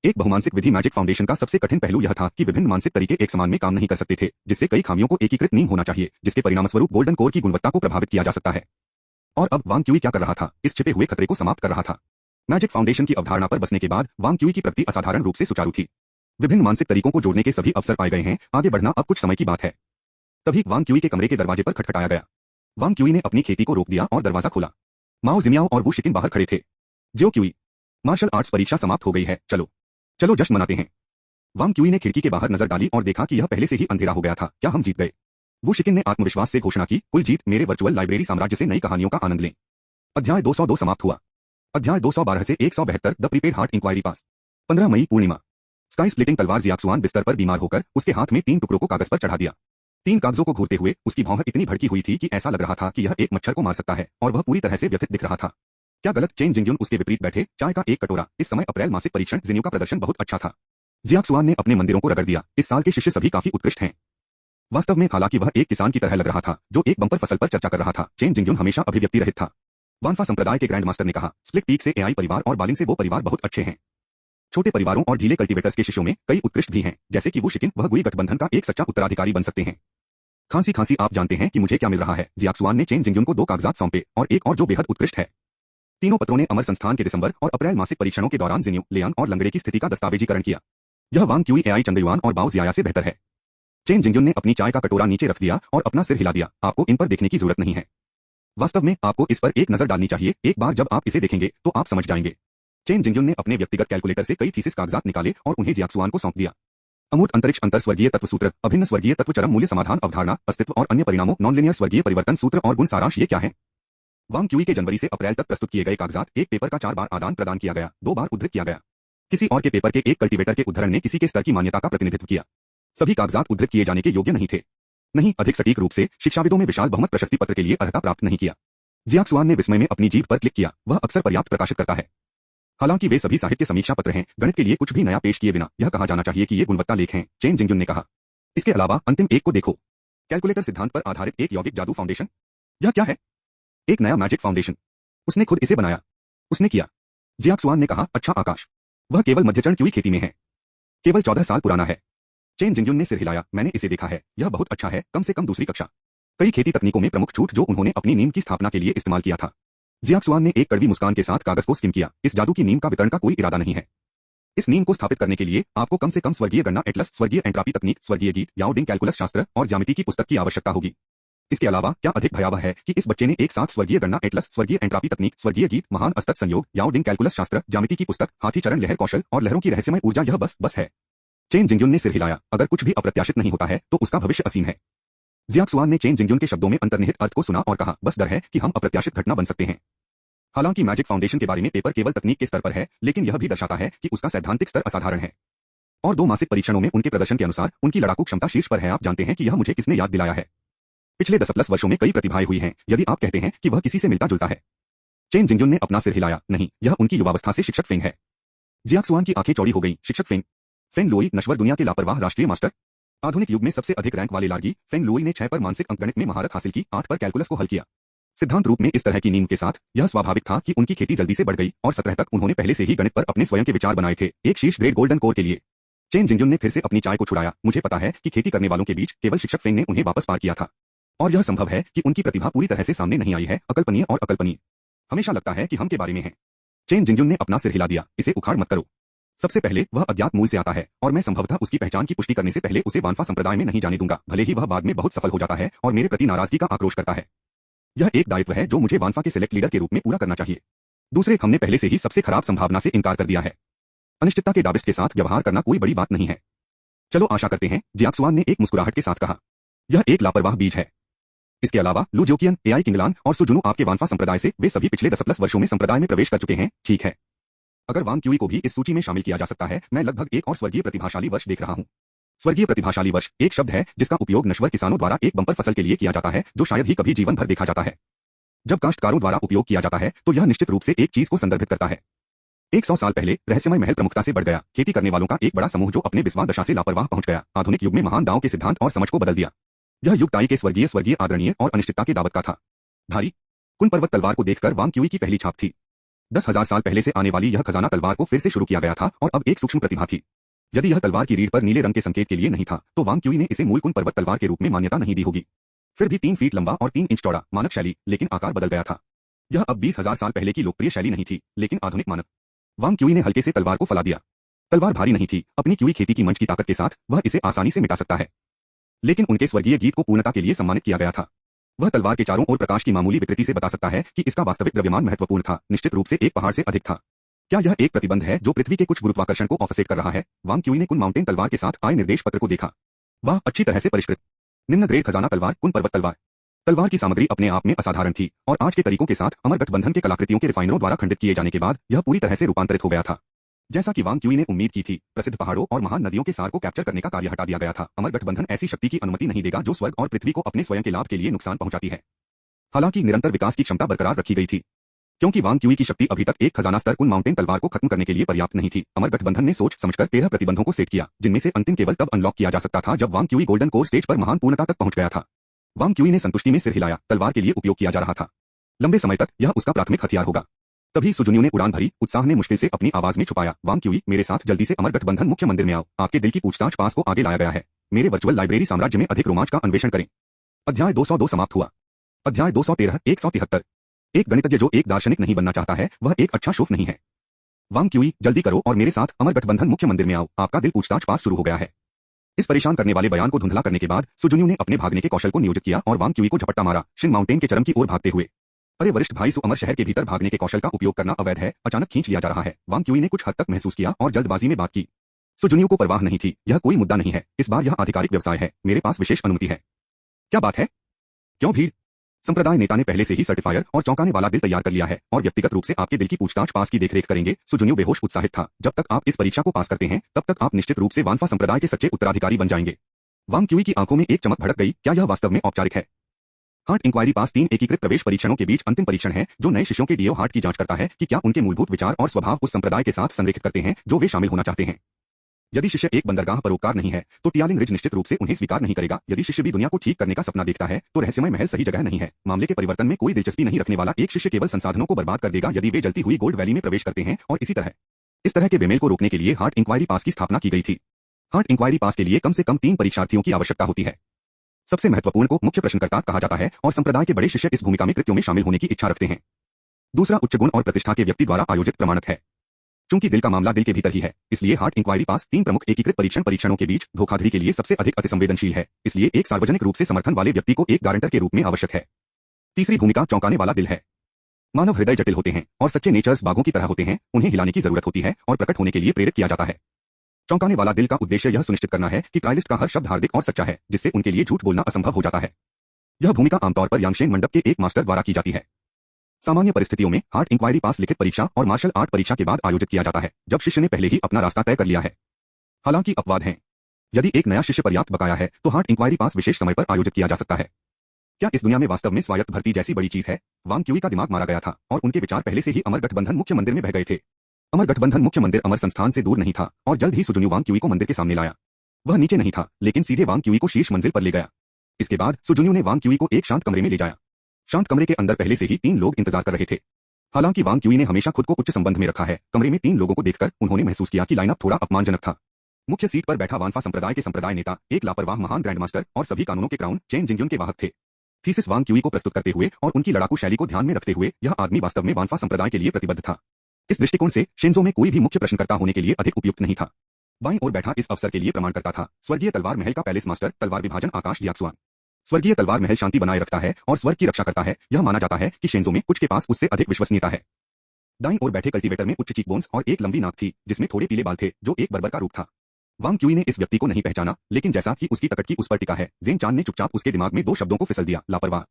एक बहुमानसिक विधि मैजिक फाउंडेशन का सबसे कठिन पहलू यह था कि विभिन्न मानसिक तरीके एक समान में काम नहीं कर सकते थे, जिससे कई खामियों को एकीकृत नींव होना चाहिए, जिसके परिणामस्वरूप गोल्डन कोर की गुणवत्ता को प्रभावित किया जा सकता है। और अब वांग क्यूई क्या कर रहा था, इस छिपे हुए खतरे को समाप्त कर रहा था। मैजिक फाउंडेशन की अवधारणा पर बसने के बाद वांग क्यूई की प्रगति असाधारण रूप से सुचारू थी। विभिन्न मानसिक तरीकों को जोड़ने के सभी अवसर पाए गए हैं, आगे बढ़ना अब कुछ समय की बात है। तभी वांग क्यूई के कमरे के दरवाजे पर खटखटाया गया। वांग क्यूई ने अपनी खेती को रोक दिया और दरवाजा खोला। माओ जिमियाओ और वू शिकिन बाहर खड़े थे। जो क्यूई, मार्शल आर्ट्स परीक्षा समाप्त हो गई है, चलो चलो जश्न मनाते हैं। वांग क्यूई ने खिड़की के बाहर नजर डाली और देखा कि यह पहले से ही अंधेरा हो गया था। क्या हम जीत गए? वू शिकिन ने आत्मविश्वास से घोषणा की, कुल जीत मेरे वर्चुअल लाइब्रेरी साम्राज्य से नई कहानियों का आनंद लें। अध्याय 202 समाप्त हुआ। अध्याय 212 से 172 the prepaid heart inquiry pass. 15 मई पूर्णिमा। स्काई स्प्लिटिंग तलवार जियाक्सुआन बिस्तर पर बीमार होकर उसके हाथ में 3 टुकड़ों को कागज पर चढ़ा दिया। 3 कागजों को घूरते हुए उसकी भौं इतनी भड़की हुई थी कि ऐसा लग रहा था कि यह एक मच्छर को मार सकता है और वह पूरी तरह से व्यथित दिख रहा था। क्या गलत? चेन जिंगयुन उसके विपरीत बैठे, चाय का एक कटोरा। इस समय अप्रैल मासिक परीक्षण जिन्यू का प्रदर्शन बहुत अच्छा था। जियाक्सुआन ने अपने मंदिरों को रगड़ दिया। इस साल के शिष्य सभी काफी उत्कृष्ट हैं। वास्तव में हालांकि वह एक किसान की तरह लग रहा था जो एक बंपर फसल पर चर्चा कर रहा था। चेन जिंगयुन हमेशा अभिव्यक्ति रहित था। वानफा संप्रदाय के ग्रैंड मास्टर ने कहा, स्प्लिट पीक से एआई परिवार और बालिन से वो परिवार बहुत अच्छे हैं। छोटे परिवारों और ढीले कल्टीवेटर्स के शिष्यों में कई उत्कृष्ट भी हैं, जैसे कि वू शिकिन, वह गुई गठबंधन का एक सच्चा उत्तराधिकारी बन सकते हैं। खांसी खांसी आप जानते हैं कि मुझे क्या मिल रहा है? जियाक्सुआन ने चेन जिंगयुन को 2 कागजात सौंपे और एक और जो बेहद उत्कृष्ट है। तीनों पत्रों ने अमर संस्थान के दिसंबर और अप्रैल मासिक परीक्षणों के दौरान जिन्यू, लियांग और लंगड़े की स्थिति का दस्तावेजीकरण किया। यह वांग क्यूई एआई चंदयुआन और बाओ जियाया से बेहतर है। चेन जिंगयुन ने अपनी चाय का कटोरा नीचे रख दिया और अपना सिर हिला दिया। आपको इन पर देखने की जरूरत नहीं है। वास्तव में आपको इस पर एक नजर डालनी चाहिए। एक बार जब आप इसे देखेंगे तो आप समझ जाएंगे। चेन जिंगयुन ने अपने व्यक्तिगत कैलकुलेटर से कई थीसिस कागजात निकाले और उन्हें जियाक्सुआन को सौंप दिया। अमूर्त अंतरिक्ष अंतर स्वर्गीय तत्व सूत्र, अभिन्न स्वर्गीय तत्व, चरम मूल्य समाधान अवधारणा, अस्तित्व और अन्य परिणामों, नॉनलिनियर स्वर्गीय परिवर्तन सूत्र और गुण सारांश। ये क्या है? वांग क्यूई के जनवरी से अप्रैल तक प्रस्तुत किए गए कागजात। एक पेपर का 4 बार आदान प्रदान किया गया, 2 बार उद्धृत किया गया। किसी और के पेपर के एक कल्टीवेटर के उद्धरण ने किसी के स्तर की मान्यता का प्रतिनिधित्व किया। सभी कागजात उद्धृत किए जाने के योग्य नहीं थे। नहीं, अधिक सटीक रूप से शिक्षाविदों में विशाल बहुमत प्रशस्ति पत्र के लिए अर्हता प्राप्त नहीं किया। जियाक्सुआन ने विस्मय में अपनी जीभ पर क्लिक किया। वह अक्सर पर्याप्त प्रकाशित करता है। हालांकि वे सभी साहित्य समीक्षा पत्र हैं, गणित के लिए कुछ भी नया पेश किए बिना यह कहा जाना चाहिए कि ये गुणवत्ता लेख हैं, चेन जिंगयुन ने कहा। इसके अलावा अंतिम एक को देखो, कैलकुलेटर सिद्धांत पर आधारित एक यौगिक जादू फाउंडेशन। यह क्या है? एक नया मैजिक फाउंडेशन। उसने खुद इसे बनाया। उसने किया। जियाक्सुआन ने कहा, अच्छा आकाश। वह केवल मध्यचरण क्यूई खेती में है, केवल 14 साल पुराना है। चेन जिंगयुन ने सिर हिलाया। मैंने इसे देखा है, यह बहुत अच्छा है, कम से कम दूसरी कक्षा। कई खेती तकनीकों में प्रमुख छूट जो उन्होंने अपनी नीम की स्थापना के लिए इस्तेमाल किया था। जियाक्सुआन ने एक कड़वी मुस्कान के साथ कागज को स्किम किया। इस जादू की नीम का वितरण का कोई इरादा नहीं है। इस नीम को स्थापित करने के लिए आपको कम से कम स्वर्गीय गणना एटलस, स्वर्गीय एंट्रापी तकनीक, स्वर्गीय गीत, याओ डिंग कैलकुलस शास्त्र और ज्यामिति की पुस्तक की आवश्यकता होगी। इसके अलावा क्या अधिक भयावह है कि इस बच्चे ने एक साथ स्वर्गीय गणना एटलस, स्वर्गीय एंट्रापी तकनीक, स्वर्गीय गीत, महान अस्तक संयोग, याओ डिंग कैलकुलस शास्त्र, ज्यामिति की पुस्तक, हाथी चरण लहर कौशल और लहरों की रहस्यमय ऊर्जा। यह बस है। चेन जिंगयुन ने सिर हिलाया। अगर कुछ भी अप्रत्याशित नहीं होता है तो उसका भविष्य असीम है। जियाक्सुआन ने चेन जिंगयुन के शब्दों में अंतर्निहित अर्थ को सुना और कहा, बस डर है कि हम अप्रत्याशित घटना बन सकते हैं। हालांकि मैजिक फाउंडेशन के बारे में पेपर केवल तकनीक के स्तर पर है, लेकिन यह भी दर्शाता है कि उसका सैद्धांतिक स्तर असाधारण है। और 2 मासिक परीक्षणों में उनके प्रदर्शन के अनुसार उनकी लड़ाकू क्षमता शीर्ष पर है। आप जानते हैं कि यह मुझे किसने याद दिलाया है? पिछले 10+ वर्षों में कई प्रतिभाएं हुई हैं, यदि आप कहते हैं कि वह किसी से मिलता जुलता है। चेन जिंगयुन ने अपना सिर हिलाया। नहीं, यह उनकी युवावस्था से शिक्षक फेंग है। जियाक्सुआन की आंखें चौड़ी हो गईं। शिक्षक फेंग? फेंग लुई नश्वर दुनिया के लापरवाह राष्ट्रीय मास्टर। आधुनिक युग में सबसे अधिक रैंक वाले लार्गी फेंग लुई ने 6 पर मानसिक अंकगणित में महारत हासिल की, 8 पर कैलकुलस को हल किया। सिद्धांत रूप में इस तरह की नींव के साथ यह स्वाभाविक था कि उनकी खेती जल्दी से बढ़ गई और 17 तक उन्होंने पहले से ही गणित पर अपने स्वयं के विचार बनाए थे, एक शीर्ष ग्रेड गोल्डन कोर के लिए। चेन जिंगयुन ने फिर से अपनी चाय को छुड़ाया। मुझे पता है कि खेती करने वालों के बीच केवल शिक्षक फेंग ने उन्हें वापस पार किया था। और यह संभव है कि उनकी प्रतिभा पूरी तरह से सामने नहीं आई है। अकल्पनीय और अकल्पनीय। हमेशा लगता है कि हम के बारे में हैं। चेन जिंगयुन ने अपना सिर हिला दिया। इसे उखाड़ मत करो। सबसे पहले वह अज्ञात मूल से आता है और मैं संभवतः उसकी पहचान की पुष्टि करने से पहले उसे वानफा संप्रदाय में नहीं जाने दूंगा, भले ही वह बाद में बहुत सफल हो जाता है और मेरे प्रति नाराजगी का आक्रोश करता है। यह एक दायित्व है जो मुझे वानफा के सिलेक्ट लीडर के रूप में पूरा करना चाहिए। दूसरे, हमने पहले से ही सबसे खराब संभावना से इनकार कर दिया है। अनिश्चितता के डाबिस्ट के साथ व्यवहार करना कोई बड़ी बात नहीं है। चलो आशा करते हैं, जियाक्सुआन ने एक मुस्कुराहट के साथ कहा। यह एक लापरवाह बीज है। इसके अलावा लू जोकियन, एआई किंगलान और सुजुनु आपके वानफा संप्रदाय से, वे सभी पिछले 10+ वर्षों में संप्रदाय में प्रवेश कर चुके हैं। ठीक है, अगर वांग क्यूई को भी इस सूची में शामिल किया जा सकता है। मैं लगभग एक और स्वर्गीय प्रतिभाशाली वर्ष देख रहा हूं। स्वर्गीय प्रतिभाशाली वर्ष एक शब्द है जिसका उपयोग नश्वर किसानों द्वारा एक बम्पर फसल के लिए किया जाता है जो शायद ही कभी जीवन भर देखा जाता है। जब काश्तकारों द्वारा उपयोग किया जाता है तो यह निश्चित रूप से एक चीज को संदर्भित करता है। 100 साल पहले रहस्यमय महल प्रमुखता से बढ़ गया, खेती करने वालों का एक बड़ा समूह जो अपने विस्वाद दशा से लापरवाह पहुंच गया, आधुनिक युग में महान दांव के सिद्धांत और समझ को बदल दिया। यह युग ताई के स्वर्गीय आदरणीय और अनिश्चितता के दावत का था। भारी कुन पर्वत तलवार को देखकर वांग क्यूई की पहली छाप थी। 10,000 साल पहले से आने वाली यह खजाना तलवार को फिर से शुरू किया गया था और अब एक सूक्ष्म प्रतिभा थी। यदि यह तलवार की रीढ़ पर नीले रंग के संकेत के लिए नहीं था तो वांग क्यूई ने इसे मूल कुन पर्वत तलवार के रूप में मान्यता नहीं दी होगी। फिर भी 3 फीट लंबा और 3 इंच चौड़ा, मानक शैली, लेकिन आकार बदल गया था। यह अब 20,000 साल पहले की लोकप्रिय शैली नहीं थी, लेकिन आधुनिक मानक। वांग क्यूई ने हल्के से तलवार को फैला दिया। तलवार भारी नहीं थी। अपनी क्यूई खेती की मंच की ताकत के साथ वह इसे आसानी से मिटा सकता है। लेकिन उनके स्वर्गीय गीत को पूर्णता के लिए सम्मानित किया गया था। वह तलवार के चारों ओर प्रकाश की मामूली विकृति से बता सकता है कि इसका वास्तविक द्रव्यमान महत्वपूर्ण था, निश्चित रूप से एक पहाड़ से अधिक था। क्या यह एक प्रतिबंध है जो पृथ्वी के कुछ गुरुत्वाकर्षण को ऑफसेट कर रहा है? वांग क्यूई ने कुन माउंटेन तलवार के साथ आय निर्देश पत्र को देखा। वाह, अच्छी तरह से परिष्कृत निम्न ग्रेड खजाना तलवार, कुन पर्वत तलवार। तलवार की सामग्री अपने आप में असाधारण थी और आज के तरीकों के साथ अमर गठबंधन के कलाकृतियों के रिफाइनरों द्वारा खंडित किए जाने के बाद यह पूरी तरह से रूपांतरित हो गया था। जैसा कि वांग क्यूई ने उम्मीद की थी, प्रसिद्ध पहाड़ों और महान नदियों के सार को कैप्चर करने का कार्य हटा दिया गया था। अमर गठबंधन ऐसी शक्ति की अनुमति नहीं देगा जो स्वर्ग और पृथ्वी को अपने स्वयं के लाभ के लिए नुकसान पहुंचाती है। हालांकि निरंतर विकास की क्षमता बरकरार रखी गई थी, क्योंकि वांग क्यूई की शक्ति अभी तक एक खजाना स्तर कुन माउंटेन तलवार को खत्म करने के लिए पर्याप्त नहीं थी। अमर गठबंधन ने सोच समझकर 13 प्रतिबंधों को सेट किया, जिनमें से अंतिम केवल तब अनलॉक किया जा सकता था जब वांग क्यूई गोल्डन कोर स्टेज पर महान पूर्णता तक पहुंच गया था। वांग क्यूई ने संतुष्टि में सिर हिलाया। तलवार के लिए उपयोग किया जा रहा था। लंबे समय तक यह उसका प्राथमिक हथियार होगा। तभी सुजुन्यू ने उड़ान भरी। उत्साह ने मुश्किल से अपनी आवाज में छुपाया। वांग क्यूई, मेरे साथ जल्दी से अमर गठबंधन मुख्य मंदिर में आओ। आपके दिल की पूछताछ पास को आगे लाया गया है। मेरे वर्चुअल लाइब्रेरी साम्राज्य में अधिक रोमांच का अन्वेषण करें। अध्याय 202 समाप्त हुआ। अध्याय 213 173। एक गणितज्ञ जो एक दार्शनिक नहीं बनना चाहता है वह एक अच्छा शोफ नहीं है। वांग क्यूई, जल्दी करो और मेरे साथ अमर गठबंधन मुख्य मंदिर में आओ। आपका दिल पूछताछ पास शुरू हो गया है। इस परेशान करने वाले बयान को धुंधला करने के बाद सुजुन्यू ने अपने भागने के कौशल को नियोजित किया और वांग क्यूई को झपट्टा मारा, शिन माउंटेन के चरम की ओर भागते हुए। अरे वरिष्ठ भाई, अमर शहर के भीतर भागने के कौशल का उपयोग करना अवैध है। अचानक खींच लिया जा रहा है। वांग क्यूई ने कुछ हद तक महसूस किया और जल्दबाजी में बात की। सुजुन्यू को परवाह नहीं थी। यह कोई मुद्दा नहीं है, इस बार यह आधिकारिक व्यवसाय है, मेरे पास विशेष अनुमति है। क्या बात है? क्यों भीड़? संप्रदाय नेता ने पहले से ही सर्टिफायर और चौंकाने वाला दिल तैयार कर लिया है और व्यक्तिगत रूप से आपके दिल की पूछताछ पास की देखरेख करेंगे। सुजुन्यू बेहोश उत्साहित था। जब तक आप इस परीक्षा को पास करते हैं तब तक आप निश्चित रूप से वानफा संप्रदाय के सच्चे उत्तराधिकारी बन जाएंगे। वांग क्यूई की आंखों में एक चमक भड़क गई। क्या यह वास्तव में औपचारिक है? हार्ट इंक्वायरी पास 3 एकीकृत प्रवेश परीक्षणों के बीच अंतिम परीक्षण है जो नए शिष्यों के डीओ हार्ट की जांच करता है कि क्या उनके मूलभूत विचार और स्वभाव उस संप्रदाय के साथ संरेखित करते हैं जो वे शामिल होना चाहते हैं। यदि शिष्य एक बंदरगाह परोपकार नहीं है तो टियालिंग रिज निश्चित रूप से उन्हें स्वीकार नहीं करेगा। यदि शिष्य भी दुनिया को ठीक करने का सपना देखता है तो रहस्यमय महल सही जगह नहीं है। मामले के परिवर्तन में कोई दिलचस्पी नहीं रखने वाला एक शिष्य केवल संसाधनों को बर्बाद कर देगा यदि वे जलती हुई गोल्ड वैली में प्रवेश करते हैं और इसी तरह इस तरह के बेमेल को रोकने के लिए हार्ट इंक्वायरी पास की स्थापना की गई थी। हार्ट इंक्वायरी पास के लिए कम से कम 3 परीक्षार्थियों की आवश्यकता होती है। सबसे महत्वपूर्ण को मुख्य प्रश्नकर्ता कहा जाता है और संप्रदाय के बड़े शिष्य इस भूमिका में कृत्यों में शामिल होने की इच्छा रखते हैं। दूसरा उच्च गुण और प्रतिष्ठा के व्यक्ति द्वारा आयोजित प्रमाणक है। चूंकि दिल का मामला दिल के भीतर ही है, इसलिए हार्ट इंक्वायरी पास 3 प्रमुख एकीकृत परीक्षणों के बीच धोखाधड़ी के लिए सबसे अधिक अतिसंवेदनशील है। इसलिए एक सार्वजनिक रूप से समर्थन वाले व्यक्ति को एक गारंटर के रूप में आवश्यक है। तीसरी भूमिका चौंकाने वाला दिल है। मानव हृदय जटिल होते हैं और सच्चे नेचर्स बाघों की तरह होते हैं, उन्हें हिलाने की जरूरत होती है और प्रकट होने के लिए प्रेरित किया जाता है। चौंकाने वाला दिल का उद्देश्य यह सुनिश्चित करना है कि ट्रायलिस्ट का हर शब्द हार्दिक और सच्चा है, जिससे उनके लिए झूठ बोलना असंभव हो जाता है। यह भूमिका आमतौर पर यांगशेन मंडप के एक मास्टर द्वारा की जाती है। सामान्य परिस्थितियों में हार्ट इंक्वायरी पास लिखित परीक्षा और मार्शल आर्ट परीक्षा के बाद आयोजित किया जाता है, जब शिष्य ने पहले ही अपना रास्ता तय कर लिया है। हालांकि अपवाद हैं। यदि एक नया शिष्य पर्याप्त बकाया है तो हार्ट इंक्वायरी पास विशेष समय पर आयोजित किया जा सकता है। क्या इस दुनिया में वास्तव में स्वायत्त भर्ती जैसी बड़ी चीज है? वांग क्यूई का दिमाग मारा गया था और उनके विचार पहले से ही अमर गठबंधन मुख्य मंदिर में बह गए थे। अमर गठबंधन मुख्य मंदिर अमर संस्थान से दूर नहीं था और जल्द ही सुजुन्यू वांग क्यूई को मंदिर के सामने लाया। वह नीचे नहीं था, लेकिन सीधे वांग क्यूई को शीर्ष मंजिल पर ले गया। इसके बाद सुजुन्यू ने वांग क्यूई को एक शांत कमरे में ले जाया। शांत कमरे के अंदर पहले से ही 3 लोग इंतजार कर रहे थे। हालांकि वांग क्यूई ने हमेशा खुद को उच्च संबंध में रखा है, कमरे में 3 लोगों को देखकर उन्होंने महसूस किया कि लाइनअप थोड़ा अपमानजनक था। मुख्य सीट पर बैठा वानफा संप्रदाय के संप्रदाय नेता, एक लापरवाह महान ग्रैंडमास्टर और सभी कानूनों के क्राउन चेन जिंगयुन के वाहक थे। थीसिस वांग क्यूई को प्रस्तुत करते हुए और उनकी लड़ाकू शैली को ध्यान में रखते हुए यह आदमी वास्तव में वानफा संप्रदाय के लिए प्रतिबद्ध था। इस दृष्टिकोण से शिंजो में कोई भी मुख्य प्रश्नकर्ता होने के लिए अधिक उपयुक्त नहीं था। बाईं ओर बैठा इस अवसर के लिए प्रमाण करता था स्वर्गीय तलवार महल का पैलेस मास्टर तलवार विभाजन आकाश जियाक्सुआन। स्वर्गीय तलवार महल शांति बनाए रखता है और स्वर्ग की रक्षा करता है। यह माना जाता है कि शिंजो में कुछ के पास उससे अधिक विश्वसनीयता है। दाईं ओर बैठे कल्टीवेटर में उच्च चीकबोन्स और एक लंबी नाक थी जिसमें थोड़े पीले बाल थे, जो एक बर्बर का रूप था। वांग क्यूई ने इस व्यक्ति को नहीं पहचाना, लेकिन जैसा कि उसकी टकटकी उस पर टिका है, जेन चान ने चुपचाप उसके दिमाग में 2 शब्दों को फिसल दिया, लापरवाह।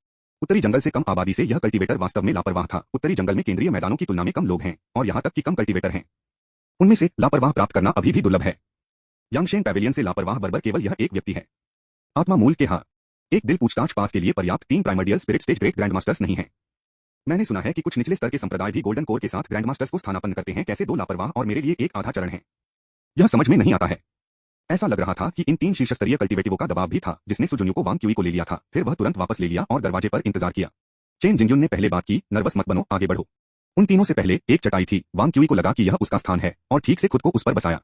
उत्तरी जंगल से कम आबादी से यह कल्टीवेटर वास्तव में लापरवाह था। उत्तरी जंगल में केंद्रीय मैदानों की तुलना में कम लोग हैं और यहाँ तक कि कम कल्टीवेटर हैं। उनमें से लापरवाह प्राप्त करना अभी भी दुर्लभ है। यांगशेन पैवेलियन से लापरवाह बर्बर केवल यह एक व्यक्ति है। आत्मा मूल के हाँ, एक दिल पूछताछ पास के लिए पर्याप्त 3 primordial spirit stage great grandmasters नहीं है। मैंने सुना है कि कुछ निचले स्तर के संप्रदाय भी गोल्डन कोर के साथ ग्रैंडमास्टर्स को स्थानापन्न करते हैं। कैसे 2 लापरवाह और मेरे लिए एक आधा चरण है, यह समझ में नहीं आता है। ऐसा लग रहा था कि इन 3 शीर्षस्तरीय कल्टीवेटिवों का दबाव भी था, जिसने सुजुन्यू को वांग क्यूई को ले लिया था। फिर वह तुरंत वापस ले लिया और दरवाजे पर इंतजार किया। चेन जिंगयुन ने पहले बात की, नर्वस मत बनो, आगे बढ़ो। उन तीनों से पहले एक चटाई थी। वांग क्यूई को लगा कि यह उसका स्थान है और ठीक से खुद को उस पर बसाया।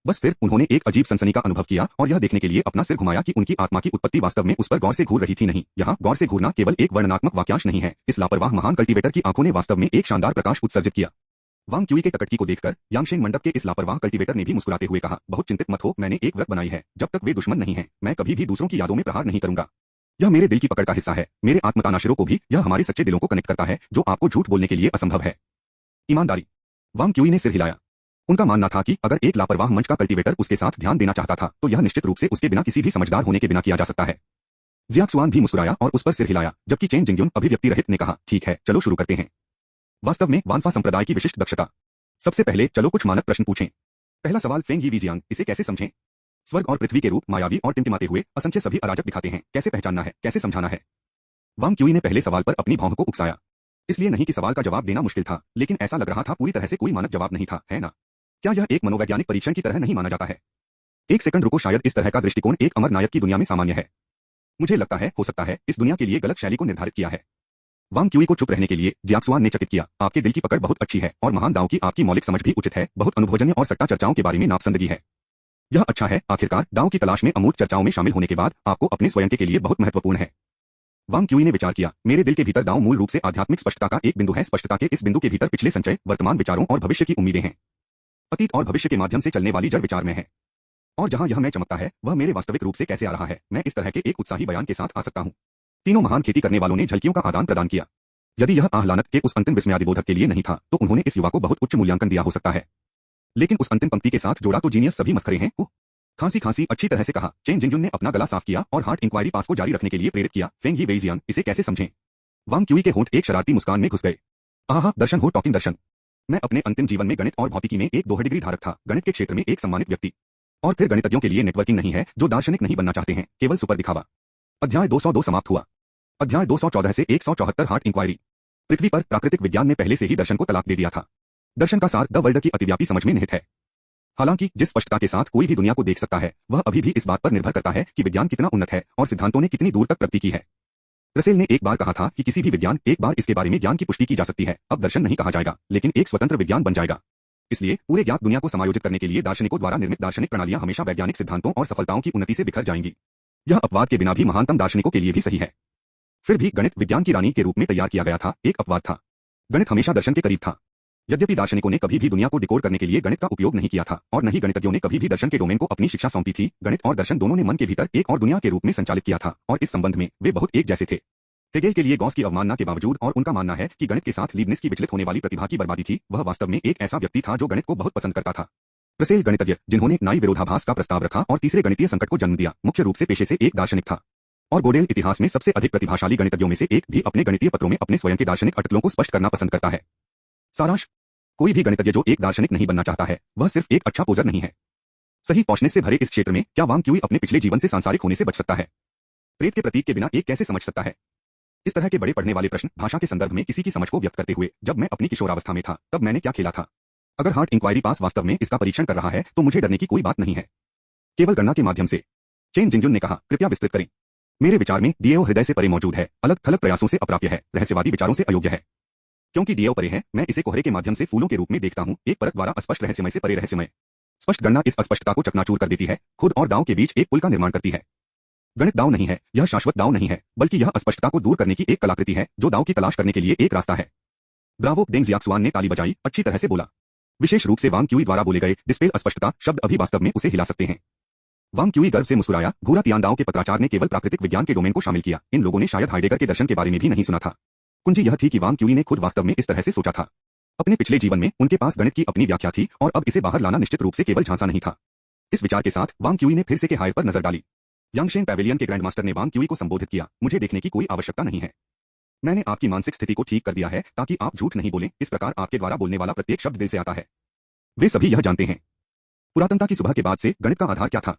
बस फिर उन्होंने एक अजीब सनसनी का अनुभव किया और यह देखने के लिए अपना सिर घुमाया कि उनकी आत्मा की उत्पत्ति वास्तव में उस पर गौर से घूर रही थी। नहीं, यहाँ गौर से घूरना केवल एक वर्णनात्मक वाक्यांश नहीं है। इस लापरवाह महान कल्टीवेटर की आंखों ने वास्तव में एक शानदार प्रकाश उत्सर्जित किया। वांग क्यूई के टकटकी को देखकर यांगशेन मंडप के इस लापरवाह कल्टीवेटर ने भी मुस्कुराते हुए कहा, बहुत चिंतित मत हो, मैंने एक व्रत बनाई है। जब तक वे दुश्मन नहीं है, मैं कभी भी दूसरों की यादों में प्रहार नहीं करूंगा। यह मेरे दिल की पकड़ का हिस्सा है। मेरे आत्मतानाशिरों को भी यह हमारे सच्चे दिलों को कनेक्ट करता है, जो आपको झूठ बोलने के लिए असंभव है। ईमानदारी। वांग क्यूई ने सिर हिलाया। उनका मानना था कि अगर एक लापरवाह मंच का कल्टीवेटर उसके साथ ध्यान देना चाहता था तो यह निश्चित रूप से उसके बिना किसी भी समझदार होने के बिना किया जा सकता है। जियाक्सुआन भी मुस्कुराया और उस पर सिर हिलाया, जबकि चेन जिंगयुन अभिव्यक्ति रहित ने कहा, ठीक है, चलो शुरू करते हैं। वास्तव में वानफा संप्रदाय की विशिष्ट दक्षता। सबसे पहले चलो कुछ मानक प्रश्न पूछें। पहला सवाल, फेंग यी वीजियांग, इसे कैसे समझें? स्वर्ग और पृथ्वी के रूप मायावी और टिमटिमाते हुए असंख्य सभी अराजक दिखाते हैं, कैसे पहचानना है, कैसे समझाना है? वांग क्यूई ने पहले सवाल पर अपनी भौं को उकसाया। इसलिए नहीं कि सवाल का जवाब देना मुश्किल था, लेकिन ऐसा लग रहा था पूरी तरह से कोई मानक जवाब नहीं था, है ना? क्या यह एक मनोवैज्ञानिक परीक्षण की तरह नहीं माना जाता है? एक सेकंड रुको, शायद इस तरह का दृष्टिकोण एक अमर नायक की दुनिया में सामान्य है। मुझे लगता है, हो सकता है इस दुनिया के लिए गलत शैली को निर्धारित किया है। वांग क्यूई को चुप रहने के लिए जियाक्सुआन ने चकित किया, आपके दिल की पकड़ बहुत अच्छी है और महान दाव की आपकी मौलिक समझ भी उचित है। बहुत अनुभवजन्य और सट्टा चर्चाओं के बारे में नापसंदगी है। यह अच्छा है, आखिरकार दाव की तलाश में अमूर्त चर्चाओं में शामिल होने के बाद आपको अपने स्वयं के लिए बहुत महत्वपूर्ण है। वांग क्यूई ने विचार किया, मेरे दिल के भीतर दाव मूल रूप से आध्यात्मिक स्पष्टता का एक बिंदु है। स्पष्टता के इस बिंदु के भीतर पिछले संचय, वर्तमान विचारों और भविष्य की उम्मीदें हैं। अतीत और भविष्य के माध्यम से चलने वाली जड़ विचार में है। और जहां यह मैं चमकता है, वह मेरे वास्तविक रूप से कैसे आ रहा है, मैं इस तरह के एक उत्साही बयान के साथ आ सकता हूं। तीनों महान खेती करने वालों ने झलकियों का आदान प्रदान किया। यदि यह आह्लादक के उस अंतिम विस्मयादिबोधक के लिए नहीं था, तो उन्होंने इस युवा को बहुत उच्च मूल्यांकन दिया हो सकता है। लेकिन उस अंतिम पंक्ति के साथ जोड़ा तो जीनियस सभी मस्खरे हैं। खांसी अच्छी तरह से कहा। चेन जिंगयुन ने अपना गला साफ किया और हार्ट इंक्वायरी पास को जारी रखने के लिए प्रेरित किया। फेंग यी वेइजियांग, इसे कैसे समझें? वांग क्यूई के होंठ एक शरारती मुस्कान में घुस गए। आहा, दर्शन हो, टॉकिंग दर्शन। मैं अपने अंतिम जीवन में गणित और भौतिकी में एक 2 डिग्री धारक था, गणित के क्षेत्र में एक सम्मानित व्यक्ति। और फिर गणितज्ञों के लिए नेटवर्किंग नहीं है, जो दार्शनिक नहीं बनना चाहते हैं, केवल सुपर दिखावा। अध्याय 202 समाप्त हुआ। अध्याय 214 से 174 हार्ट इंक्वायरी। पृथ्वी पर प्राकृतिक विज्ञान ने पहले से ही दर्शन को तलाक दे दिया था। दर्शन का सार द वर्ल्ड की अतिव्यापी समझ में निहित है। हालांकि जिस स्पष्टता के साथ कोई भी दुनिया को देख सकता है, वह अभी भी इस बात पर निर्भर करता है कि विज्ञान कितना उन्नत है और सिद्धांतों ने कितनी दूर तक प्रगति की है। रसेल ने एक बार कहा था कि किसी भी विज्ञान एक बार इसके बारे में ज्ञान की पुष्टि की जा सकती है, अब दर्शन नहीं कहा जाएगा, लेकिन एक स्वतंत्र विज्ञान बन जाएगा। इसलिए पूरे ज्ञात दुनिया को समायोजित करने के लिए दार्शनिकों द्वारा निर्मित दार्शनिक प्रणालियां हमेशा वैज्ञानिक सिद्धांतों और सफलताओं की उन्नति से बिखर जाएंगी। यह अपवाद के बिना भी महानतम दार्शनिकों के लिए भी सही है। फिर भी गणित विज्ञान की रानी के रूप में तैयार किया गया था, एक अपवाद था। गणित हमेशा दर्शन के करीब था। यद्यपि दार्शनिकों ने कभी भी दुनिया को डिकोड करने के लिए गणित का उपयोग नहीं किया था और न ही गणितज्ञों ने कभी भी दर्शन के डोमेन को अपनी शिक्षा सौंपी थी, गणित और दर्शन दोनों ने मन के भीतर एक और दुनिया के रूप में संचालित किया था और इस संबंध में वे बहुत एक जैसे थे। हेगेल के लिए गॉस की अवमानना के बावजूद और उनका मानना है कि गणित के साथ लीबनिज की विचलित होने वाली प्रतिभा की बर्बादी थी, वह वास्तव में एक ऐसा व्यक्ति था जो गणित को बहुत पसंद करता था। रसेल गणितज्ञ जिन्होंने नाई विरोधाभास का प्रस्ताव रखा और तीसरे गणितीय संकट को जन्म दिया, मुख्य रूप से पेशे से एक दार्शनिक था। और गोडेल इतिहास में सबसे अधिक प्रतिभाशाली गणितज्ञों में से एक भी अपने गणितीय पत्रों में अपने स्वयं के दार्शनिक अटकलों को स्पष्ट करना पसंद करता है। सारांश, कोई भी गणितज्ञ जो एक दार्शनिक नहीं बनना चाहता है, वह सिर्फ एक अच्छा पोजर नहीं है। सही पौष्णिस से भरे इस क्षेत्र में क्या वांग क्यूई अपने पिछले जीवन से सांसारिक होने से बच सकता है? प्रेत के प्रतीक के बिना एक कैसे समझ सकता है? इस तरह के बड़े पढ़ने वाले प्रश्न भाषा के संदर्भ में किसी की समझ को व्यक्त करते हुए, जब मैं अपनी किशोरावस्था में था तब मैंने क्या खेला था? अगर हार्ट इंक्वायरी पास वास्तव में इसका परीक्षण कर रहा है तो मुझे डरने की कोई बात नहीं है, केवल गणना के माध्यम से। चेन जिंगजुन ने कहा, कृपया विस्तृत करें। मेरे विचार में डीएओ हृदय से परे मौजूद है, अलग थलग प्रयासों से अप्राप्य है, रहस्यवादी विचारों से अयोग्य है। क्योंकि डीएओ परे है, मैं इसे कोहरे के माध्यम से फूलों के रूप में देखता हूं, एक परत द्वारा अस्पष्ट रहस्यमय से परे रहस्यमय। स्पष्ट गणना इस अस्पष्टता को चकनाचूर कर देती है, खुद और दांव के बीच एक पुल का निर्माण करती है। गणित दांव नहीं है, यह शाश्वत दांव नहीं है, बल्कि यह अस्पष्टता को दूर करने की एक कलाकृति है जो दांव की तलाश करने के लिए एक रास्ता है। ब्रावो, डेंग जियाक्सुआन ने ताली बजाई, अच्छी तरह से बोला। विशेष रूप से वांग क्यूई द्वारा बोले गए डिस्पेल अस्पष्टता शब्द अभी वास्तव में उसे हिला सकते हैं। वांग क्यूई गर्व से मुस्कुराया। घूरा तियानदाओ के पत्राचार ने केवल प्राकृतिक विज्ञान के डोमेन को शामिल किया, इन लोगों ने शायद हाइडेगर के दर्शन के बारे में भी नहीं सुना था। कुंजी यह थी कि वांग क्यूई ने खुद वास्तव में इस तरह से सोचा था। अपने पिछले जीवन में उनके पास गणित की अपनी व्याख्या थी और अब इसे बाहर लाना निश्चित रूप से केवल झांसा नहीं था। इस विचार के साथ वांग क्यूई ने फिर से के हायर पर नजर डाली। यांगशेन पैवेलियन के ग्रैंडमास्टर ने वांग क्यूई को संबोधित किया, मुझे देखने की कोई आवश्यकता नहीं है। मैंने आपकी मानसिक स्थिति को ठीक कर दिया है ताकि आप झूठ नहीं बोलें, इस प्रकार आपके द्वारा बोलने वाला प्रत्येक शब्द दिल से आता है। वे सभी यह जानते हैं। पुरातनता की सुबह के बाद से गणित का आधार क्या था?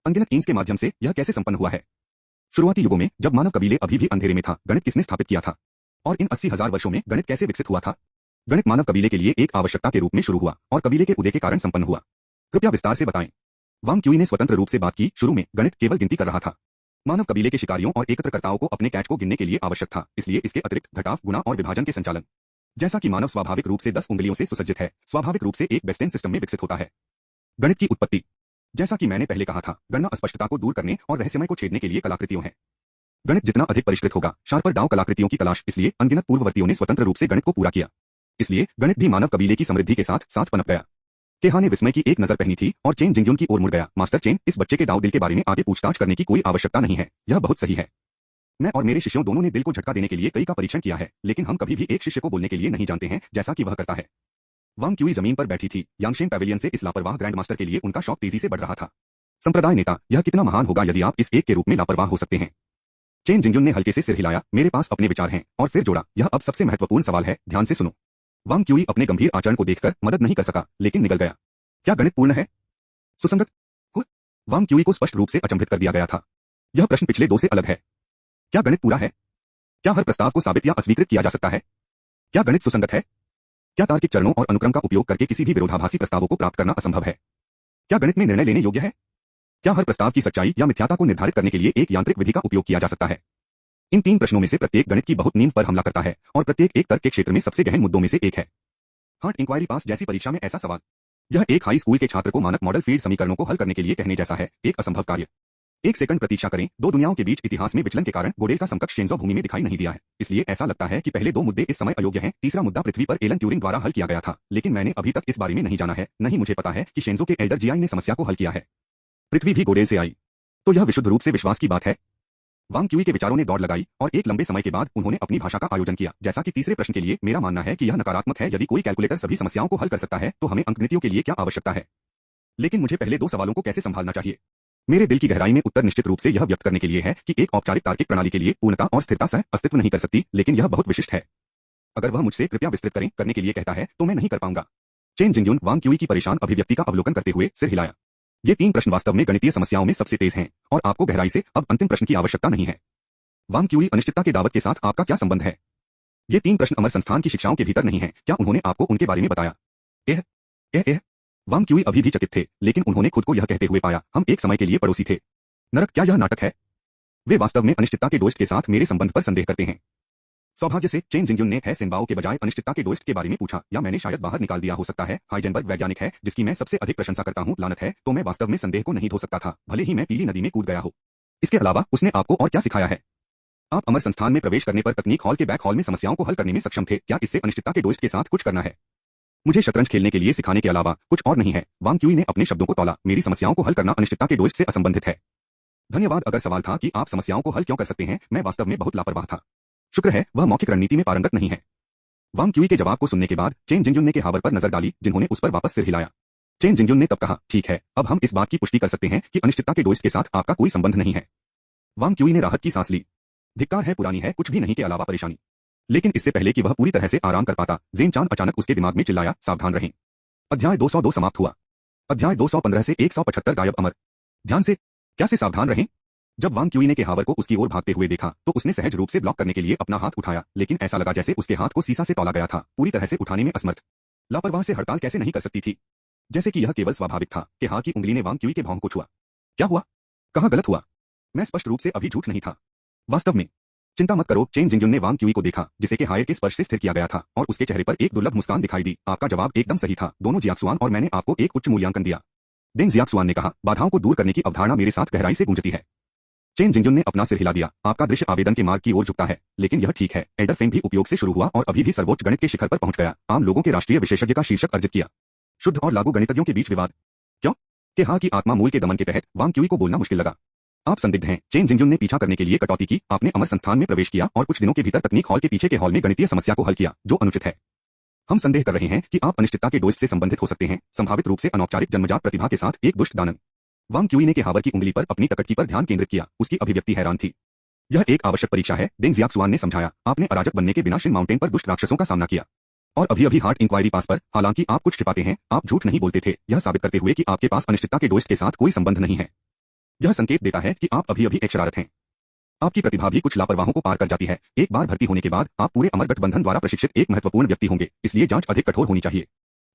अनगिनत इंच के माध्यम से यह कैसे संपन्न हुआ है? शुरुआती युगों में जब मानव कबीले अभी भी अंधेरे में था, गणित किसने स्थापित किया था? और इन 80,000 वर्षों में गणित कैसे विकसित हुआ था? गणित मानव कबीले के लिए एक आवश्यकता के रूप में शुरू हुआ और कबीले के उदय के कारण संपन्न हुआ। कृपया विस्तार से बताएं। वांग क्यूई ने स्वतंत्र रूप से बात की, शुरू में गणित केवल गिनती कर रहा था। मानव कबीले के शिकारियों और एकत्रकर्ताओं को अपने कैच को गिनने के लिए आवश्यक था, इसलिए इसके अतिरिक्त घटाव, गुणा और विभाजन के संचालन। जैसा कि मानव स्वाभाविक रूप से 10 उंगलियों से सुसज्जित है, स्वाभाविक रूप से एक बेस्टेन सिस्टम में विकसित होता है। गणित की उत्पत्ति, जैसा कि मैंने पहले कहा था, गणना अस्पष्टता को दूर करने और रहस्यमय को छेदने के लिए कलाकृतियों है। गणित जितना अधिक परिष्कृत होगा, शार्पर डाउ कलाकृतियों की तलाश, इसलिए अनगिनत पूर्ववर्तियों ने स्वतंत्र रूप से गणित को पूरा किया। इसलिए गणित भी मानव कबीले की समृद्धि के साथ साथ पनप गया। केहा ने विस्मय की एक नजर पहनी थी और चेन जिंगयुन की ओर मुड़ गया। मास्टर चेन, इस बच्चे के दाव दिल के बारे में आगे पूछताछ करने की कोई आवश्यकता नहीं है, यह बहुत सही है। मैं और मेरे शिष्यों दोनों ने दिल को झटका देने के लिए कई का परीक्षण किया है, लेकिन हम कभी भी एक शिष्य को बोलने के लिए नहीं जानते हैं जैसा कि वह करता है। वांग क्यूई जमीन पर बैठी थी। यांगशेन पैवेलियन से इस लापरवाह ग्रैंड मास्टर के लिए उनका शौक तेजी से बढ़ रहा था। संप्रदाय नेता, यह कितना महान होगा यदि आप इस एक के रूप में लापरवाह हो सकते हैं। चेन जिंगयुन ने हल्के से सिर हिलाया, मेरे पास अपने विचार हैं, और फिर जोड़ा, यह अब सबसे महत्वपूर्ण सवाल है, ध्यान से सुनो। वांग क्यूई अपने गंभीर आचरण को देखकर मदद नहीं कर सका, लेकिन निगल गया। क्या गणित पूर्ण है? सुसंगत? वांग क्यूई को स्पष्ट रूप से अचंभित कर दिया गया था। यह प्रश्न पिछले दो से अलग है। क्या गणित पूरा है? क्या हर प्रस्ताव को साबित या अस्वीकृत किया जा सकता है? क्या गणित सुसंगत है? क्या तार्किक चरणों और अनुक्रम का उपयोग करके किसी भी विरोधाभासी प्रस्तावों को प्राप्त करना असंभव है? क्या गणित में निर्णय लेने योग्य है? क्या हर प्रस्ताव की सच्चाई या मिथ्याता को निर्धारित करने के लिए एक यांत्रिक विधि का उपयोग किया जा सकता है? इन 3 प्रश्नों में से प्रत्येक गणित की बहुत नींव पर हमला करता है और प्रत्येक एक तर्क के क्षेत्र में सबसे गहन मुद्दों में से एक है। हार्ट इंक्वायरी पास जैसी परीक्षा में ऐसा सवाल, यह एक हाई स्कूल के छात्र को मानक मॉडल फील्ड समीकरणों को हल करने के लिए कहने जैसा है, एक असंभव कार्य। 1 सेकंड प्रतीक्षा करें, दो दुनियाओं के बीच इतिहास में विचलन के कारण गोडेल का समकक्ष शेंजो भूमि में दिखाई नहीं दिया है, इसलिए ऐसा लगता है कि पहले 2 मुद्दे इस समय अयोग्य हैं। तीसरा मुद्दा पृथ्वी पर एलन ट्यूरिंग द्वारा हल किया गया था, लेकिन मैंने अभी तक इस बारे में नहीं जाना है, नहीं मुझे पता है कि शेंजो के एल्डर जियाई ने समस्या को हल किया है। पृथ्वी भी गोडेल से आई, तो यह विशुद्ध रूप से विश्वास की बात है। वांग क्यूई के विचारों ने दौड़ लगाई और एक लंबे समय के बाद उन्होंने अपनी भाषा का आयोजन किया। जैसा कि तीसरे प्रश्न के लिए मेरा मानना है कि यह नकारात्मक है, यदि कोई कैलकुलेटर सभी समस्याओं को हल कर सकता है तो हमें अंकगणितियों के लिए क्या आवश्यकता है? लेकिन मुझे पहले 2 सवालों को कैसे संभालना चाहिए? मेरे दिल की गहराई में उत्तर निश्चित रूप से यह व्यक्त करने के लिए है कि एक औपचारिक तार्किक प्रणाली के लिए पूर्णता और स्थिरता सह अस्तित्व नहीं कर सकती, लेकिन यह बहुत विशिष्ट है। अगर वह मुझसे कृपया विस्तृत करें करने के लिए कहता है तो मैं नहीं कर पाऊंगा। चेन जिंगयुन वांग क्यूई की परेशान अभिव्यक्ति का अवलोकन करते हुए सिर हिलाया। ये 3 प्रश्न वास्तव में गणितीय समस्याओं में सबसे तेज हैं और आपको गहराई से अब अंतिम प्रश्न की आवश्यकता नहीं है। वांग क्यूई, अनिश्चितता के दावत के साथ आपका क्या संबंध है? ये 3 प्रश्न अमर संस्थान की शिक्षाओं के भीतर नहीं है, क्या उन्होंने आपको उनके बारे में बताया? एह। वांग क्यूई अभी भी चकित थे, लेकिन उन्होंने खुद को यह कहते हुए पाया, हम एक समय के लिए पड़ोसी थे। नरक, क्या यह नाटक है? वे वास्तव में अनिश्चितता के दोस्त के साथ मेरे संबंध पर संदेह करते हैं। सौभाग्य से चेन जिंगयुन ने है सेनबाओ के बजाय अनिश्चितता के डोइस्ट के बारे में पूछा, या मैंने शायद बाहर निकाल दिया हो सकता है। हाइजेनबर्ग वैज्ञानिक है जिसकी मैं सबसे अधिक प्रशंसा करता हूँ, लानत है तो मैं वास्तव में संदेह को नहीं धो सकता था, भले ही मैं पीली नदी में कूद गया हो। इसके अलावा उसने आपको और क्या सिखाया है? आप अमर संस्थान में प्रवेश करने पर तकनीक हॉल के बैक हॉल में समस्याओं को हल करने में सक्षम थे, क्या इससे अनिश्चितता के डोइस्ट के साथ कुछ करना है? मुझे शतरंज खेलने के लिए सिखाने के अलावा कुछ और नहीं है। वांग क्यूई ने अपने शब्दों को तौला, मेरी समस्याओं को हल करना अनिश्चितता के डोइस्ट से असंबंधित है। धन्यवाद। अगर सवाल था कि आप समस्याओं को हल क्यों कर सकते हैं, मैं वास्तव में बहुत लापरवाह था। शुक्र है वह मौखिक रणनीति में पारंगत नहीं है। वांग क्यूई के जवाब को सुनने के बाद चेन जिंगयुन ने के हावर पर नजर डाली, जिन्होंने उस पर वापस सिर हिलाया। चेन जिंगयुन ने तब कहा, ठीक है, अब हम इस बात की पुष्टि कर सकते हैं कि अनिश्चितता के डोइस्ट के साथ आपका कोई संबंध नहीं है। वांग क्यूई ने राहत की सांस ली। धिक्कार है, पुरानी है, कुछ भी नहीं के अलावा परेशानी। लेकिन इससे पहले कि वह पूरी तरह से आराम कर पाता, ज़ेन चान अचानक उसके दिमाग में चिल्लाया, सावधान रहें। अध्याय 202 समाप्त हुआ। अध्याय 215 से 175 गायब अमर। ध्यान से? क्या से सावधान रहें? जब वांग क्यूई ने के हावर को उसकी ओर भागते हुए देखा तो उसने सहज रूप से ब्लॉक करने के लिए अपना हाथ उठाया, लेकिन ऐसा लगा जैसे उसके हाथ को सीसा से तौला गया था, पूरी तरह से उठाने में असमर्थ। लापरवाह से हड़ताल कैसे नहीं कर सकती थी? जैसे कि यह केवल स्वाभाविक था कि हाथ की उंगली ने वांग क्यूई के भौं को छुआ। क्या हुआ? कहाँ गलत हुआ? मैं स्पष्ट रूप से अभी झूठ नहीं था। वास्तव में चिंता मत करो। चेन जिंगयुन ने वांग क्यूई को देखा, जिसे के हायर के स्पर्श से स्थिर किया गया था, और उसके चेहरे पर एक दुर्लभ मुस्कान दिखाई दी। आपका जवाब एकदम सही था, दोनों जियाक्सुआन, और मैंने आपको एक उच्च मूल्यांकन दिया। डेंग जियाक्सुआन ने कहा, बाधाओं को दूर करने की अवधारणा मेरे साथ गहराई से गूंजती है। चेन जिंगयुन ने अपना सिर हिला दिया। आपका दृश्य आवेदन के मार्ग की ओर झुकता है, लेकिन यह ठीक है। एल्डर फेंग भी उपयोग से शुरू हुआ और अभी भी सर्वोच्च गणित के शिखर पर पहुंच गया। आम लोगों के राष्ट्रीय विशेषज्ञ का शीर्षक अर्जित किया। शुद्ध और लागू गणितज्ञों के बीच विवाद। क्यों? के हाँ की आत्मा मूल के दमन के तहत वांग क्यूई को बोलना मुश्किल लगा। आप संदिग्ध हैं। चेन जिंगयुन ने पीछा करने के लिए कटौती की। आपने अमर संस्थान में प्रवेश किया और कुछ दिनों के भीतर तकनीक हॉल के पीछे के हॉल में गणितीय समस्या को हल किया, जो अनुचित है। हम संदेह कर रहे हैं कि आप अनिश्चितता के डोइस्ट से संबंधित हो सकते हैं, संभावित रूप से अनौपचारिक जन्मजात प्रतिभा के साथ एक दुष्ट दानव। वांग क्यूई ने के हावर की उंगली पर अपनी टकटकी पर ध्यान केंद्रित किया। उसकी अभिव्यक्ति हैरान थी। यह एक आवश्यक परीक्षा है, डेंग जियाक्सुआन ने समझाया। आपने अराजक बनने के बिना शिन माउंटेन पर दुष्ट राक्षसों का सामना किया, और अभी हार्ट इंक्वायरी पास पर, हालांकि आप कुछ छिपाते हैं, आप झूठ नहीं बोलते थे, यह साबित करते हुए कि आपके पास अनिश्चितता के डोइस्ट के साथ कोई संबंध नहीं है। यह संकेत देता है कि आप अभी एक शरारत हैं। आपकी प्रतिभा भी कुछ लापरवाहों को पार कर जाती है। एक बार भर्ती होने के बाद आप पूरे अमर गठबंधन द्वारा प्रशिक्षित एक महत्वपूर्ण व्यक्ति होंगे, इसलिए जांच अधिक कठोर होनी चाहिए।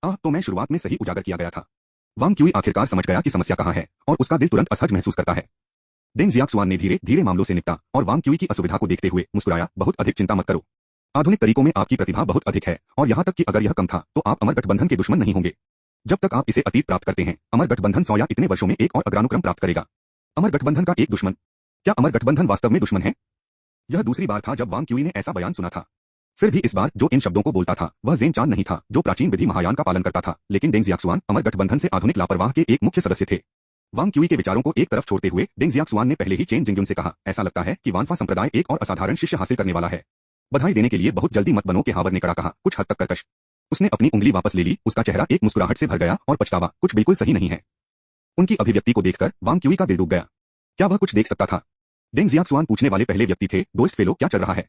तो मैं शुरुआत में सही उजागर किया गया था। वांग क्यूई आखिरकार समझ गया कि समस्या कहाँ है, और उसका दिल तुरंत असहज महसूस करता है। डेंग जियाक्सुआन ने धीरे धीरे मामलों से निपटा और वांग क्यूई की असुविधा को देखते हुए मुस्कुराया। बहुत अधिक चिंता मत करो। आधुनिक तरीकों में आपकी प्रतिभा बहुत अधिक है, और यहाँ तक कि अगर यह कम था तो आप अमर गठबंधन के दुश्मन नहीं होंगे। जब तक आप इसे अतीत प्राप्त करते हैं, अमर गठबंधन 100 या इतने वर्षों में एक और अग्रानुक्रम प्राप्त करेगा। अमर गठबंधन का एक दुश्मन? क्या अमर गठबंधन वास्तव में दुश्मन है? यह दूसरी बार था जब वांग क्यूई ने ऐसा बयान सुना था। फिर भी इस बार जो इन शब्दों को बोलता था वह ज़ेन चान नहीं था, जो प्राचीन विधि महायान का पालन करता था, लेकिन डेंग जियाक्सुआन अमर गठबंधन से आधुनिक लापरवाह के एक मुख्य सदस्य थे। वांग क्यूई के विचारों को एक तरफ छोड़ते हुए डेंग जियाक्सुआन ने पहले ही चेन जिंगयुन से कहा, ऐसा लगता है कि वानफा संप्रदाय एक और असाधारण शिष्य हासिल करने वाला है। बधाई देने के लिए बहुत जल्दी मत बनो, के हावर ने कड़ा कहा, कुछ हद तक कर्कश। उसने अपनी उंगली वापस ले ली। उसका चेहरा एक मुस्कुराहट से भर गया, और पछतावा कुछ बिल्कुल सही नहीं है। उनकी अभिव्यक्ति को देखकर वांग क्यूई का दिल डूब गया। क्या वह कुछ देख सकता था? डेंग जियाक्सुआन पूछने वाले पहले व्यक्ति थे, डोइस्ट फेलो क्या चल रहा है?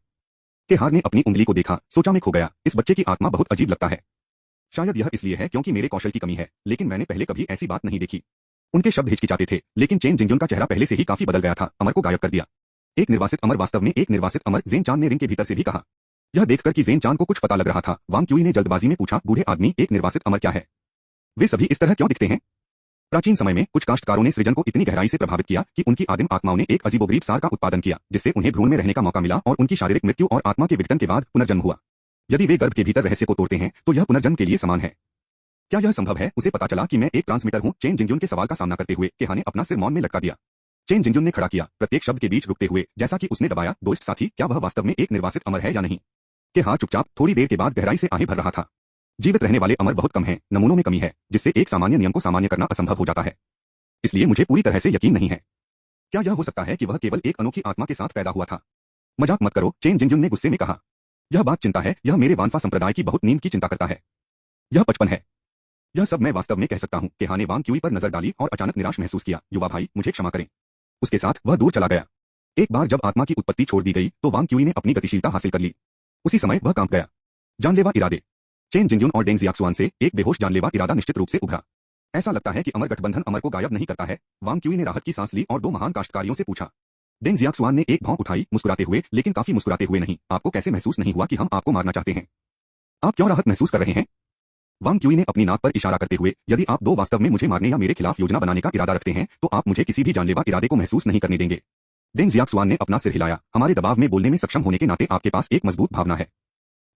के हार ने अपनी उंगली को देखा, सोचा में खो गया। इस बच्चे की आत्मा बहुत अजीब लगता है। शायद यह इसलिए है क्योंकि मेरे कौशल की कमी है, लेकिन मैंने पहले कभी ऐसी बात नहीं देखी। उनके शब्द हिचकिचाते थे, लेकिन चेन जिंगयुन का चेहरा पहले से ही काफी बदल गया था। अमर को गायब कर दिया। एक निर्वासित अमर, वास्तव में एक निर्वासित अमर, ज़ेन चान ने रिंग के भीतर से भी कहा। यह देखकर कि ज़ेन चान को कुछ पता लग रहा था, वांग क्यूई ने जल्दबाजी में पूछा, बूढ़े आदमी, एक निर्वासित अमर क्या है? वे सभी इस तरह क्यों दिखते हैं? प्राचीन समय में कुछ काश्तकारों ने सृजन को इतनी गहराई से प्रभावित किया कि उनकी आदिम आत्माओं ने एक अजीबोगरीब सार का उत्पादन किया, जिससे उन्हें भ्रूण में रहने का मौका मिला और उनकी शारीरिक मृत्यु और आत्मा के विघटन के बाद पुनर्जन्म हुआ। यदि वे गर्भ के भीतर रहस्य को तोड़ते हैं तो यह पुनर्जन्म के लिए समान है। क्या यह संभव है? उसे पता चला कि मैं एक ट्रांसमीटर हूँ। चेन जिंगयुन के सवाल का सामना करते हुए केहा ने अपना सिर मौन में लटका दिया। चेन जिंगयुन ने खड़ा किया, प्रत्येक शब्द के बीच रुकते हुए, जैसा कि उसने दबाया, दोस्त साथी, क्या वह वास्तव में एक निर्वासित अमर है या नहीं? केहा चुपचाप थोड़ी देर के बाद गहराई से आहें भर रहा था। जीवित रहने वाले अमर बहुत कम हैं, नमूनों में कमी है, जिससे एक सामान्य नियम को सामान्य करना असंभव हो जाता है। इसलिए मुझे पूरी तरह से यकीन नहीं है। क्या यह हो सकता है कि वह केवल एक अनोखी आत्मा के साथ पैदा हुआ था? मजाक मत करो, चेन जिंगयुन ने गुस्से में कहा। यह बात चिंता है, यह मेरे वानफा संप्रदाय की बहुत नींद की चिंता करता है। यह 55 है। यह सब मैं वास्तव में कह सकता हूँ। केहा ने वांग क्यूई पर नजर डाली और अचानक निराश महसूस किया। युवा भाई, मुझे क्षमा करें। उसके साथ वह दूर चला गया। एक बार जब आत्मा की उत्पत्ति छोड़ दी गई तो वांग क्यूई ने अपनी गतिशीलता हासिल कर ली। उसी समय वह कांप गया। जानलेवा इरादे। चेन जिंगयुन और डेंग जियाक्सुआन से एक बेहोश जानलेवा इरादा निश्चित रूप से उभरा। ऐसा लगता है कि अमर गठबंधन अमर को गायब नहीं करता है। वांग क्यूई ने राहत की सांस ली और दो महान काश्तकारियों से पूछा। डेंग जियाक्सुआन ने एक भौं उठाई, मुस्कुराते हुए, लेकिन काफी मुस्कुराते हुए नहीं। आपको कैसे महसूस नहीं हुआ कि हम आपको मारना चाहते हैं? आप क्यों राहत महसूस कर रहे हैं? वांग क्यूई ने अपनी नाक पर इशारा करते हुए, यदि आप दो वास्तव में मुझे मारने या मेरे खिलाफ योजना बनाने का इरादा रखते हैं तो आप मुझे किसी भी जानलेवा इरादे को महसूस नहीं करने देंगे। डेंग जियाक्सुआन ने अपना सिर हिलाया। हमारे दबाव में बोलने में सक्षम होने के नाते आपके पास एक मजबूत भावना है।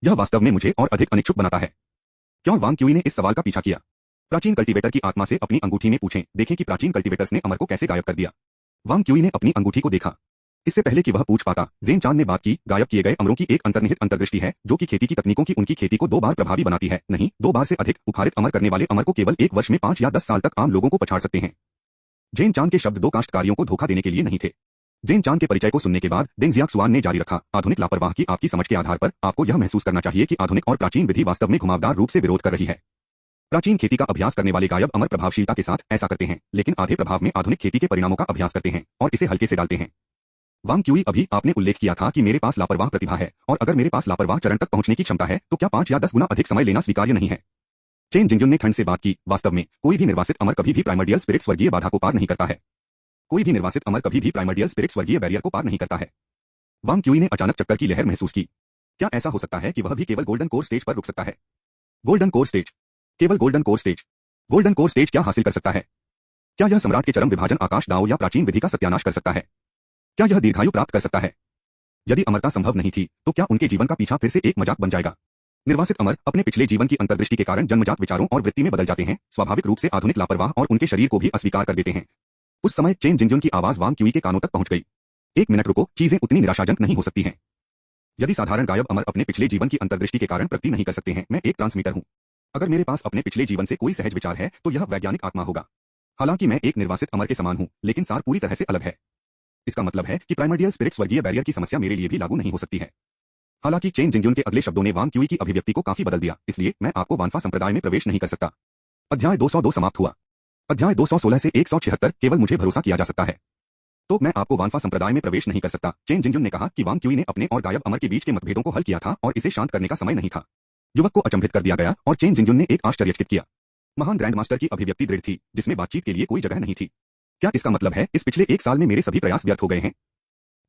यह वास्तव में मुझे और अधिक अनिच्छुक बनाता है। क्यों? वांग क्यूई ने इस सवाल का पीछा किया। प्राचीन कल्टीवेटर की आत्मा से अपनी अंगूठी में पूछें, देखें कि प्राचीन कल्टीवेटर्स ने अमर को कैसे गायब कर दिया। वांग क्यूई ने अपनी अंगूठी को देखा। इससे पहले कि वह पूछ पाता, ज़ेन चान ने बात की, गायब किए गए अमरों की एक अंतर्निहित अंतर्दृष्टि है जो कि खेती की तकनीकों की उनकी खेती को 2 बार प्रभावी बनाती है। नहीं, 2 बार से अधिक। उपहारित अमर करने वाले अमर को केवल 1 वर्ष में 5 या 10 साल तक आम लोगों को पछाड़ सकते हैं। ज़ेन चान के शब्द 2 काश्तकारियों को धोखा देने के लिए नहीं थे। ज़ेन चान के परिचय को सुनने के बाद डेंग जियाक्सुआन ने जारी रखा, आधुनिक लापरवाह की आपकी समझ के आधार पर आपको यह महसूस करना चाहिए कि आधुनिक और प्राचीन विधि वास्तव में घुमावदार रूप से विरोध कर रही है। प्राचीन खेती का अभ्यास करने वाले गायब अमर प्रभावशीलता के साथ ऐसा करते हैं, लेकिन आधे प्रभाव में आधुनिक खेती के परिणामों का अभ्यास करते हैं और इसे हल्के से डालते हैं। वांग क्यूई, अभी आपने उल्लेख किया था कि मेरे पास लापरवाह प्रतिभा है, और अगर मेरे पास लापरवाह चरण तक पहुंचने की क्षमता है तो क्या 5 या 10 गुना अधिक समय लेना स्वीकार्य नहीं है? चेन जिंगजुन ने ठंड से बात की। वास्तव में कोई भी निर्वासित अमर कभी भी प्राइमर्डियल स्पिरिट स्वर्गीय बाधा को पार नहीं करता है। कोई भी निर्वासित अमर कभी भी प्राइमर्डियल स्पिरिट स्वर्गीय बैरियर को पार नहीं करता है। वांग क्यूई ने अचानक चक्कर की लहर महसूस की। क्या ऐसा हो सकता है कि वह भी केवल गोल्डन कोर स्टेज पर रुक सकता है? Golden core stage? केवल golden core stage? Golden core stage क्या हासिल कर सकता है? क्या यह सम्राट के चरम विभाजन आकाश दाओ या प्राचीन विधि का सत्यानाश कर सकता है? क्या यह दीर्घायु प्राप्त कर सकता है? यदि अमरता संभव नहीं थी तो क्या उनके जीवन का पीछा फिर से एक मजाक बन जाएगा? निर्वासित अमर अपने पिछले जीवन की अंतर्दृष्टि के कारण जन्मजात विचारों और वृत्ति में बदल जाते हैं, स्वाभाविक रूप से आधुनिक लापरवाह और उनके शरीर को भी अस्वीकार कर देते हैं। उस समय चेन जिंगजुन की आवाज वांग क्यूई के कानों तक पहुंच गई। 1 मिनट रुको, चीजें उतनी निराशाजनक नहीं हो सकती हैं। यदि साधारण गायब अमर अपने पिछले जीवन की अंतर्दृष्टि के कारण प्रगति नहीं कर सकते हैं, मैं एक ट्रांसमीटर हूं। अगर मेरे पास अपने पिछले जीवन से कोई सहज विचार है तो यह वैज्ञानिक आत्मा होगा। हालांकि मैं एक निर्वासित अमर के समान हूं, लेकिन सार पूरी तरह से अलग है। इसका मतलब है कि प्राइमर्डियल स्पिरिट स्वर्गीय बैरियर की समस्या मेरे लिए भी लागू नहीं हो सकती है। हालांकि चेन जिंगजुन के अगले शब्दों ने वांग क्यूई की अभिव्यक्ति को काफी बदल दिया, इसलिए मैं आपको वानफा संप्रदाय में प्रवेश नहीं कर सकता। अध्याय 202 समाप्त हुआ। अध्याय 216 से 176 केवल मुझे भरोसा किया जा सकता है। तो मैं आपको वानफा संप्रदाय में प्रवेश नहीं कर सकता। चेन जिंगजुन ने कहा कि वांग क्यूई ने अपने और गायब अमर के बीच के मतभेदों को हल किया था और इसे शांत करने का समय नहीं था। युवक को अचंभित कर दिया गया और चेन जिंगजुन ने एक आश्चर्यचकित किया। महान ग्रैंड मास्टर की अभिव्यक्ति दृढ़ थी, जिसमें बातचीत के लिए कोई जगह नहीं थी। क्या इसका मतलब है इस पिछले 1 साल में मेरे सभी प्रयास व्यर्थ हो गए हैं?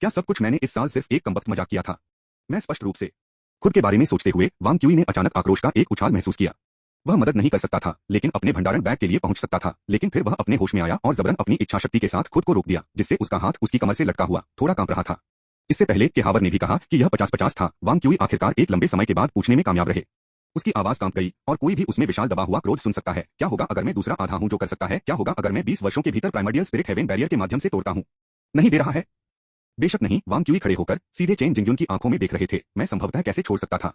क्या सब कुछ मैंने इस साल सिर्फ एक कमबख्त मजाक किया था? मैं स्पष्ट रूप से खुद के बारे में सोचते हुए वांग क्यूई ने अचानक आक्रोश का एक उछाल महसूस किया। वह मदद नहीं कर सकता था, लेकिन अपने भंडारण बैग के लिए पहुंच सकता था। लेकिन फिर वह अपने होश में आया और जबरन अपनी इच्छा शक्ति के साथ खुद को रोक दिया, जिससे उसका हाथ उसकी कमर से लटका हुआ थोड़ा कांप रहा था। इससे पहले कि हावर ने भी कहा कि यह 50-50 था, वांग क्यूई आखिरकार एक लंबे समय के बाद पूछने में कामयाब रहे। उसकी आवाज कांप गई और कोई भी उसमें विशाल दबा हुआ क्रोध सुन सकता है। क्या होगा अगर मैं दूसरा आधा हूं जो कर सकता है? क्या होगा अगर मैं 20 वर्षों के भीतर प्राइमर्डियल स्पिरिट हेवन बैरियर के माध्यम से तोड़ता हूं? नहीं दे रहा है? बेशक नहीं। वांग क्यूई खड़े होकर सीधे चेन जिंगजुन की आंखों में देख रहे थे। मैं संभवतः कैसे छोड़ सकता था?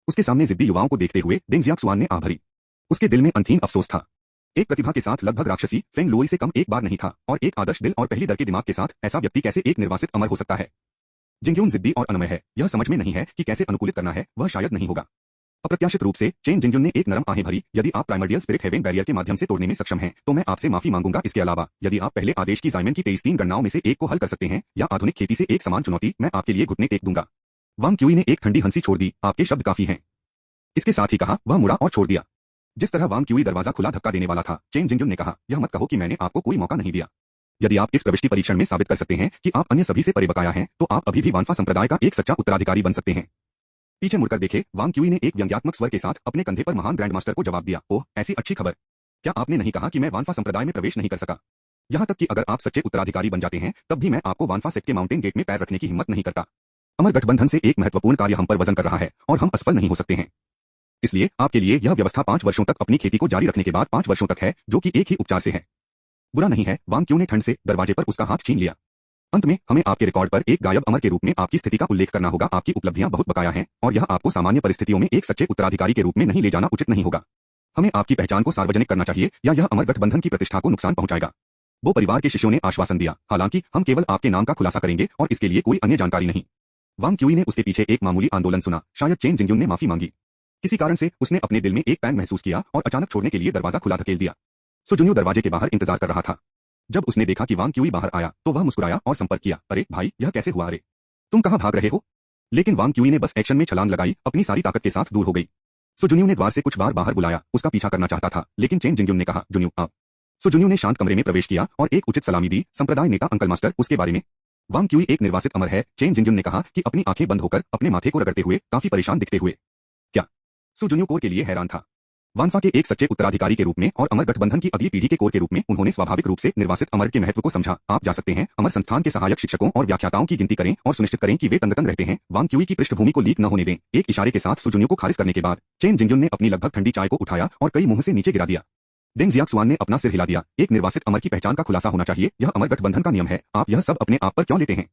उसके सामने जिद्दी युवाओं को देखते हुए डेंग जियाक्सुआन ने आह भरी। उसके दिल में अंतहीन अफसोस था। एक प्रतिभा के साथ लगभग राक्षसी फेंग लुओई से कम एक बार नहीं था, और एक आदर्श दिल और पहली दर के दिमाग के साथ ऐसा व्यक्ति कैसे एक निर्वासित अमर हो सकता है? जिंगयुन जिद्दी और अनमय है, यह समझ में नहीं है कि कैसे अनुकूलित करना है, वह शायद नहीं होगा। अप्रत्याशित रूप से चेन जिंगजुन ने एक नरम आहें भरी। यदि आप प्राइमर्डियल स्पिरिट हेवन बैरियर के माध्यम से तोड़ने में सक्षम हैं, तो मैं आपसे माफी मांगूंगा। इसके अलावा यदि आप पहले आदेश की जायमन की 23 गणनाओं में से एक को हल कर सकते हैं, या आधुनिक खेती से एक समान चुनौती, मैं आपके लिए घुटने टेक दूंगा। वांग क्यूई ने एक ठंडी हंसी छोड़ दी। आपके शब्द काफी हैं। इसके साथ ही कहा, वह मुड़ा और छोड़ दिया। जिस तरह वांग क्यूई दरवाजा खुला धक्का देने वाला था, चेन जिंगजुन ने कहा, यह मत कहो कि मैंने आपको कोई मौका नहीं दिया। यदि आप इस प्रविष्टि परीक्षण में साबित कर सकते हैं कि आप अन्य सभी से परिबकाया हैं, तो आप अभी भी वानफा संप्रदाय का एक सच्चा उत्तराधिकारी बन सकते हैं। पीछे मुड़कर देखे, वांग क्यूई ने एक व्यंग्यात्मक स्वर के साथ अपने कंधे पर महान ग्रैंड मास्टर को जवाब दिया। ओह, ऐसी अच्छी खबर। क्या आपने नहीं कहा कि मैं वानफा संप्रदाय में प्रवेश नहीं कर सका? यहाँ तक कि अगर आप सच्चे उत्तराधिकारी बन जाते हैं, तब भी मैं आपको वानफा सेक्ट के माउंटेन गेट में पैर रखने की हिम्मत नहीं करता। अमर गठबंधन से एक महत्वपूर्ण कार्य हम पर वजन कर रहा है, और हम असफल नहीं हो सकते हैं। इसलिए आपके लिए यह व्यवस्था 5 वर्षों तक अपनी खेती को जारी रखने के बाद 5 वर्षों तक है, जो कि एक ही उपचार से है। बुरा नहीं है। वांग क्यूई ने ठंड से दरवाजे पर उसका हाथ छीन लिया। अंत में हमें आपके रिकॉर्ड पर एक गायब अमर के रूप में आपकी स्थिति का उल्लेख करना होगा। आपकी उपलब्धियां बहुत बकाया हैं, और यह आपको सामान्य परिस्थितियों में एक सच्चे उत्तराधिकारी के रूप में नहीं ले जाना उचित नहीं होगा। हमें आपकी पहचान को सार्वजनिक करना चाहिए, या यह अमर गठबंधन की प्रतिष्ठा को नुकसान पहुंचाएगा। वो परिवार के शिष्यों ने आश्वासन दिया। हालांकि हम केवल आपके नाम का खुलासा करेंगे और इसके लिए कोई अन्य जानकारी नहीं। वांग क्यूई ने उसके पीछे एक मामूली आंदोलन सुना। शायद चेन जिंगयुन ने माफी मांगी। किसी कारण से उसने अपने दिल में एक पैंग महसूस किया और अचानक छोड़ने के लिए दरवाजा खुला धकेल दिया। सुजुन्यू दरवाजे के बाहर इंतजार कर रहा था। जब उसने देखा कि वांग क्यूई बाहर आया, तो वह मुस्कुराया और संपर्क किया। अरे भाई, यह कैसे हुआ? अरे तुम कहां भाग रहे हो? लेकिन वांग क्यूई ने बस एक्शन में छलांग लगाई, अपनी सारी ताकत के साथ दूर हो गई। सुजुन्यू ने द्वार से कुछ बार बाहर बुलाया, उसका पीछा करना चाहता था, लेकिन चेन जिंगयुन ने कहा, जुन्यू आप। सुजुन्यू ने शांत कमरे में प्रवेश किया और एक उचित सलामी दी। संप्रदाय नेता अंकल मास्टर, उसके बारे में। वांग क्यूई एक निर्वासित अमर है, चेन जिंगयुन ने कहा कि अपनी आंखें बंद होकर अपने माथे को रगड़ते हुए, काफी परेशान दिखते हुए। क्या? सुजुन्यू कोर के लिए हैरान था। वानफा के एक सच्चे उत्तराधिकारी के रूप में और अमर गठबंधन की अगली पीढ़ी के कोर के रूप में उन्होंने स्वाभाविक रूप से निर्वासित अमर के महत्व को समझा। आप जा सकते हैं, अमर संस्थान के सहायक शिक्षकों और व्याख्याताओं की गिनती करें और सुनिश्चित करें कि वे तंग रहते हैं। वांग क्यूई की पृष्ठभूमि को लीक न होने दें। एक इशारे के साथ सुजुनियो को खारिज करने के बाद चेन जिंगजुन ने अपनी लगभग ठंडी चाय को उठाया और कई मुंह से नीचे गिरा दिया। डेंग जियाक्सुआन ने अपना सिर हिला दिया। एक निर्वासित अमर की पहचान का खुलासा होना चाहिए। यह अमर गठबंधन का नियम है। आप यह सब अपने आप पर क्यों लेते हैं?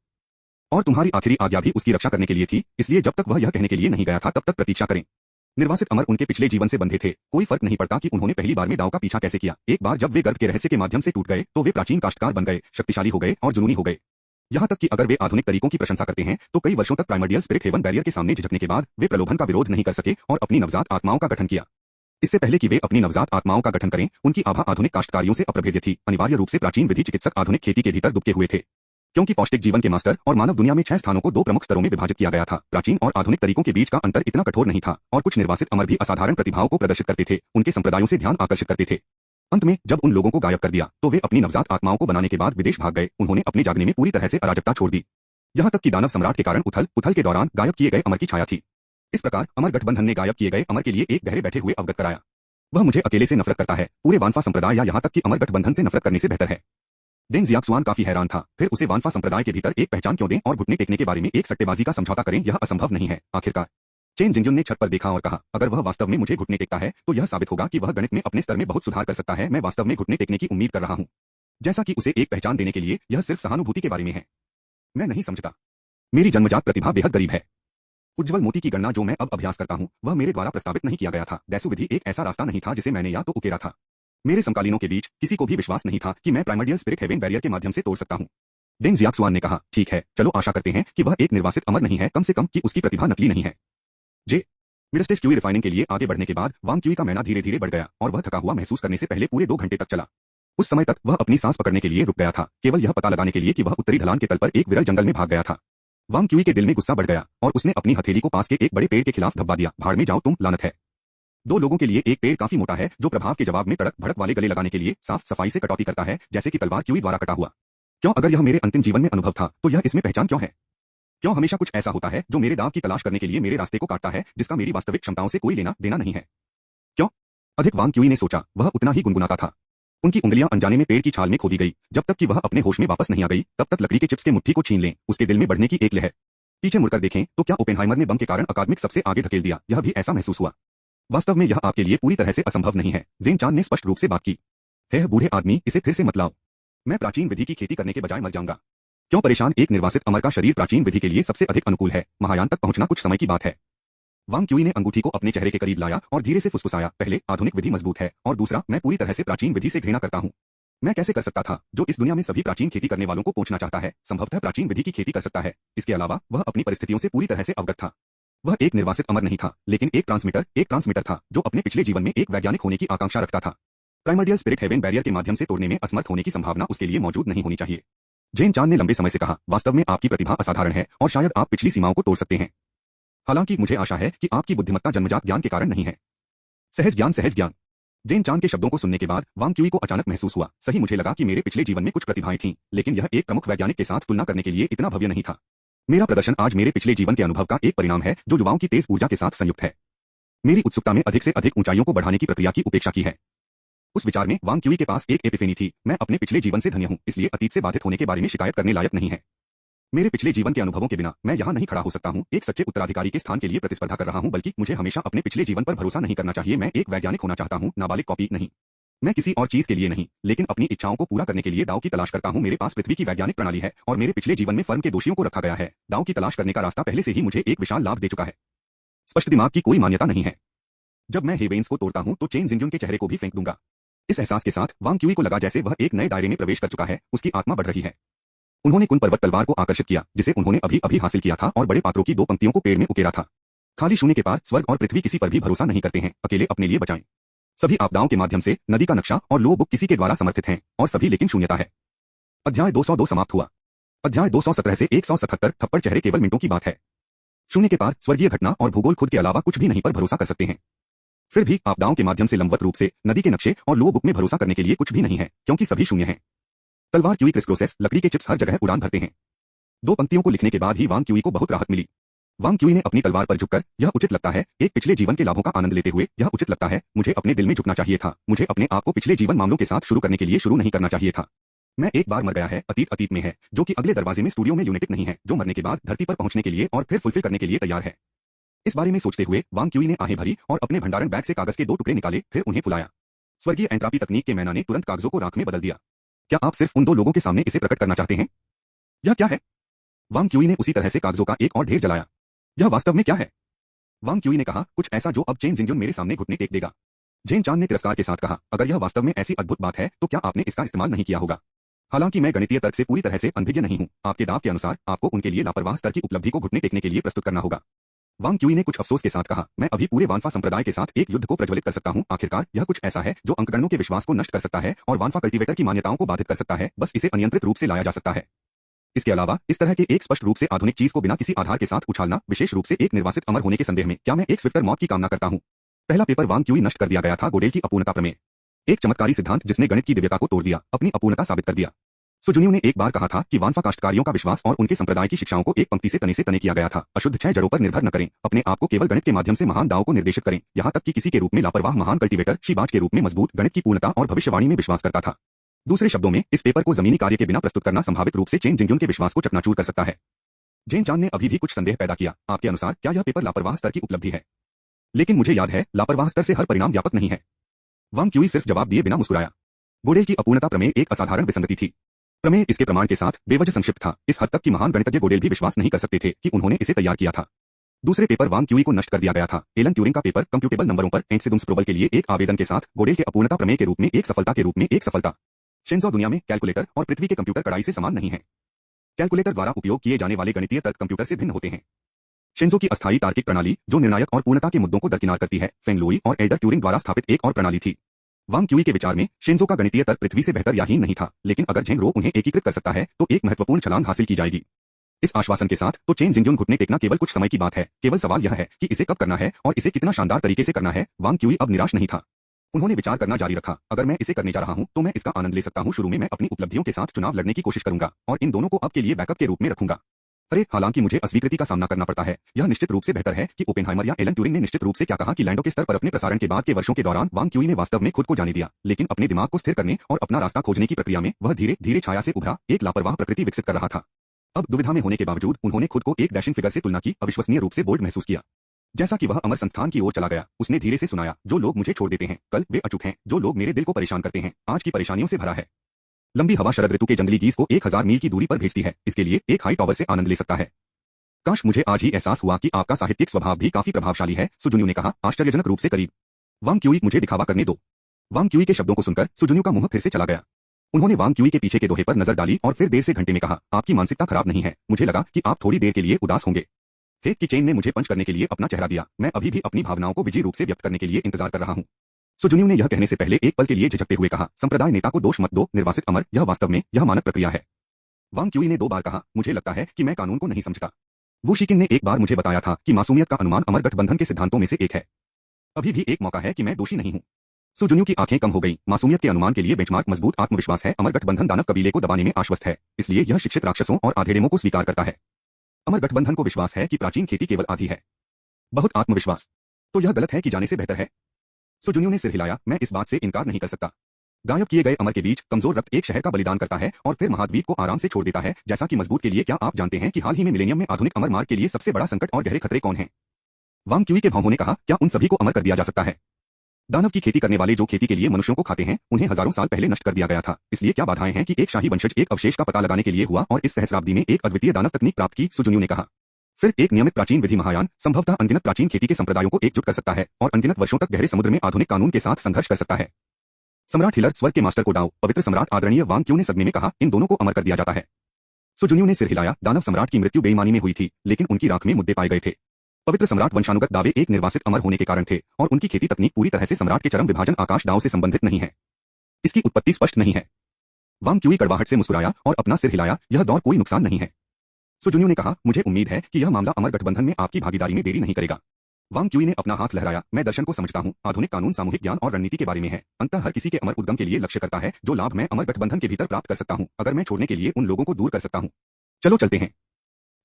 और तुम्हारी आखिरी आज्ञा भी उसकी रक्षा करने के लिए थी, इसलिए जब तक वह यह कहने के लिए नहीं गया था तब तक प्रतीक्षा करें। निर्वासित अमर उनके पिछले जीवन से बंधे थे। कोई फर्क नहीं पड़ता कि उन्होंने पहली बार में दाव का पीछा कैसे किया। एक बार जब वे गर्भ के रहस्य के माध्यम से टूट गए तो वे प्राचीन काश्तकार बन गए, शक्तिशाली हो गए और जुनूनी हो गए। यहाँ तक कि अगर वे आधुनिक तरीकों की प्रशंसा करते हैं तो कई वर्षों तक प्राइमर्डियल स्पिरिट हेवन बैरियर के सामने झिझकने के बाद वे प्रलोभन का विरोध नहीं कर सके और अपनी नवजात आत्माओं का गठन किया। इससे पहले कि वे अपनी नवजात आत्माओं का गठन करें, उनकी आभा आधुनिक काश्तकारियों से अप्रभेद्य थी। अनिवार्य रूप से प्राचीन विधि चिकित्सक आधुनिक खेती के भीतर दुबके हुए थे, क्योंकि पौष्टिक जीवन के मास्टर और मानव दुनिया में 6 स्थानों को 2 प्रमुख स्तरों में विभाजित किया गया था। प्राचीन और आधुनिक तरीकों के बीच का अंतर इतना कठोर नहीं था और कुछ निर्वासित अमर भी असाधारण प्रतिभाओं को प्रदर्शित करते थे, उनके संप्रदायों से ध्यान आकर्षित करते थे। अंत में जब उन लोगों को गायब कर दिया तो वे अपनी नवजात आत्माओं को बनाने के बाद विदेश भाग गए। उन्होंने अपने जागने में पूरी तरह से अराजकता छोड़ दी, यहाँ तक कि दानव सम्राट के कारण उथल पुथल के दौरान गायब किए गए अमर की छाया थी। इस प्रकार अमर गठबंधन ने गायब किए गए अमर के लिए एक गहरे बैठे हुए अवगत कराया। वह मुझे अकेले से नफरत करता है, पूरे वानफा संप्रदाय या यहाँ तक कि अमर गठबंधन से नफरत करने से बेहतर है। डेंग जियाक्सुआन काफी हैरान था। फिर उसे वानफा संप्रदाय के भीतर एक पहचान क्यों दें और घुटने टेकने के बारे में एक सट्टेबाजी का समझौता करें, यह असंभव नहीं है। आखिरकार चेन जिंगजुन ने छत पर देखा और कहा, अगर वह वास्तव में मुझे घुटने टेकता है तो यह साबित होगा कि वह गणित में अपने स्तर में बहुत सुधार कर सकता है। मैं वास्तव में घुटने टेकने की उम्मीद कर रहा हूँ, जैसा कि उसे एक पहचान देने के लिए यह सिर्फ सहानुभूति के बारे में है। मैं नहीं समझता। मेरी जन्मजात प्रतिभा बेहद गरीब है। उज्ज्वल मोती की गणना जो मैं अब अभ्यास करता हूँ वह मेरे द्वारा प्रस्तावित नहीं किया गया था। दैसु विधि एक ऐसा रास्ता नहीं था जिसे मैंने या तो उकेरा था। मेरे समकालीनों के बीच किसी को भी विश्वास नहीं था कि मैं प्राइमर्डियल स्पिरिट हेवन बैरियर के माध्यम से तोड़ सकता हूँ। डेंग जियाक्सुआन ने कहा, ठीक है, चलो आशा करते हैं कि वह एक निर्वासित अमर नहीं है, कम से कम कि उसकी प्रतिभा नकली नहीं है। जे मिडस्टेज क्यूई रिफाइनिंग के लिए आगे बढ़ने के बाद वांग क्यूई का मैना धीरे धीरे बढ़ गया और वह थका हुआ महसूस करने से पहले पूरे 2 घंटे तक चला। उस समय तक वह अपनी सांस पकड़ने के लिए रुक गया था, केवल यह पता लगाने के लिए कि वह उत्तरी ढलान के तल पर एक विरल जंगल में भाग गया था। वांग क्यूई के दिल में गुस्सा बढ़ गया और उसने अपनी हथेली को पास के एक बड़े पेड़ के खिलाफ धब्बा दिया। भाड़ में जाओ तुम, लानत है। 2 लोगों के लिए एक पेड़ काफी मोटा है जो प्रभाव के जवाब में तड़क भड़क वाले गले लगाने के लिए साफ सफाई से कटौती करता है, जैसे कि तलवार क्यूई द्वारा कटा हुआ। क्यों? अगर यह मेरे अंतिम जीवन में अनुभव था तो यह इसमें पहचान क्यों है? क्यों हमेशा कुछ ऐसा होता है जो मेरे दाव की तलाश करने के लिए मेरे रास्ते को काटता है, जिसका मेरी वास्तविक क्षमताओं से कोई लेना देना नहीं है? क्यों? अधिक वांग क्यूई ने सोचा। वह उतना ही गुनगुनाता था। उनकी उंगलियां अनजाने में पेड़ की छाल में खोदी गई। जब तक कि वह अपने होश में वापस नहीं आ गई तब तक लकड़ी के चिप्स के मुट्ठी को छीन लें। उसके दिल में बढ़ने की एक लहर। पीछे मुड़कर देखें तो क्या ओपेनहाइमर ने बम के कारण अकादमिक सबसे आगे धकेल दिया? यह भी ऐसा महसूस हुआ। वास्तव में यह आपके लिए पूरी तरह से असंभव नहीं है, जेन चान ने स्पष्ट रूप से बात की। है बूढ़े आदमी, इसे फिर से मत लाओ। मैं प्राचीन विधि की खेती करने के बजाय मर जाऊंगा। क्यों परेशान? एक निर्वासित अमर का शरीर प्राचीन विधि के लिए सबसे अधिक अनुकूल है। महायान तक पहुंचना कुछ समय की बात है। वांग क्यूई ने अंगूठी को अपने चेहरे के करीब लाया और धीरे से फुसफुसाया, पहले आधुनिक विधि मजबूत है और दूसरा मैं पूरी तरह से प्राचीन विधि से घृणा करता हूँ। मैं कैसे कर सकता था जो इस दुनिया में सभी प्राचीन खेती करने वालों को पहुंचना चाहता है, संभवतः प्राचीन विधि की खेती कर सकता है। इसके अलावा वह अपनी परिस्थितियों से पूरी तरह से अवगत था। वह एक निर्वासित अमर नहीं था, लेकिन एक ट्रांसमीटर था जो अपने पिछले जीवन में एक वैज्ञानिक होने की आकांक्षा रखता था। प्राइमर्डियल स्पिरिट हेवन बैरियर के माध्यम से तोड़ने में असमर्थ होने की संभावना उसके लिए मौजूद नहीं होनी चाहिए। जेन चान ने लंबे समय से कहा, वास्तव में आपकी प्रतिभा असाधारण है और शायद आप पिछली सीमाओं को तोड़ सकते हैं। हालांकि मुझे आशा है कि आपकी बुद्धिमत्ता जन्मजात ज्ञान के कारण नहीं है। सहज ज्ञान। जेन चान के शब्दों को सुनने के बाद वांग क्यूई को अचानक महसूस हुआ, सही मुझे लगा कि मेरे पिछले जीवन में कुछ प्रतिभाएं थीं, लेकिन यह एक प्रमुख वैज्ञानिक के साथ तुलना करने के लिए इतना भव्य नहीं था। मेरा प्रदर्शन आज मेरे पिछले जीवन के अनुभव का एक परिणाम है जो युवाओं की तेज ऊर्जा के साथ संयुक्त है। मेरी उत्सुकता में अधिक से अधिक ऊंचाइयों को बढ़ाने की प्रक्रिया की उपेक्षा की है। उस विचार में वांग क्यूई के पास एक एपिफेनी थी। मैं अपने पिछले जीवन से धन्य हूँ, इसलिए अतीत से बाधित होने के बारे में शिकायत करने लायक नहीं है। मेरे पिछले जीवन के अनुभवों के बिना मैं यहाँ नहीं खड़ा हो सकता हूँ, एक सच्चे उत्तराधिकारी के स्थान के लिए प्रतिस्पर्धा कर रहा हूँ, बल्कि मुझे हमेशा अपने पिछले जीवन पर भरोसा नहीं करना चाहिए। मैं एक वैज्ञानिक होना चाहता हूँ, नाबालिग कॉपी नहीं। मैं किसी और चीज के लिए नहीं, लेकिन अपनी इच्छाओं को पूरा करने के लिए दाव की तलाश करता हूँ। मेरे पास पृथ्वी की वैज्ञानिक प्रणाली है और मेरे पिछले जीवन में फर्म के दोषियों को रखा गया है। दाव की तलाश करने का रास्ता पहले से ही मुझे एक विशाल लाभ दे चुका है। स्पष्ट दिमाग की कोई मान्यता नहीं है। जब मैं हेवेन्स को तोड़ता हूँ तो चेन जिंगजुन के चेहरे को भी फेंक दूंगा। इस एहसास के साथ वांग क्यूई को लगा जैसे वह एक नए दायरे में प्रवेश कर चुका है। उसकी आत्मा बढ़ रही है। उन्होंने कुन पर्वत तलवार को आकर्षित किया जिसे उन्होंने अभी अभी हासिल किया था और बड़े पात्रों की 2 पंक्तियों को पेड़ में उकेरा था। खाली शून्य के पार स्वर्ग और पृथ्वी किसी पर भी भरोसा नहीं करते हैं, अकेले अपने लिए बचाएं। सभी आपदाओं के माध्यम से नदी का नक्शा और लो बुक किसी के द्वारा समर्थित हैं और सभी लेकिन शून्यता है। अध्याय 202 समाप्त हुआ। अध्याय 217 से 177 थप्पड़ चेहरे केवल मिनटों की बात है। शून्य के पार स्वर्गीय घटना और भूगोल खुद के अलावा कुछ भी नहीं पर भरोसा कर सकते हैं। फिर भी आपदाओं के माध्यम से लंबवत रूप से नदी के नक्शे और लो बुक में भरोसा करने के लिए कुछ भी नहीं है, क्योंकि सभी शून्य हैं। तलवार क्यूई क्रिस प्रोसेस लकड़ी के चिप्स हर जगह उड़ान भरते हैं। 2 पंक्तियों को लिखने के बाद ही वांग क्यूई को बहुत राहत मिली। वांग क्यूई ने अपनी तलवार पर झुककर, यह उचित लगता है, एक पिछले जीवन के लाभों का आनंद लेते हुए, यह उचित लगता है, मुझे अपने दिल में झुकना चाहिए था, मुझे अपने आप को पिछले जीवन मामलों के साथ शुरू करने के लिए शुरू नहीं करना चाहिए था। मैं एक बार मर गया है, अतीत अतीत में है, जो कि अगले दरवाजे में स्टूडियो में यूनिटिक नहीं है, जो मरने के बाद धरती पर पहुंचने के लिए और फिर फुलफिल करने के लिए तैयार है। इस बारे में सोचते हुए वांग क्यूई ने आहें भरी और अपने भंडारण बैग से कागज के 2 टुकड़े निकाले, फिर उन्हें फुलाया। स्वर्गीय एंट्रापी तकनीक के मैना ने तुरंत कागजों को राख में बदल दिया। क्या आप सिर्फ उन 2 लोगों के सामने इसे प्रकट करना चाहते हैं? यह क्या है? वांग क्यूई ने उसी तरह से कागजों का एक और ढेर जलाया। यह वास्तव में क्या है? वांग क्यूई ने कहा, कुछ ऐसा जो अब चेन जिंगजुन मेरे सामने घुटने टेक देगा। जेन चान ने तिरस्कार के साथ कहा, अगर यह वास्तव में ऐसी अद्भुत बात है तो क्या आपने इसका इस्तेमाल नहीं किया होगा? हालांकि मैं गणितीय तर्क से पूरी तरह से अनभिज्ञ नहीं हूं, आपके दाव के अनुसार आपको उनके लिए लापरवाह स्तर की उपलब्धि को घुटने टेकने के लिए प्रस्तुत करना होगा। वांग क्यूई ने कुछ अफसोस के साथ कहा, मैं अभी पूरे वानफा संप्रदाय के साथ एक युद्ध को प्रज्वलित कर सकता हूं। आखिरकार यह कुछ ऐसा है जो अंकगणों के विश्वास को नष्ट कर सकता है और वानफा कल्टीवेटर की मान्यताओं को बाधित कर सकता है, बस इसे अनियंत्रित रूप से लाया जा सकता है। इसके अलावा इस तरह के एक स्पष्ट रूप से आधुनिक चीज को बिना किसी आधार के साथ उछालना, विशेष रूप से एक निर्वासित अमर होने के संदेह में, क्या मैं एक स्विफ्टर मौत की कामना करता हूं? पहला पेपर वांग क्यूई नष्ट कर दिया गया था, गोडेल की अपूर्णता प्रमेय। एक चमत्कारी सिद्धांत जिसने गणित की दिव्यता को तोड़ दिया, अपनी अपूर्णता साबित कर दिया। सु जुनियू ने एक बार कहा था कि वानफा काश्तकारियों का विश्वास और उनके संप्रदाय की शिक्षाओं को एक पंक्ति से तने किया गया था, अशुद्ध 6 जड़ों पर निर्भर न करें, अपने आप को केवल गणित के माध्यम से महान दावों को निर्देशित करें, यहां तक कि किसी के रूप में लापरवाह महान कल्टीवेटर शिबाज के रूप में मजबूत गणित की पूर्णता और भविष्यवाणी में विश्वास करता था। दूसरे शब्दों में, इस पेपर को जमीनी कार्य के बिना प्रस्तुत करना संभावित रूप से चेन जिंगजुन के विश्वास को चकनाचूर कर सकता है। जेन चान ने अभी भी कुछ संदेह पैदा किया, आपके अनुसार क्या यह पेपर लापरवाह स्तर की उपलब्धि है? लेकिन मुझे याद है, लापरवाह स्तर से हर परिणाम व्यापक नहीं है। वांग क्यूई सिर्फ जवाब दिए बिना मुस्कुराया। गोडेल की अपूर्णता प्रमेय एक असाधारण विसंगति थी। प्रमेय इसके प्रमाण के साथ बेवजह संक्षिप्त था, इस हद तक कि महान गणितज्ञ गोडेल भी विश्वास नहीं कर सकते थे कि उन्होंने इसे तैयार किया था। दूसरे पेपर वांग क्यूई को नष्ट कर दिया गया था। एलन ट्यूरिंग का पेपर कंप्यूटेबल नंबरों पर एंटसिडुम्स प्रोबल के लिए एक आवेदन के साथ, गोडेल के अपूर्णता प्रमेय के रूप में एक सफलता। शेंजो दुनिया में कैलकुलेटर और पृथ्वी के कंप्यूटर कड़ाई से समान नहीं है। कैलकुलेटर द्वारा उपयोग किए जाने वाले गणितीय तर्क कंप्यूटर से भिन्न होते हैं। शेंजो की अस्थायी तार्किक प्रणाली, जो निर्णायक और पूर्णता के मुद्दों को दरकिनार करती है, फेंग लोई और एल्डर ट्यूरिंग द्वारा स्थापित एक और प्रणाली थी। वांग क्यूई के विचार में शेंजो का गणितीय तर्क पृथ्वी से बेहतर या हीन नहीं था, लेकिन अगर झेंग रो उन्हें एकीकृत कर सकता है तो एक महत्वपूर्ण छलांग हासिल की जाएगी। इस आश्वासन के साथ तो चेन जिंगजुन घुटने टेकना केवल कुछ समय की बात है, केवल सवाल यह है कि इसे कब करना है और इसे कितना शानदार तरीके से करना है। वांग क्यूई अब निराश नहीं था। उन्होंने विचार करना जारी रखा, अगर मैं इसे करने जा रहा हूं तो मैं इसका आनंद ले सकता हूं। शुरू में मैं अपनी उपलब्धियों के साथ चुनाव लड़ने की कोशिश करूंगा और इन दोनों को अब के लिए बैकअप के रूप में रखूंगा। अरे हालांकि मुझे अस्वीकृति का सामना करना पड़ता है, यह निश्चित रूप से बेहतर है कि ओपेनहाइमर या एलन ट्यूरिंग ने निश्चित रूप से क्या कहा कि लैंडो के स्तर पर अपने प्रसारण के बाद के वर्षों के दौरान वांग क्यूई ने वास्तव में खुद को जाने दिया, लेकिन अपने दिमाग को स्थिर करने और अपना रास्ता खोजने की प्रक्रिया में वह धीरे धीरे छाया से उभरा, एक लापरवाह प्रकृति विकसित कर रहा था। अब दुविधा में होने के बावजूद उन्होंने खुद को एक डैशिंग फिगर से तुलना की, अविश्वसनीय रूप से बोल्ड महसूस किया। जैसा कि वह अमर संस्थान की ओर चला गया, उसने धीरे से सुनाया, जो लोग मुझे छोड़ देते हैं कल वे अचूक हैं, जो लोग मेरे दिल को परेशान करते हैं आज की परेशानियों से भरा है। लंबी हवा शरद ऋतु के जंगली गीस को 1000 मील की दूरी पर भेजती है, इसके लिए एक हाई टॉवर से आनंद ले सकता है। काश मुझे आज ही एहसास हुआ कि आपका साहित्यिक स्वभाव भी काफी प्रभावशाली है, सुजुन्यू ने कहा, आश्चर्यजनक रूप से करीब। वांग क्यूई, मुझे दिखावा करने दो। वांग क्यूई के शब्दों को सुनकर सुजुन्यू का मुंह फिर से चला गया। उन्होंने वांग क्यूई के पीछे के दोहे पर नजर डाली और फिर देर से घंटे में कहा, आपकी मानसिकता खराब नहीं है, मुझे लगा कि आप थोड़ी देर के लिए उदास होंगे। हेक की चेन ने मुझे पंच करने के लिए अपना चेहरा दिया, मैं अभी भी अपनी भावनाओं को विजयी रूप से व्यक्त करने के लिए इंतजार कर रहा हूं। सुजुन्यू ने यह कहने से पहले एक पल के लिए झिझकते हुए कहा, संप्रदाय नेता को दोष मत दो, निर्वासित अमर, यह वास्तव में यह मानक प्रक्रिया है। वांग क्यूई ने 2 बार कहा, मुझे लगता है कि मैं कानून को नहीं समझता। वू शिकिन ने एक बार मुझे बताया था कि मासूमियत का अनुमान अमर गठबंधन के सिद्धांतों में से एक है। अभी भी एक मौका है कि मैं दोषी नहीं हूं। सुजुन्यू की आंखें कम हो गईं, मासूमियत के अनुमान के लिए बेंचमार्क मजबूत आत्मविश्वास है। अमर गठबंधन दानव कबीले को दबाने में आश्वस्त है, इसलिए यह शिक्षित राक्षसों और आधेड़ेमों को स्वीकार करता है। अमर गठबंधन को विश्वास है कि प्राचीन खेती केवल आधी है। बहुत आत्मविश्वास, तो यह गलत है कि जाने से बेहतर है। सुजुन्यू ने सिर हिलाया, मैं इस बात से इनकार नहीं कर सकता। गायब किए गए अमर के बीच कमजोर रक्त एक शहर का बलिदान करता है और फिर महाद्वीप को आराम से छोड़ देता है, जैसा कि मजबूत के लिए। क्या आप जानते हैं कि हाल ही में मिलेनियम में आधुनिक अमर मार्ग के लिए सबसे बड़ा संकट और गहरे खतरे कौन हैं? वांग क्यूई के भौहों ने कहा, क्या उन सभी को अमर कर दिया जा सकता है? दानव की खेती करने वाले जो खेती के लिए मनुष्यों को खाते हैं, उन्हें हजारों साल पहले नष्ट कर दिया गया था, इसलिए क्या बाधाएं हैं कि एक शाही वंशज एक अवशेष का पता लगाने के लिए हुआ और इस सहस्राब्दी में एक अद्वितीय दानव तकनीक प्राप्त की, सुजुन्यू ने कहा। फिर एक नियमित प्राचीन विधि महायान संभवतः अनगिनत प्राचीन खेती के संप्रदायों को एकजुट कर सकता है और अनगिनत वर्षों तक गहरे समुद्र में आधुनिक कानून के साथ संघर्ष कर सकता है। सम्राट हिलर स्वर्ग के मास्टर को डाओ, पवित्र सम्राट आदरणीय वांग क्यूई ने सदमे में कहा, इन दोनों को अमर कर दिया जाता है। सुजुन्यू ने सिर हिलाया, दानव सम्राट की मृत्यु बेईमानी में हुई थी, लेकिन उनकी राख में मुद्दे पाए गए थे। पवित्र सम्राट वंशानुगत दावे एक निर्वासित अमर होने के कारण थे और उनकी खेती तकनीक पूरी तरह से सम्राट के चरम विभाजन आकाश दाव से संबंधित नहीं है। इसकी उत्पत्ति स्पष्ट नहीं है। वांग क्यूई कड़वाहट से मुस्कुराया और अपना सिर हिलाया, यह दौर कोई नुकसान नहीं है। सुजुन्यू ने कहा, मुझे उम्मीद है कि यह मामला अमर गठबंधन में आपकी भागीदारी में देरी नहीं करेगा। वांग क्यूई ने अपना हाथ लहराया, मैं दर्शन को समझता हूं, आधुनिक कानून सामूहिक ज्ञान और रणनीति के बारे में है, अंततः हर किसी के अमर उद्गम के लिए लक्ष्य करता है, जो लाभ मैं अमर गठबंधन के भीतर प्राप्त कर सकता हूं, अगर मैं छोड़ने के लिए उन लोगों को दूर कर सकता हूं। चलो चलते हैं।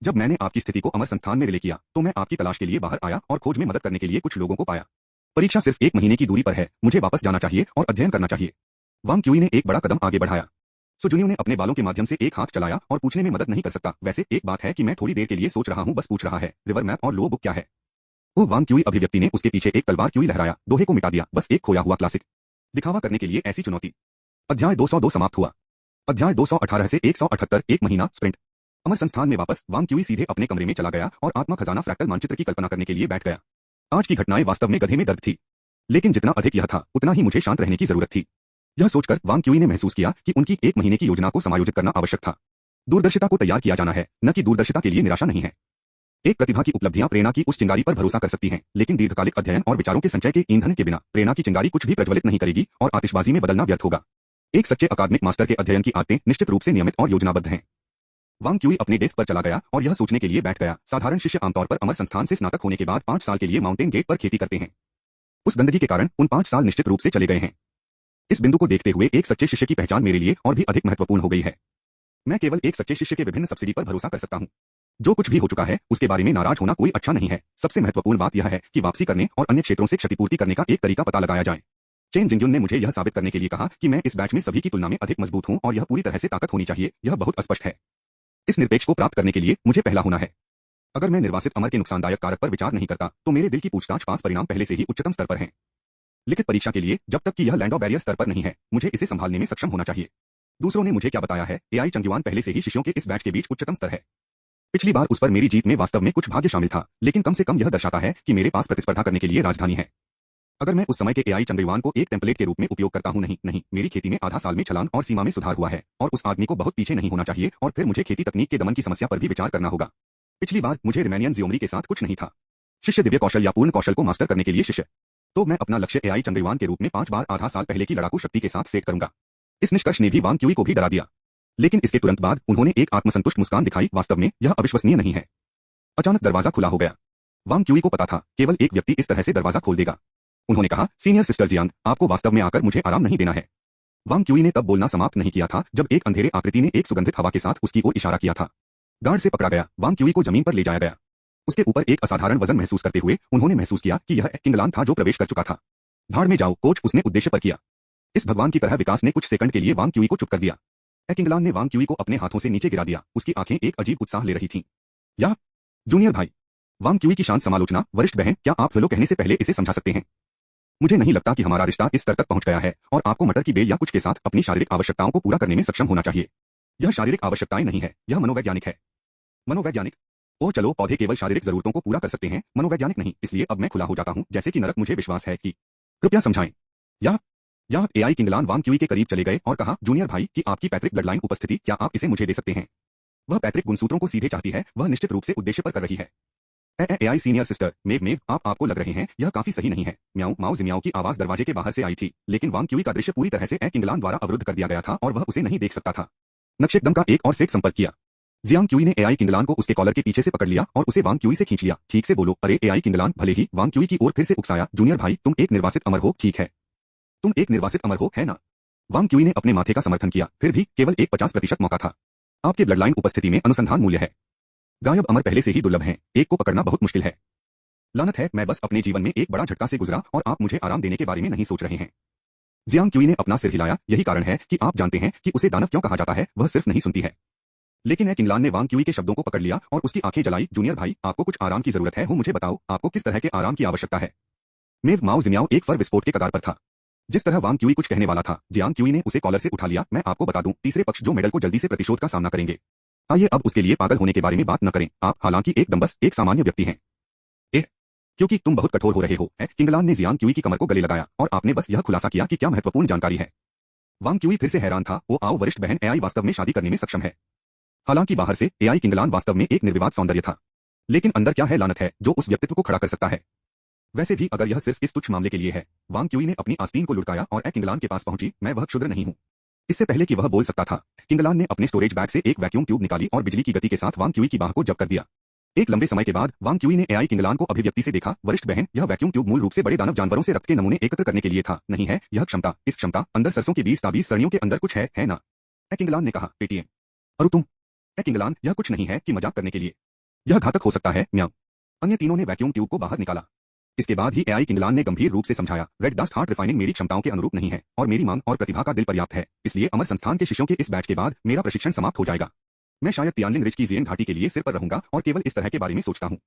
जब मैंने आपकी स्थिति को अमर संस्थान में रिले किया तो मैं आपकी तलाश के लिए बाहर आया और खोज में मदद करने के लिए कुछ लोगों को पाया। परीक्षा सिर्फ 1 महीने की दूरी पर है, मुझे वापस जाना चाहिए और अध्ययन करना चाहिए। वांग क्यूई ने एक बड़ा कदम आगे बढ़ाया। सुजुनियो ने अपने बालों के माध्यम से एक हाथ चलाया और पूछने में मदद नहीं कर सकता। वैसे एक बात है कि मैं थोड़ी देर के लिए सोच रहा हूँ, बस पूछ रहा है, रिवर मैप और लो बुक क्या है? वो वांग क्यूई अभिव्यक्ति ने उसके पीछे एक तलवार क्यूई लहराया, दोहे को मिटा दिया, बस एक खोया हुआ क्लासिक। दिखावा करने के लिए ऐसी चुनौती। अध्याय 202 समाप्त हुआ। अध्याय 218 से 178 1 महीना स्प्रिंट। अमर संस्थान में वापस वांग क्यूई सीधे अपने कमरे में चला गया और आत्मा खजाना फ्रैक्टल मानचित्र की कल्पना करने के लिए बैठ गया। आज की घटनाएं वास्तव में गधे में दर्द थी, लेकिन जितना अधिक यह था उतना ही मुझे शांत रहने की जरूरत थी। यह सोचकर वांग क्यूई ने महसूस किया कि उनकी 1 महीने की योजना को समायोजित करना आवश्यक था। दूरदर्शिता को तैयार किया जाना है, न कि दूरदर्शिता के लिए निराशा नहीं है। एक प्रतिभा की उपलब्धियां प्रेरणा की उस चिंगारी पर भरोसा कर सकती हैं, लेकिन दीर्घकालिक अध्ययन और विचारों के संचय के ईंधन के बिना प्रेरणा की चिंगारी कुछ भी प्रज्वलित नहीं करेगी और आतिशबाजी में बदलना व्यर्थ होगा। एक सच्चे अकादमिक मास्टर के अध्ययन की आदतें निश्चित रूप से नियमित और योजनाबद्ध हैं। वांग क्यूई अपने डेस्क पर चला गया और यह सोचने के लिए बैठ गया, साधारण शिष्य आमतौर पर अमर संस्थान से स्नातक होने के बाद 5 साल के लिए माउंटेन गेट पर खेती करते हैं। उस गंदगी के कारण उन 5 साल निश्चित रूप से चले गए हैं। इस बिंदु को देखते हुए एक सच्चे शिष्य की पहचान मेरे लिए और भी अधिक महत्वपूर्ण हो गई है। मैं केवल एक सच्चे शिष्य के विभिन्न सब्सिडी पर भरोसा कर सकता हूँ। जो कुछ भी हो चुका है उसके बारे में नाराज होना कोई अच्छा नहीं है। सबसे महत्वपूर्ण बात यह है कि वापसी करने और अन्य क्षेत्रों से क्षतिपूर्ति करने का एक तरीका पता लगाया जाए। चेन जिंगयुन ने मुझे यह साबित करने के लिए कहा कि मैं इस बैच में सभी की तुलना में अधिक मजबूत हूं और यह पूरी तरह से ताकत होनी चाहिए। यह बहुत स्पष्ट है। इस निरपेक्ष को प्राप्त करने के लिए मुझे पहला होना है। अगर मैं निर्वासित अमर के नुकसानदायक कारक पर विचार नहीं करता तो मेरे दिल की पूछताछ पास परिणाम पहले से ही उच्चतम स्तर पर हैं। लिखित परीक्षा के लिए जब तक कि यह लैंड ऑफ बैरियर स्तर पर नहीं है, मुझे इसे संभालने में सक्षम होना चाहिए। दूसरों ने मुझे क्या बताया है, एआई चंगयुआन पहले से ही शिष्यों के इस बैच के बीच उच्चतम स्तर है। पिछली बार उस पर मेरी जीत में वास्तव में कुछ भाग्य शामिल था, लेकिन कम से कम यह दर्शाता है कि मेरे पास प्रतिस्पर्धा करने के लिए राजधानी है। अगर मैं उस समय के एआई चंगयुआन को एक टेम्पलेट के रूप में उपयोग करता हूं, नहीं, मेरी खेती में आधा साल में छलांग और सीमा में सुधार हुआ है और उस आदमी को बहुत पीछे नहीं होना चाहिए और फिर मुझे खेती तकनीक के दमन की समस्या पर भी विचार करना होगा। पिछली बार मुझे रिमेनियन जियोमरी के साथ कुछ नहीं था। शिष्य दिव्य कौशल या पूर्ण कौशल को मास्टर करने के लिए शिष्य। तो मैं अपना लक्ष्य एआई चंगयुआन के रूप में 5 बार आधा साल पहले की लड़ाकू शक्ति के साथ सेट करूंगा। इस निष्कर्ष ने भी वांग क्यूई को भी डरा दिया, लेकिन इसके तुरंत बाद उन्होंने एक आत्मसंतुष्ट मुस्कान दिखाई। वास्तव में यह अविश्वसनीय नहीं है। अचानक दरवाजा खुला हो गया। वांग क्यूई को पता था केवल एक व्यक्ति इस तरह से दरवाजा खोल देगा। उन्होंने कहा, सीनियर सिस्टर जियांग, आपको वास्तव में आकर मुझे आराम नहीं देना है। वांग क्यूई ने तब बोलना समाप्त नहीं किया था जब एक अंधेरे आकृति ने एक सुगंधित हवा के साथ उसकी ओर इशारा किया था। गार्ड से पकड़ा गया। वांग क्यूई को जमीन पर ले जाया गया। उसके ऊपर एक असाधारण वजन महसूस करते हुए उन्होंने महसूस किया कि यह किंगलान था जो प्रवेश कर चुका था। भाड़ में जाओ कोच, उसने उद्देश्य पर किया। इस भगवान की तरह विकास ने कुछ सेकंड के लिए वांग क्यूई को चुप कर दिया। किंगलान ने वांग क्यूई को अपने हाथों से नीचे गिरा दिया। उसकी आंखें एक अजीब उत्साह ले रही थीं। या जूनियर भाई। वांग क्यूई की शांत समालोचना, वरिष्ठ बहन, क्या आप हेलो कहने से पहले इसे समझा सकते हैं? मुझे नहीं लगता कि हमारा रिश्ता इस स्तर तक पहुंच गया है और आपको मटर की बेल या कुछ के साथ अपनी शारीरिक आवश्यकताओं को पूरा करने में सक्षम होना चाहिए। यह शारीरिक आवश्यकताएं नहीं है, यह मनोवैज्ञानिक है। मनोवैज्ञानिक? ओह चलो, पौधे केवल शारीरिक जरूरतों को पूरा कर सकते हैं, मनोवैज्ञानिक नहीं। इसलिए अब मैं खुला हो जाता हूं, जैसे कि नरक। मुझे विश्वास है कि कृपया समझाएं। या एआई किंगलान वांग क्यूई के करीब चले गए और कहा, जूनियर भाई की आपकी पैतृक ब्लडलाइन उपस्थिति, क्या आप इसे मुझे दे सकते हैं? वह पैतृक गुणसूत्रों को सीधे चाहती है, वह निश्चित रूप से उद्देश्य पर कर रही है। एआई सीनियर सिस्टर, मेव, आपको लग रहे हैं यह काफी सही नहीं है। म्याऊ माओ जिम्याओ की आवाज दरवाजे के बाहर से आई थी, लेकिन वांग क्यूई का दृश्य पूरी तरह से किंगलान द्वारा अवरुद्ध कर दिया गया था और वह उसे नहीं देख सकता था। नक्शेकदम का एक और सेट संपर्क किया। जियांग क्यूई ने एआई किंगलान को उसके कॉलर के पीछे से पकड़ लिया और उसे वांग क्यूई से खींच लिया। ठीक से बोलो। अरे एआई किंगलान भले ही वांग क्यूई की ओर फिर से उकसाया, जूनियर भाई, तुम एक निर्वासित अमर हो, ठीक है? तुम एक निर्वासित अमर हो, है ना? वांग क्यूई ने अपने माथे का समर्थन किया। फिर भी केवल एक 50% मौका था। आपके ब्लडलाइन उपस्थिति में अनुसंधान मूल्य है। गायब अमर पहले से ही दुर्लभ हैं, एक को पकड़ना बहुत मुश्किल है। लानत है, मैं बस अपने जीवन में एक बड़ा झटका से गुजरा और आप मुझे आराम देने के बारे में नहीं सोच रहे हैं। जियांग क्यूई ने अपना सिर हिलाया। यही कारण है कि आप जानते हैं कि उसे दानव क्यों कहा जाता है, वह सिर्फ नहीं सुनती है। लेकिन किंगलान ने वांग क्यूई के शब्दों को पकड़ लिया और उसकी आंखें जलाई। जूनियर भाई, आपको कुछ आराम की जरूरत है। हो मुझे बताओ, आपको किस तरह के आराम की आवश्यकता है? मेव माओ जिम्याओ एक फर विस्फोट के कगार पर था। जिस तरह वांग क्यूई कुछ कहने वाला था, जियांग क्यूई ने उसे कॉलर से उठा लिया। मैं आपको बता दूं, तीसरे पक्ष जो मेडल को जल्दी से प्रतिशोध का सामना करेंगे। आइए अब उसके लिए पागल होने के बारे में बात न करें। आप हालांकि एकदम बस एक सामान्य व्यक्ति हैं। क्योंकि तुम बहुत कठोर हो रहे हो। किंगलान ने जियांग क्यूई की कमर को गले लगाया और आपने बस यह खुलासा किया कि क्या महत्वपूर्ण जानकारी है। वांग क्यूई फिर से हैरान था। ओ आओ वरिष्ठ बहन, एआई वास्तव में शादी करने में सक्षम है। हालांकि बाहर से एआई किंगलान वास्तव में एक निर्विवाद सौंदर्य था, लेकिन अंदर क्या है लानत है जो उस व्यक्तित्व को खड़ा कर सकता है। वैसे भी अगर यह सिर्फ इस तुच्छ मामले के लिए है। वांग क्यूई ने अपनी आस्तीन को लुढ़काया और किंगलान के पास पहुंची। मैं वह क्षुद्र नहीं हूं। इससे पहले कि वह बोल सकता था, किंगलान ने अपने स्टोरेज बैग से एक वैक्यूम ट्यूब निकाली और बिजली की गति के साथ वांग क्यूई की बाह को जब्त कर दिया। एक लंबे समय के बाद वांग क्यूई ने एआई किंगलान को अभिव्यक्ति से देखा। वरिष्ठ बहन, यह वैक्यूम ट्यूब मूल रूप से बड़े दानव जानवरों से रक्त के नमूने एकत्र करने के लिए था, नहीं है? यह क्षमता, इस क्षमता अंदर सरसों के 20 सरणियों के अंदर कुछ है ना? किंगलान ने कहा, पेटीएम। और तुम? किंगलान, यह कुछ नहीं है कि मजाक करने के लिए। यह घातक हो सकता है, म्याऊ। अन्य तीनों ने वैक्यूम ट्यूब को बाहर निकाला। इसके बाद ही एआई किंगलान ने गंभीर रूप से समझाया, रेड डस्ट हार्ट रिफाइनिंग मेरी क्षमताओं के अनुरूप नहीं है और मेरी मांग और प्रतिभा का दिल पर्याप्त है, इसलिए अमर संस्थान के शिष्यों के इस बैच के बाद मेरा प्रशिक्षण समाप्त हो जाएगा। मैं शायद तियानलिंग रिज की जियन घाटी के लिए सिर पर रहूंगा और केवल इस तरह के बारे में सोचता हूँ।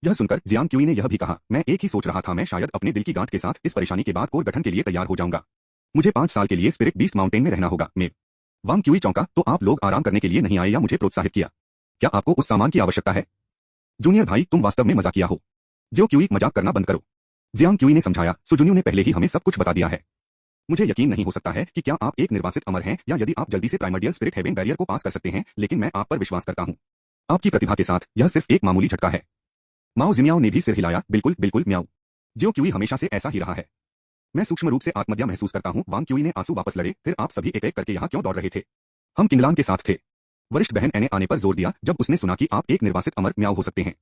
यह सुनकर जियांग क्यूई ने यह भी कहा, मैं एक ही सोच रहा था, मैं शायद अपने दिल की गांठ के साथ इस परेशानी के बाद कोर गठन के लिए तैयार हो जाऊंगा। मुझे 5 साल के लिए स्पिरिट बीस्ट माउंटेन में रहना होगा। मेव वांग क्यूई चौंका, तो आप लोग आराम करने के लिए नहीं आए या मुझे प्रोत्साहित किया? क्या आपको उस सामान की आवश्यकता है? जूनियर भाई, तुम वास्तव में मजाकिया हो। जो क्यूई, मजाक करना बंद करो। जियांग क्यूई ने समझाया, सुजुन्यू ने पहले ही हमें सब कुछ बता दिया है। मुझे यकीन नहीं हो सकता है कि क्या आप एक निर्वासित अमर हैं या यदि आप जल्दी से प्राइमर्डियल स्पिरिट हेवन बैरियर को पास कर सकते हैं, लेकिन मैं आप पर विश्वास करता हूं। आपकी प्रतिभा के साथ यह सिर्फ एक मामूली झटका है। माओ जिमियाओ ने भी सिर हिलाया, बिल्कुल बिल्कुल म्याऊ। जो क्यूई हमेशा से ऐसा ही रहा है। मैं सूक्ष्म रूप से आत्महत्या महसूस करता हूं। वांग क्यूई ने आंसू वापस लड़े, फिर आप सभी एक एक करके यहाँ क्यों दौड़ रहे थे? हम किंगलान के साथ थे। वरिष्ठ बहन एने आने पर जोर दिया जब उसने सुना कि आप एक निर्वासित अमर म्याऊ हो सकते हैं।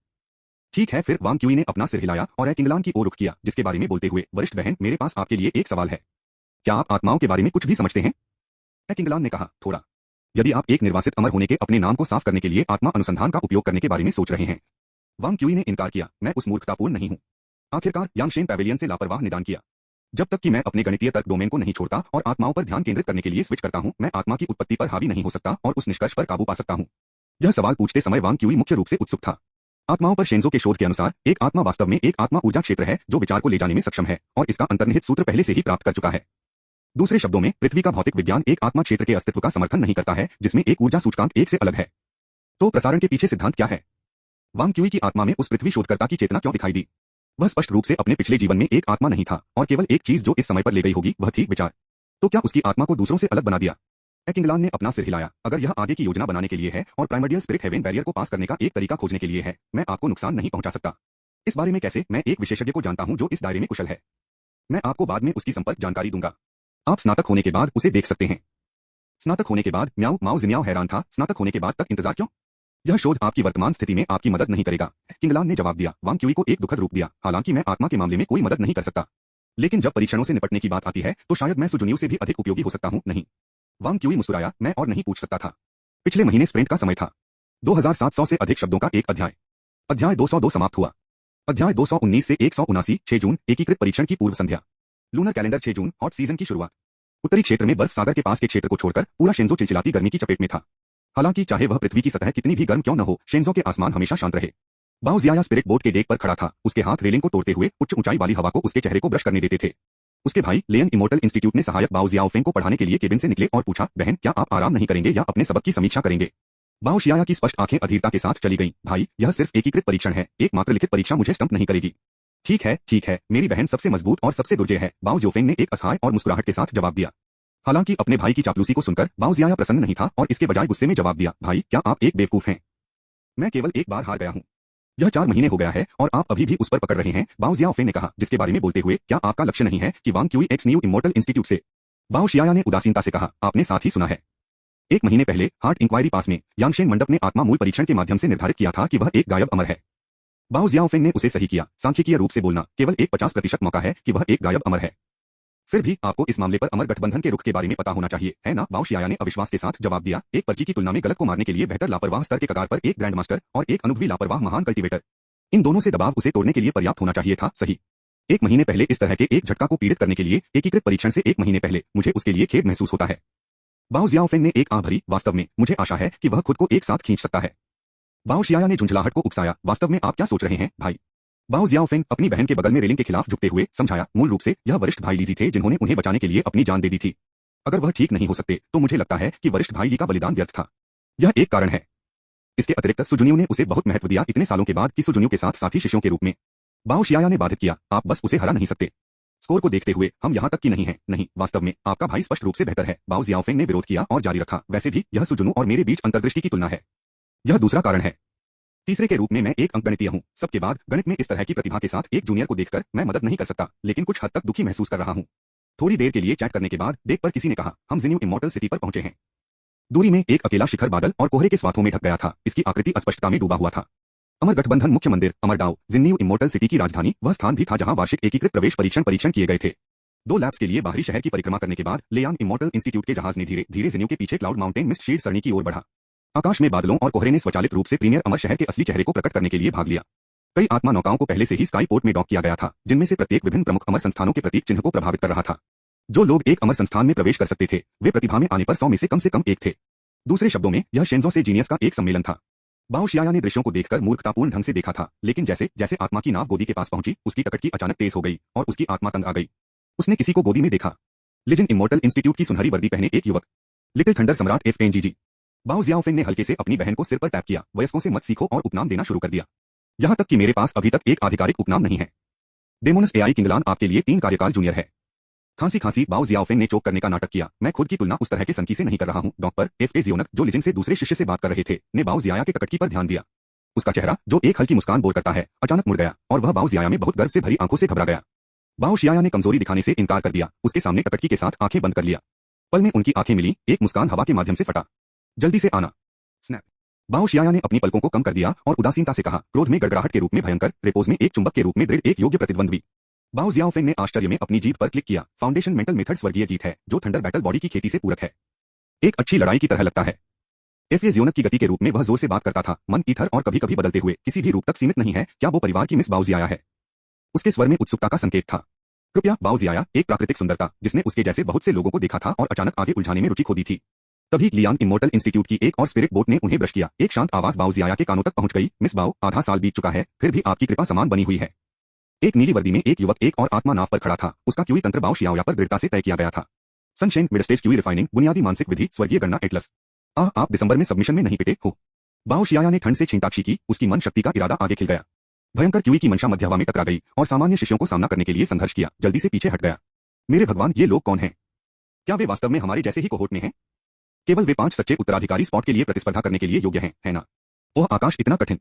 ठीक है, फिर वांग क्यूई ने अपना सिर हिलाया और किंगलान की ओर रुख किया, जिसके बारे में बोलते हुए, वरिष्ठ बहन, मेरे पास आपके लिए एक सवाल है। क्या आप आत्माओं के बारे में कुछ भी समझते हैं? किंगलान ने कहा, थोड़ा। यदि आप एक निर्वासित अमर होने के अपने नाम को साफ करने के लिए आत्मा अनुसंधान का उपयोग करने के बारे में सोच रहे हैं। वांग क्यूई ने इनकार किया, मैं उस मूर्खतापूर्ण नहीं हूं। आखिरकार यांगशेन पैवेलियन से लापरवाह निदान किया। जब तक कि मैं अपने गणितीय तर्क डोमेन को नहीं छोड़ता और आत्माओं पर ध्यान केंद्रित करने के लिए स्विच करता हूं, मैं आत्मा की उत्पत्ति पर हावी नहीं हो सकता और उस निष्कर्ष पर काबू पा सकता हूं। यह सवाल पूछते समय वांग क्यूई मुख्य रूप से उत्सुक था। आत्माओं पर शेंजो के शोध के अनुसार एक आत्मा वास्तव में एक आत्मा ऊर्जा क्षेत्र है जो विचार को ले जाने में सक्षम है और इसका अंतर्निहित सूत्र पहले से ही प्राप्त कर चुका है। दूसरे शब्दों में, पृथ्वी का भौतिक विज्ञान एक आत्मा क्षेत्र के अस्तित्व का समर्थन नहीं करता है जिसमें एक ऊर्जा सूचकांक एक से अलग है। तो प्रसारण के पीछे सिद्धांत क्या है? वांग क्यूई की आत्मा में उस पृथ्वी शोधकर्ता की चेतना क्यों दिखाई दी? वह स्पष्ट रूप से अपने पिछले जीवन में एक आत्मा नहीं था और केवल एक चीज जो इस समय पर ले गई होगी वह थी विचार। तो क्या उसकी आत्मा को दूसरों से अलग बना दिया? किंगलान ने अपना सिर हिलाया, अगर यह आगे की योजना बनाने के लिए है और प्राइमर्डियल स्पिरिट हेवन बैरियर को पास करने का एक तरीका खोजने के लिए है, मैं आपको नुकसान नहीं पहुंचा सकता। इस बारे में कैसे? मैं एक विशेषज्ञ को जानता हूं जो इस दायरे में कुशल है। मैं आपको बाद में उसकी संपर्क जानकारी दूंगा। आप स्नातक होने के बाद उसे देख सकते हैं। स्नातक होने के बाद? म्याऊ। माओ जिमियाओ हैरान था, स्नातक होने के बाद तक इंतजार क्यों? यह शोध आपकी वर्तमान स्थिति में आपकी मदद नहीं करेगा, किंगलान ने जवाब दिया। वांग क्यूई को एक दुखद रूप दिया, हालांकि मैं आत्मा के मामले में कोई मदद नहीं कर सकता, लेकिन जब परीक्षणों से निपटने की बात आती है तो शायद मैं सुजुनियू से भी अधिक उपयोगी हो सकता हूं। नहीं, वांग क्यूई मुस्कुराया, मैं और नहीं पूछ सकता था। पिछले महीने स्प्रिंट का समय था। 2700 से अधिक शब्दों का एक अध्याय। अध्याय 202 समाप्त हुआ। अध्याय 219 से 179, 6 जून, एकीकृत परीक्षण की पूर्व संध्या। लूनर कैलेंडर 6 जून, हॉट सीजन की शुरुआत। उत्तरी क्षेत्र में बर्फ सागर के पास के क्षेत्र को छोड़कर पूरा शेंजो चिलचिलाती गर्मी की चपेट में था। हालांकि चाहे वह पृथ्वी की सतह कितनी भी गर्म क्यों न हो, शेंजो के आसमान हमेशा शांत रहे। बाओ जियाया स्पिरिट बोट के डेक पर खड़ा था, उसके हाथ रेलिंग को तोड़ते हुए उच्च ऊंचाई वाली हवा को उसके चेहरे को ब्रश करने देते थे। उसके भाई लेयन इमोर्टल इंस्टीट्यूट ने सहायक बाओ जियाओफेंग को पढ़ाने के लिए केबिन से निकले और पूछा, बहन, क्या आप आराम नहीं करेंगे या अपने सबक की समीक्षा करेंगे? बाओ शियाया की स्पष्ट आंखें अधीरता के साथ चली गईं। भाई, यह सिर्फ एकीकृत परीक्षण है, एकमात्र लिखित परीक्षा मुझे स्टंप नहीं करेगी। ठीक है, मेरी बहन सबसे मजबूत और सबसे दुर्जय है, बाओ जोफेंग ने एक असहाय और मुस्कुराहट के साथ जवाब दिया। हालांकि अपने भाई की चापलूसी को सुनकर बाओ जियाया प्रसन्न नहीं था और इसके बजाय गुस्से में जवाब दिया, भाई, क्या आप एक बेवकूफ हैं? मैं केवल एक बार हार गया हूं। यह 4 महीने हो गया है और आप अभी भी उस पर पकड़ रहे हैं, बाओ जियाओफेंग ने कहा, जिसके बारे में बोलते हुए, क्या आपका लक्ष्य नहीं है कि Wang Qi X new immortal institute से? बाओ शियाया ने उदासीनता से कहा, आपने साथ ही सुना है। 1 महीने पहले हार्ट इंक्वायरी पास में यांगशेन मंडप ने आत्मा मूल परीक्षण के माध्यम से निर्धारित किया था कि वह एक गायब अमर है। बाओ जियाओफेंग ने उसे सही किया। सांख्यिकीय रूप से बोलना, केवल एक 50% मौका है कि वह एक गायब अमर है। फिर भी आपको इस मामले पर अमर गठबंधन के रुख के बारे में पता होना चाहिए, है ना? बाओ शियाया ने अविश्वास के साथ जवाब दिया, एक पर्ची की तुलना में गलत को मारने के लिए बेहतर लापरवाह स्तर के कगार पर एक ग्रैंड मास्टर और एक अनुभवी लापरवाह महान कल्टीवेटर। इन दोनों से दबाव उसे तोड़ने के लिए पर्याप्त होना चाहिए था, सही। 1 महीने पहले इस तरह के एक झटका को पीड़ित करने के लिए एकीकृत परीक्षण से 1 महीने पहले मुझे उसके लिए खेद महसूस होता है। बाओ जियाओफेंग ने एक आह भरी, वास्तव में मुझे आशा है कि वह खुद को एक साथ खींच सकता है। बाओ शियाया ने झुंझलाहट को उकसाया, वास्तव में आप क्या सोच रहे हैं, भाई? बाओ जियाओफेंग अपनी बहन के बगल में रेलिंग के खिलाफ झुकते हुए समझाया, मूल रूप से यह वरिष्ठ भाई लीजी थे जिन्होंने उन्हें बचाने के लिए अपनी जान दे दी थी। अगर वह ठीक नहीं हो सकते तो मुझे लगता है कि वरिष्ठ भाई ली का बलिदान व्यर्थ था। यह एक कारण है। इसके अतिरिक्त सुजुनियू ने उसे बहुत महत्व दिया इतने सालों के बाद कि सुजुनियू के साथ साथी शिष्यों के रूप में। बाओ शियाया ने बाधित किया, आप बस उसे हरा नहीं सकते। स्कोर को देखते हुए हम यहाँ तक की नहीं है, नहीं, वास्तव में आपका भाई स्पष्ट रूप से बेहतर है। बाओ जियाओफेंग ने विरोध किया और जारी रखा, वैसे भी यह सुजुनू और मेरे बीच अंतर्दृष्टि की तुलना है। यह दूसरा कारण है। तीसरे के रूप में मैं एक अंकगणितीय हूं। सबके बाद गणित में इस तरह की प्रतिभा के साथ एक जूनियर को देखकर मैं मदद नहीं कर सकता, लेकिन कुछ हद तक दुखी महसूस कर रहा हूं। थोड़ी देर के लिए चैट करने के बाद डेक पर किसी ने कहा, हम जिन्यू इमोर्टल सिटी पर पहुंचे हैं। दूरी में एक अकेला शिखर बादल और कोहरे के स्वाथों में ढक गया था, इसकी आकृति अस्पष्टता में डूबा हुआ था। अमर गठबंधन मुख्य मंदिर, अमरडाओ, जिन्यू इमोर्टल सिटी की राजधानी, वह स्थान भी था जहां वार्षिक एकीकृत प्रवेश परीक्षण किए गए थे। 2 लैब्स के लिए बाहरी शहर की परिक्रमा करने के बाद लेयान इमोर्टल इंस्टीट्यूट के जहाज ने धीरे धीरे जिन्यू के पीछे क्लाउड माउंटेन मिस्ट शील्ड सरणी की ओर बढ़ा। आकाश में बादलों और कोहरे ने स्वचालित रूप से प्रीमियर अमर शहर के असली चेहरे को प्रकट करने के लिए भाग लिया। कई आत्मा नौकाओं को पहले से ही स्काई पोर्ट में डॉक किया गया था, जिनमें से प्रत्येक विभिन्न प्रमुख अमर संस्थानों के प्रतीक चिन्ह को प्रभावित कर रहा था। जो लोग एक अमर संस्थान में प्रवेश कर सकते थे, वे प्रतिभा में आने पर 100 में से कम एक थे। दूसरे शब्दों में, यह शेंजो से जीनियस का एक सम्मेलन था। बाओ शियाया ने दृश्यों को देखकर मूर्खतापूर्ण ढंग से देखा था, लेकिन जैसे जैसे आत्मा की नाव गोदी के पास पहुंची, उसकी टकटकी अचानक तेज हो गई और उसकी आत्मा तंग आ गई। उसने किसी को गोदी में देखा। लिजिन इमोर्टल इंस्टीट्यूट की सुनहरी वर्दी पहने एक युवक, लिटिल थंडर सम्राट एफएनजीजी। बाओ जियाओफेंग ने हल्के से अपनी बहन को सिर पर टैप किया। वयस्कों से मत सीखो और उपनाम देना शुरू कर दिया। यहां तक कि मेरे पास अभी तक एक आधिकारिक उपनाम नहीं है। डेमोनस एआई किंगलान आपके लिए 3 कार्यकाल जूनियर है। खांसी खांसी बाओ जियाओफेंग ने चोक करने का नाटक किया। मैं खुद की तुलना उस तरह के सनकी से नहीं कर रहा हूं। डॉक्टर एफ ए जियोनक, जो लिजिन से दूसरे शिष्य से बात कर रहे थे, ने बाओ जियाया के टकटकी पर ध्यान दिया। उसका चेहरा, जो एक हल्की मुस्कान बोल करता है, अचानक मुड़ गया और वह बाओ जियाया में बहुत गर्व से भरी आंखों से घबरा गया। बाओ शियाया ने कमजोरी दिखाने से इनकार कर दिया। उसके सामने टकटकी के साथ आंखें बंद कर लिया। पल में उनकी आंखें मिली, एक मुस्कान हवा के माध्यम से फटा। जल्दी से आना। स्नैप। बाओ शियाया ने अपनी पलकों को कम कर दिया और उदासीनता से कहा, क्रोध में गड़गड़ाहट के रूप में भयंकर, रेपोज में एक चुंबक के रूप में दृढ़, एक योग्य प्रतिद्वंद्वी। बाओ जियाओफेंग ने आश्चर्य में अपनी जीभ पर क्लिक किया। फाउंडेशन मेंटल मेथड स्वर्गीय गीत है, जो थंडर बैटल बॉडी की खेती से पूरक है। एक अच्छी लड़ाई की तरह लगता है। एफए जियोनक की गति के रूप में वह जोर से बात करता था, मन ईथर और कभी कभी बदलते हुए, किसी भी रूप तक सीमित नहीं है। क्या वो परिवार की मिस बाओ जियाया है? उसके स्वर में उत्सुकता का संकेत था। कृपया बाओ जियाया, एक प्राकृतिक सुंदरता, जिसने उसके जैसे बहुत से लोगों को देखा था और अचानक आगे उलझाने में रुचि खो दी थी। तभी लियान इमोर्टल इंस्टीट्यूट की एक और स्पिरिट बोट ने उन्हें ब्रश किया। एक शांत आवाज बाओ जियाया के कानों तक पहुंच गई। मिस बाओ, आधा साल बीत चुका है, फिर भी आपकी कृपा समान बनी हुई है। एक नीली वर्दी में एक युवक एक और आत्मा नाव पर खड़ा था। उसका क्यूई तंत्र बाओ शियाओया पर दृढ़ता से तय किया गया था। सनशेन मिडस्टेज क्यूई रिफाइनिंग, बुनियादी मानसिक विधि, स्वर्गीय गणना एटलस। आप दिसंबर में सबमिशन में नहीं पिटे हो। बाओ शियाया ने ठंड से छींटाक्षी की। उसकी मन शक्ति का इरादा आगे खिल गया। भयंकर क्यूई की मंशा मध्य हवा में टकरा गई और सामान्य शिष्यों को सामना करने के लिए संघर्ष किया। जल्दी से पीछे हट गया। मेरे भगवान, ये लोग कौन हैं? क्या वे वास्तव में हमारे जैसे ही कोहोर्ट में हैं? केवल वे 5 सच्चे उत्तराधिकारी स्पॉट के लिए प्रतिस्पर्धा करने के लिए योग्य हैं, है ना? ओह आकाश, इतना कठिन।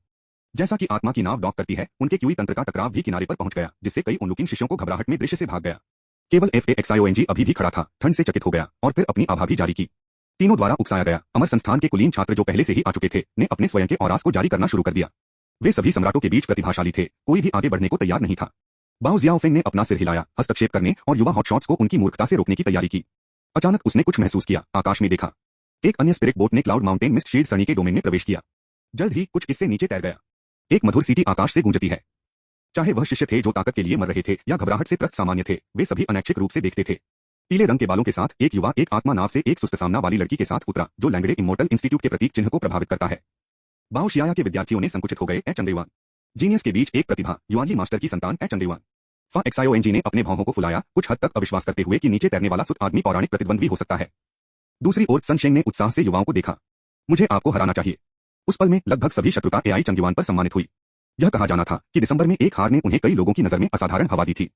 जैसा कि आत्मा की नाव डॉक करती है, उनके क्यूई तंत्र का टकराव भी किनारे पर पहुंच गया, जिससे कई उनलुकिंग शिष्यों को घबराहट में दृश्य से भाग गया। केवल FAXIONG अभी भी खड़ा था, ठंड से चकित हो गया और फिर अपनी आभा भी जारी की। तीनों द्वारा उकसाया गया। अमर संस्थान के कुलीन छात्र जो पहले से ही आ चुके थे, ने अपने स्वयं के औरास को जारी करना शुरू कर दिया। वे सभी सम्राटों के बीच प्रतिभाशाली थे, कोई भी आगे बढ़ने को तैयार नहीं था। बाओ जियाओफेंग ने अपना सिर हिलाया, हस्तक्षेप करने और युवा हॉटशॉट्स को उनकी मूर्खता से रोकने की तैयारी की। अचानक उसने कुछ महसूस किया। आकाश में देखा। एक अन्य स्पिरिट बोट ने cloud mountain mist shield Sunny के डोमेन में प्रवेश किया। जल्द ही कुछ इससे नीचे तैर गया। एक मधुर सीटी आकाश से गूंजती है। चाहे वह शिष्य थे जो ताकत के लिए मर रहे थे या घबराहट से त्रस्त सामान्य थे, वे सभी अनैच्छिक रूप से देखते थे। पीले रंग के बालों के साथ एक युवा एक आत्मा नाव से एक सुस्त सामना वाली लड़की के साथ उतरा, जो लैंगडे इमोर्टल इंस्टीट्यूट के प्रतीक चिन्ह को प्रभावित करता है। बाओ शियाया के विद्यार्थियों ने संकुचित हो गए। चंदेवान जीनियस के बीच एक प्रतिभा, युआनली मास्टर की संतान चंदेवान। FAXIONG ने अपने भावों को फुलाया, कुछ हद तक अविश्वास करते हुए कि नीचे तैरने वाला सुत आदमी पौराणिक प्रतिद्वंद्वी हो सकता है। दूसरी ओर सनशेंग ने उत्साह से युवाओं को देखा। मुझे आपको हराना चाहिए। उस पल में लगभग सभी शत्रुता एआई चंगयुआन पर सम्मानित हुई। यह कहा जाना था कि दिसंबर में एक हार ने उन्हें कई लोगों की नजर में असाधारण हवा दी थी।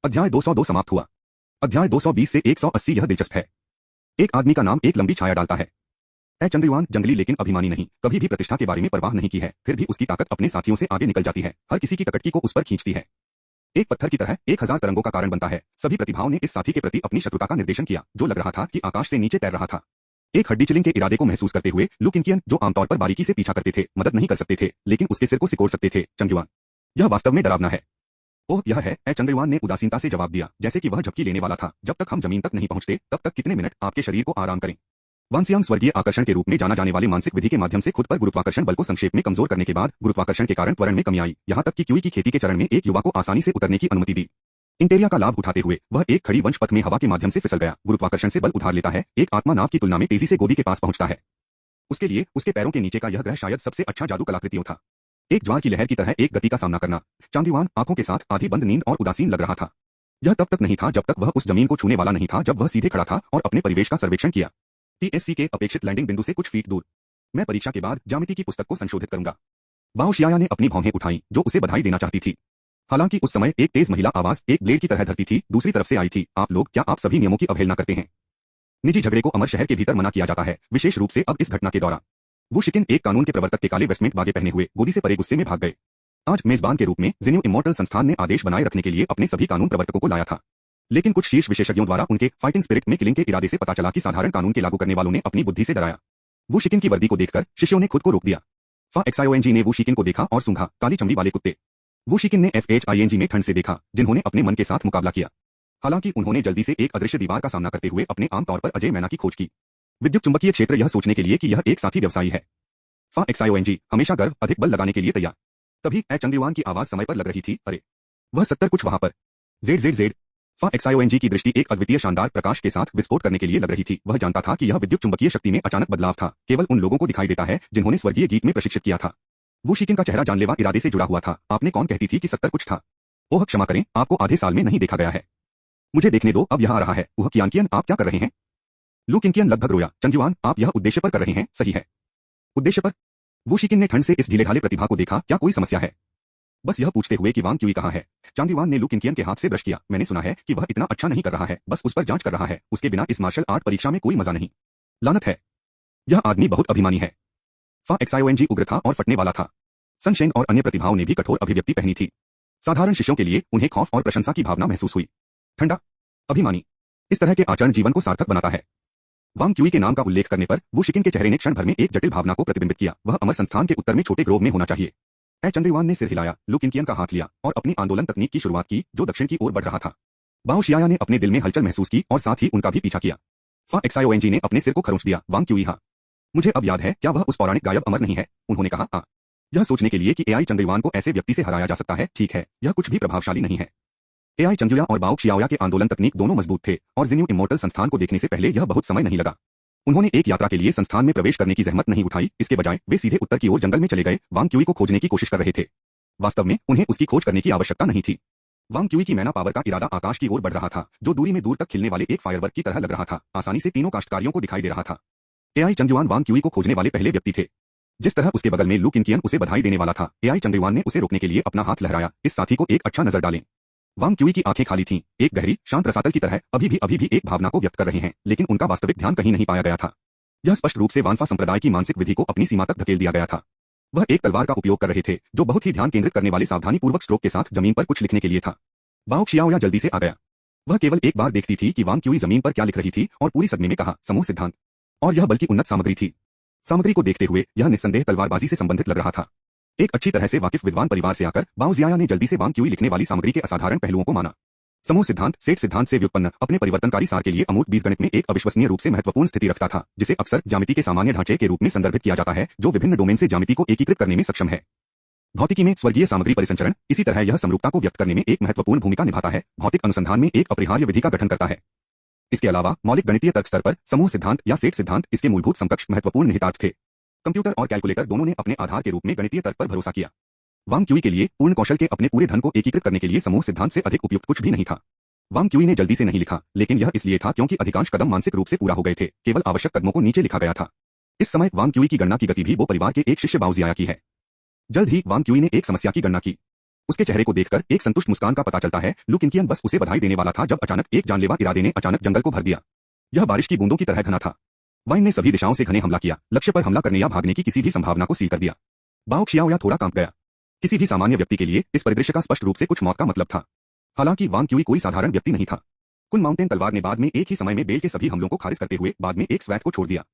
अध्याय 202 समाप्त हुआ। अध्याय 220 से 180 यह दिलचस्प है। एक आदमी का नाम एक लंबी छाया डालता है। चंद्रयुआन जंगली लेकिन अभिमानी नहीं, कभी भी प्रतिष्ठा के बारे में परवाह नहीं की है, फिर भी उसकी ताकत अपने साथियों से आगे निकल जाती है, हर किसी की टकटकी को उस पर खींचती है। एक पत्थर की तरह 1000 तरंगों का कारण बनता है। सभी प्रतिभाओं ने इस साथी के प्रति अपनी शत्रुता का निर्देशन किया, जो लग रहा था कि आकाश से नीचे तैर रहा था। एक हड्डी चिलिंग के इरादे को महसूस करते हुए लुकिंकियन, जो आमतौर पर बारीकी से पीछा करते थे, मदद नहीं कर सकते थे, लेकिन उसके सिर को सिकोड़ सकते थे। चंगयुआन, यह वास्तव में डरावना है। ओह यह है, चंगयुआन ने उदासीनता से जवाब दिया, जैसे कि वह झपकी लेने वाला था। जब तक हम जमीन तक नहीं पहुंचते, तब तक कितने मिनट आपके शरीर को आराम करें। वानसियांग स्वर्गीय आकर्षण के रूप में जाना जाने वाले मानसिक विधि के माध्यम से खुद पर गुरुत्वाकर्षण बल को संक्षेप में कमजोर करने के बाद गुरुत्वाकर्षण के कारण त्वरण में कमी आई, यहां तक कि क्यूई की खेती के चरण में एक युवा को आसानी से उतरने की अनुमति दी। इंटेरिया का लाभ उठाते हुए वह एक खड़ी वंश पथ में हवा के माध्यम से फिसल गया। गुरुत्वाकर्षण से बल उधार लेता है, एक आत्मा नाव की तुलना में तेजी से गोदी के पास पहुंचता है। उसके लिए उसके पैरों के नीचे का यह ग्रह शायद सबसे अच्छा जादू कलाकृतियों था। एक ज्वार की लहर की तरह एक गति का सामना करना। चंगयुआन आंखों के साथ आधी बंद नींद और उदासीन लग रहा था। यह तब तक नहीं था जब तक वह उस जमीन को छूने वाला नहीं था, जब वह सीधे खड़ा था और अपने परिवेश का सर्वेक्षण किया। TSC के अपेक्षित लैंडिंग बिंदु से कुछ फीट दूर। मैं परीक्षा के बाद ज्यामिति की पुस्तक को संशोधित करूंगा। बाओ शियाया ने अपनी भौहें उठाई, जो उसे बधाई देना चाहती थी। हालांकि उस समय एक तेज महिला आवाज एक ब्लेड की तरह धरती थी, दूसरी तरफ से आई थी। आप लोग, क्या आप सभी नियमों की अवहेलना करते हैं? निजी झगड़े को अमर शहर के भीतर मना किया जाता है, विशेष रूप से अब इस घटना के दौरान। वो शिकिन एक कानून के प्रवर्तक के काले वेस्टमेंट बागे पहने हुए गोदी से परे गुस्से में भाग गए। आज मेजबान के रूप में जिन्यू इमोर्टल संस्थान ने आदेश बनाए रखने के लिए अपने सभी कानून प्रवर्तकों को लाया था, लेकिन कुछ शीर्ष विशेषज्ञों द्वारा उनके फाइटिंग स्पिरिट में किलिंग के इरादे से पता चला कि साधारण कानून के लागू करने वालों ने अपनी बुद्धि से डराया। वो शिकिन की वर्दी को देखकर शिष्यों ने खुद को रोक दिया। FAXIONG ने वो शिकिन को देखा और सूंघा, काली चमड़ी वाले कुत्ते। वो शिकिन ने FHING में ठंड से देखा, जिन्होंने अपने मन के साथ मुकाबला किया। हालांकि उन्होंने जल्दी से एक अदृश्य दीवार का सामना करते हुए अपने आम तौर पर अजय मैना की खोज की। विद्युत चुंबकीय क्षेत्र, यह सोचने के लिए कि यह एक साथी व्यवसायी है। फा XIONG हमेशा गर्व अधिक बल लगाने के लिए तैयार। तभी चंद्रयान की आवाज समय पर लग रही थी। अरे वह 70 कुछ वहां पर। ZZZ फा XIONG की दृष्टि एक अद्वितीय शानदार प्रकाश के साथ विस्फोट करने के लिए लग रही थी। वह जानता था कि यह विद्युत चुंबकीय शक्ति में अचानक बदलाव था, केवल उन लोगों को दिखाई देता है जिन्होंने स्वर्गीय गीत में प्रशिक्षित किया था। वो शिकिन का चेहरा जानलेवा इरादे से जुड़ा हुआ था। आपने कौन कहती थी कि 70 कुछ था? ओह क्षमा करें, आपको आधे साल में नहीं देखा गया है। मुझे देखने दो, अब यह आ रहा है। वह कियानकियन, आप क्या कर रहे हैं? लू किंकियन लगभग रोया। चंद्रयान, आप यह उद्देश्य पर कर रहे हैं, सही है? उद्देश्य पर? वो शिकिन ने ठंड से इस ढीले-ढाले प्रतिभा को देखा। क्या कोई समस्या है? बस यह पूछते हुए कि वांग क्यूई कहाँ है। चंद्रयान ने लू किंकियन के हाथ से ब्रश किया। मैंने सुना है कि वह इतना अच्छा नहीं कर रहा है, बस उस पर जांच कर रहा है। उसके बिना इस मार्शल आर्ट परीक्षा में कोई मजा नहीं। लानत है, यह आदमी बहुत अभिमानी है। फा XIONG उग्र था और फटने वाला था। सनशेन और अन्य प्रतिभाओं ने भी कठोर अभिव्यक्ति पहनी थी। साधारण शिष्यों के लिए उन्हें खौफ और प्रशंसा की भावना महसूस हुई। ठंडा, अभिमानी, इस तरह के आचरण जीवन को सार्थक बनाता है। वांग क्यूई के नाम का उल्लेख करने पर वो शिकिन के चेहरे ने क्षण भर में एक जटिल भावना को प्रतिबिंबित किया। वह अमर संस्थान के उत्तर में छोटे ग्रोव में होना चाहिए। चंद्रयान ने सिर हिलाया, लू किंकियन का हाथ लिया और अपनी आंदोलन तकनीक की शुरुआत की, जो दक्षिण की ओर बढ़ रहा था। बाओ शियाया ने अपने दिल में हलचल महसूस की और साथ ही उनका भी पीछा किया। फा XIONG ने अपने सिर को खरोंच दिया। वांग क्यूई, हाँ, मुझे अब याद है, क्या वह उस पौराणिक गायब अमर नहीं है? उन्होंने कहा। यह सोचने के लिए कि एआई चंद्रयान को ऐसे व्यक्ति से हराया जा सकता है, ठीक है, यह कुछ भी प्रभावशाली नहीं है। एआई चंद्रया और बाओ शियाओया के आंदोलन तकनीक दोनों मजबूत थे और जिन्यू इमोर्टल संस्थान को देखने से पहले यह बहुत समय नहीं लगा। उन्होंने एक यात्रा के लिए संस्थान में प्रवेश करने की जहमत नहीं उठाई। इसके बजाय वे सीधे उत्तर की ओर जंगल में चले गए, वांग क्यूई को खोजने की कोशिश कर रहे थे। वास्तव में उन्हें उसकी खोज करने की आवश्यकता नहीं थी। वांग क्यूई की मैना पावर का इरादा आकाश की ओर बढ़ रहा था, जो दूरी में दूर तक खिलने वाले एक फायरवर्क की तरह लग रहा था। आसानी से तीनों काश्तकारियों को दिखाई दे रहा था। एआई चंद्रयान वांग क्यूई को खोजने वाले पहले व्यक्ति थे। जिस तरह उसके बगल में लू किंकियन उसे बधाई देने वाला था, एआई चंद्रयान ने उसे रोकने के लिए अपना हाथ लहराया। इस साथी को एक अच्छा नजर डालें। वांग क्यूई की आंखें खाली थीं, एक गहरी शांत रसातल की तरह अभी भी एक भावना को व्यक्त कर रहे हैं, लेकिन उनका वास्तविक ध्यान कहीं नहीं पाया गया था। यह स्पष्ट रूप से वानफा संप्रदाय की मानसिक विधि को अपनी सीमा तक धकेल दिया गया था। वह एक तलवार का उपयोग कर रहे थे, जो बहुत ही ध्यान केंद्रित करने वाले सावधानी पूर्वक स्ट्रोक के साथ जमीन पर कुछ लिखने के लिए था। बाओ शियाओया जल्दी से आ गया। वह केवल एक बार देखती थी कि वांग क्यूई जमीन पर क्या लिख रही थी और पूरी सदमे में कहा, समूह सिद्धांत। और यह बल्कि उन्नत सामग्री थी। सामग्री को देखते हुए यह निस्संदेह तलवारबाजी से संबंधित लग रहा था। एक अच्छी तरह से वाकिफ विद्वान परिवार से आकर बाओ जियाया ने जल्दी से वांग क्यूई लिखने वाली सामग्री के असाधारण पहलुओं को माना। समूह सिद्धांत सेट सिद्धांत से व्युत्पन्न अपने परिवर्तनकारी सार के लिए अमूर्त बीजगणित में एक अविश्वसनीय रूप से महत्वपूर्ण स्थिति रखता था, जिसे अक्सर ज्यामिति के सामान्य ढांचे के रूप में संदर्भित किया जाता है, जो विभिन्न डोमेन से ज्यामिति को एकीकृत करने में सक्षम है। भौतिकी में स्वर्गीय सामग्री परिसंचरण, इसी तरह यह समरूपता को व्यक्त करने में एक महत्वपूर्ण भूमिका निभाता है, भौतिक अनुसंधान में एक अपरिहार्य विधि का गठन करता है। इसके अलावा मौलिक गणितीय तर्क स्तर पर समूह सिद्धांत या सेट सिद्धांत इसके मूलभूत समकक्ष महत्वपूर्ण निहितार्थ थे। कंप्यूटर और कैलकुलेटर दोनों ने अपने आधार के रूप में गणितीय तर्क पर भरोसा किया। वांग क्यूई के लिए पूर्ण कौशल के अपने पूरे धन को एकीकृत करने के लिए समूह सिद्धांत से अधिक उपयुक्त कुछ भी नहीं था। वांग क्यूई ने जल्दी से नहीं लिखा, लेकिन यह इसलिए था क्योंकि अधिकांश कदम मानसिक रूप से पूरा हो गए थे, केवल आवश्यक कदमों को नीचे लिखा गया था। इस समय वांग क्यूई की गणना की गति भी वो परिवार के एक शिष्य बाओ जियाया की है। जल्द ही वांग क्यूई ने एक समस्या की गणना की। उसके चेहरे को देखकर एक संतुष्ट मुस्कान का पता चलता है। लू किंकियन बस उसे बधाई देने वाला था जब अचानक एक जानलेवा इरादे ने अचानक जंगल को भर दिया। यह बारिश की बूंदों की तरह घना था। वाइन ने सभी दिशाओं से घने हमला किया, लक्ष्य पर हमला करने या भागने की किसी भी संभावना को सील कर दिया। बाओ शियाओया थोड़ा कांप गया। किसी भी सामान्य व्यक्ति के लिए इस परिदृश्य का स्पष्ट रूप से कुछ मौत का मतलब था। हालांकि वांग क्यूई कोई साधारण व्यक्ति नहीं था। कुन माउंटेन तलवार ने बाद में एक ही समय में बेल के सभी हमलों को खारिज करते हुए बाद में एक स्वैत को छोड़ दिया।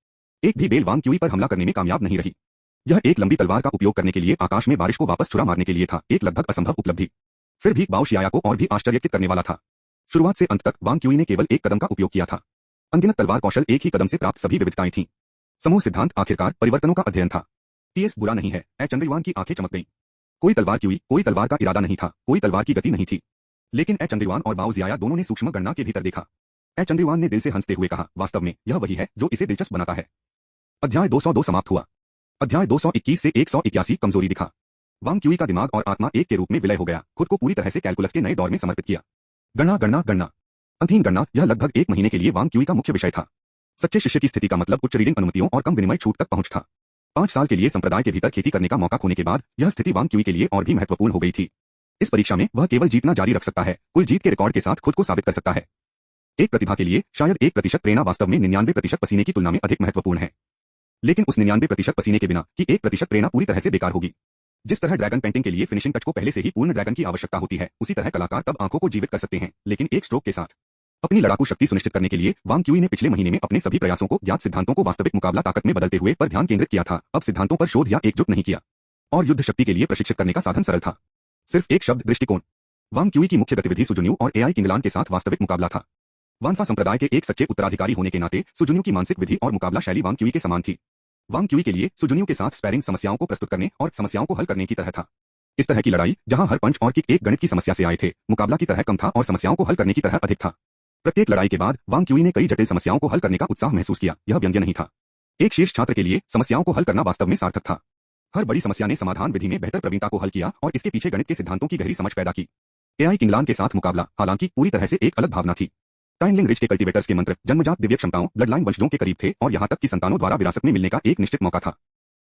एक भी बेल वांग क्यूई पर हमला करने में कामयाब नहीं रही। यह एक लंबी तलवार का उपयोग करने के लिए आकाश में बारिश को वापस छुरा मारने के लिए था, एक लगभग असंभव उपलब्धि। फिर भी बाओ शियाया को और भी आश्चर्यचकित करने वाला था। शुरुआत से अंत तक वांग क्यूई ने केवल एक कदम का उपयोग किया था। अनगिनत तलवार कौशल, एक ही कदम से प्राप्त सभी विविधताएं थीं। समूह सिद्धांत आखिरकार परिवर्तनों का अध्ययन था। पीएस बुरा नहीं है। चंद्रयान की आंखें चमक गईं। कोई तलवार क्यूई, कोई तलवार का इरादा नहीं था, कोई तलवार की गति नहीं थी। लेकिन चंद्रयान और बाओ जियाया दोनों ने सूक्ष्म गणना के भीतर देखा। चंद्रयान ने दिल से हंसते हुए कहा, वास्तव में यह वही है जो इसे दिलचस्प बनाता है। अध्याय 202 समाप्त हुआ। अध्याय 221 से 181 कमजोरी दिखा। वांग क्यूई का दिमाग और आत्मा एक के रूप में विलय हो गया, खुद को पूरी तरह से कैलकुलस के नए दौर में समर्पित किया। गणना गणना गणना, अंतहीन गणना, यह लगभग एक महीने के लिए वांग क्यूई का मुख्य विषय था। सच्चे शिष्य की स्थिति का मतलब उच्च रीडिंग अनुमतियों और कम विनिमय छूट तक पहुंच था। 5 साल के लिए संप्रदाय के भीतर खेती करने का मौका खोने के बाद यह स्थिति वांग क्यूई के लिए और भी महत्वपूर्ण हो गई थी। इस परीक्षा में वह केवल जीतना जारी रख सकता है, कुल जीत के रिकॉर्ड के साथ खुद को साबित कर सकता है। एक प्रतिभा के लिए शायद 1% प्रेरणा वास्तव में 99% पसीने की तुलना में अधिक महत्वपूर्ण है। लेकिन उस 99% पसीने के बिना की 1% प्रेरणा पूरी तरह से बेकार होगी। जिस तरह ड्रैगन पेंटिंग के लिए फिनिशिंग टच को पहले से ही पूर्ण ड्रैगन की आवश्यकता होती है, उसी तरह कलाकार तब आंखों को जीवित कर सकते हैं, लेकिन एक स्ट्रोक के साथ। अपनी लड़ाकू शक्ति सुनिश्चित करने के लिए वांग क्यूई ने पिछले महीने में अपने सभी प्रयासों को ज्ञात सिद्धांतों को वास्तविक मुकाबला ताकत में बदलते हुए पर ध्यान केंद्रित किया था। अब सिद्धांतों पर शोध या एकजुट नहीं किया, और युद्ध शक्ति के लिए प्रशिक्षित करने का साधन सरल था। सिर्फ एक शब्द, दृष्टिकोण। वांग क्यूई की मुख्य गतिविधि सुजुन्यू और एआई किंगलान के साथ वास्तविक मुकाबला था। वानफा संप्रदाय के एक सच्चे उत्तराधिकारी होने के नाते सुजुन्यू की मानसिक विधि और मुकाबला शैली वांग क्यूई के समान थी। वांग क्यूई के लिए सुजुनियू के साथ स्पैरिंग समस्याओं को प्रस्तुत करने और समस्याओं को हल करने की तरह था। इस तरह की लड़ाई, जहां हर पंच और किक एक गणित की समस्या से आए थे, मुकाबला की तरह कम था और समस्याओं को हल करने की तरह अधिक था। प्रत्येक लड़ाई के बाद वांग क्यूई ने कई जटिल समस्याओं को हल करने का उत्साह महसूस किया। यह व्यंग्य नहीं था। एक शीर्ष छात्र के लिए समस्याओं को हल करना वास्तव में सार्थक था। हर बड़ी समस्या ने समाधान विधि में बेहतर प्रवीणता को हल किया और इसके पीछे गणित के सिद्धांतों की गहरी समझ पैदा की। एआई किंगलान के साथ मुकाबला हालांकि पूरी तरह से एक अलग भावना थी। टाइनलिंग रिच के कल्टीवेटर्स के मंत्र जन्मजात दिव्य क्षमताओं, ब्लडलाइन वंशजों के करीब थे और यहां तक कि संतानों द्वारा विरासत में मिलने का एक निश्चित मौका था।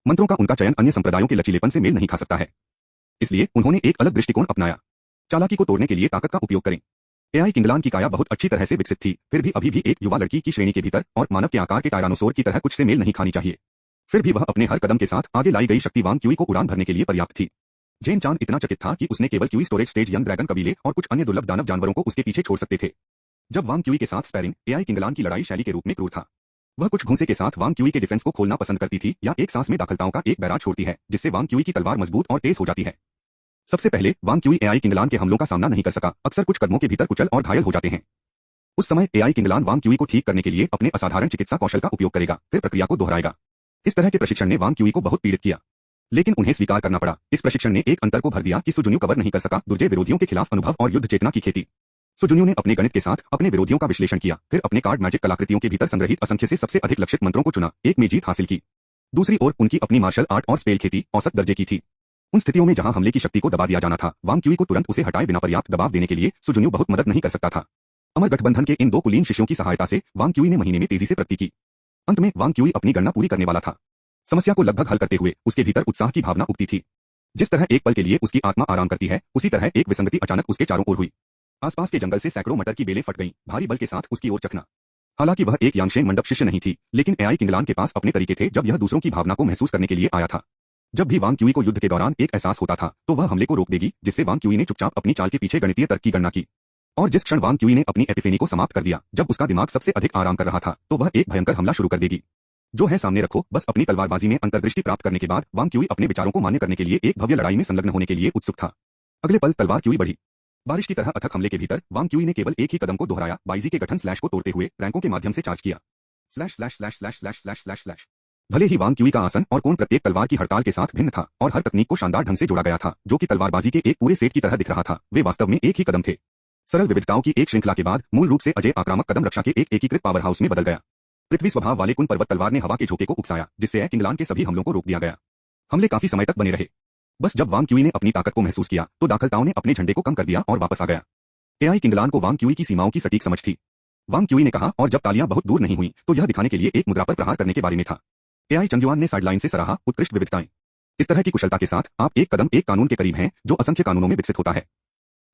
मंत्रों का उनका चयन अन्य संप्रदायों के लचीलेपन से मेल नहीं खा सकता है। इसलिए उन्होंने एक अलग दृष्टिकोण अपनाया। चालाकी को तोड़ने के लिए ताकत का उपयोग करें। एआई किंगलान की काया बहुत अच्छी तरह से विकसित थी, फिर भी अभी भी एक युवा लड़की की श्रेणी के भीतर और मानव के आकार के टायरानोसोर की तरह कुछ से मेल नहीं खानी चाहिए। फिर भी वह अपने हर कदम के साथ आगे लाई गई शक्ति वांग क्यूई को उड़ान भरने के लिए पर्याप्त थी। जेन चांद इतना चकित था कि उसने केवल QE storage stage young dragon कबीले और कुछ अन्य दुर्लभ दानव जानवरों को उसके पीछे छोड़ सकते थे। जब वांग क्यूई के साथ स्पैरिंग एआई किंगलान की लड़ाई शैली के रूप में क्रूर था। वह कुछ घूंसे के साथ वांग क्यूई के डिफेंस को खोलना पसंद करती थी या एक सांस में दाखलताओं का एक बैराज छोड़ती है, जिससे वांग क्यूई की तलवार मजबूत और तेज हो जाती है। सबसे पहले वांग क्यूई एआई किंगलान के हमलों का सामना नहीं कर सका, अक्सर कुछ कदमों के भीतर कुचल और घायल हो जाते हैं। उस समय एआई किंगलान वांग क्यूई को ठीक करने के लिए अपने असाधारण चिकित्सा कौशल का उपयोग करेगा, फिर प्रक्रिया को दोहराएगा। इस तरह के प्रशिक्षण ने वांग क्यूई को बहुत पीड़ित किया, लेकिन उन्हें स्वीकार करना पड़ा। इस प्रशिक्षण ने एक अंतर को भर दिया कि सुजुन्यू कवर नहीं कर सका दुर्जय विरोधियों के खिलाफ अनुभव और युद्ध चेतना की खेती। सुजुन्यू ने अपने गणित के साथ अपने विरोधियों का विश्लेषण किया, फिर अपने कार्ड मैजिक कलाकृतियों के भीतर संग्रहित असंख्य से सबसे अधिक लक्षित मंत्रों को चुना, एक में जीत हासिल की। दूसरी ओर उनकी अपनी मार्शल आर्ट और स्पेल खेती औसत दर्जे की थी। उन स्थितियों में जहां हमले की शक्ति को दबा दिया जाना था, वांग क्यूई को तुरंत उसे हटाए बिना पर्याप्त दबाव देने के लिए सुजुन्यू बहुत मदद नहीं कर सकता था। अमर गठबंधन के इन दो कुलीन शिष्यों की सहायता से वांग क्यूई ने महीने में तेजी से प्रगति की। अंत में वांग क्यूई अपनी गणना पूरी करने वाला था। समस्या को लगभग हल करते हुए उसके भीतर उत्साह की भावना उगती थी। जिस तरह एक पल के लिए उसकी आत्मा आराम करती है, उसी तरह एक विसंगति अचानक उसके चारों ओर हुई। आसपास के जंगल से सैकड़ों मटर की बेलें फट गईं, भारी बल के साथ उसकी ओर चखना। हालांकि वह एक यांगशेन मंडप शिष्य नहीं थी, लेकिन एआई किंगलान के पास अपने तरीके थे जब यह दूसरों की भावना को महसूस करने के लिए आया था। जब भी वांग क्यूई को युद्ध के दौरान एक एहसास होता था, तो वह हमले को रोक देगी, जिससे वांग क्यूई ने चुपचाप अपनी चाल के पीछे गणितीय तर्क की गणना की। और जिस क्षण वांग क्यूई ने अपनी एपिफेनी को समाप्त कर दिया, जब उसका दिमाग सबसे अधिक आराम कर रहा था, तो वह एक भयंकर हमला शुरू कर देगी। जो है सामने रखो, बस अपनी तलवारबाजी में अंतर्दृष्टि प्राप्त करने के बाद वांग क्यूई अपने विचारों को मान्य करने के लिए एक भव्य लड़ाई में संलग्न होने के लिए उत्सुक था। अगले पल तलवार क्यूई बढ़ी। बारिश की तरह अथक हमले के भीतर वांग क्यूई ने केवल एक ही कदम को दोहराया, बाइजी के गठन स्लैश को तोड़ते हुए रैंकों के माध्यम से चार्ज किया। Slash slash slash slash slash slash slash slash. भले ही वांग क्यूई का आसन और कोण प्रत्येक तलवार की हड़ताल के साथ भिन्न था और हर तकनीक को शानदार ढंग से जोड़ा गया था, जो कि तलवारबाजी के एक पूरे सेट की तरह दिख रहा था, वे वास्तव में एक ही कदम थे। सरल विविधताओं की एक श्रृंखला के बाद मूल रूप से अजय आक्रामक कदम रक्षा के एक एकीकृत पावर हाउस में बदल गया। पृथ्वी स्वभाव वाले कुन पर्वत तलवार ने हवा के झोंके को उकसाया, जिससे किंगलान के सभी हमलों को रोक दिया गया। हमले काफी समय तक बने रहे। बस जब वांग क्यूई ने अपनी ताकत को महसूस किया, तो दाखलताओं ने अपने झंडे को कम कर दिया और वापस आ गया। एआई किंगलान को वांग क्यूई की सीमाओं की सटीक समझ थी। वांग क्यूई ने कहा, और जब तालियां बहुत दूर नहीं हुई, तो यह दिखाने के लिए एक मुद्रा पर प्रहार करने के बारे में था। एआई चंगयुआन ने साइडलाइन से सराहा, उत्कृष्ट विविधताएं। इस तरह की कुशलता के साथ आप एक कदम एक कानून के करीब हैं, जो असंख्य कानूनों में विकसित होता है।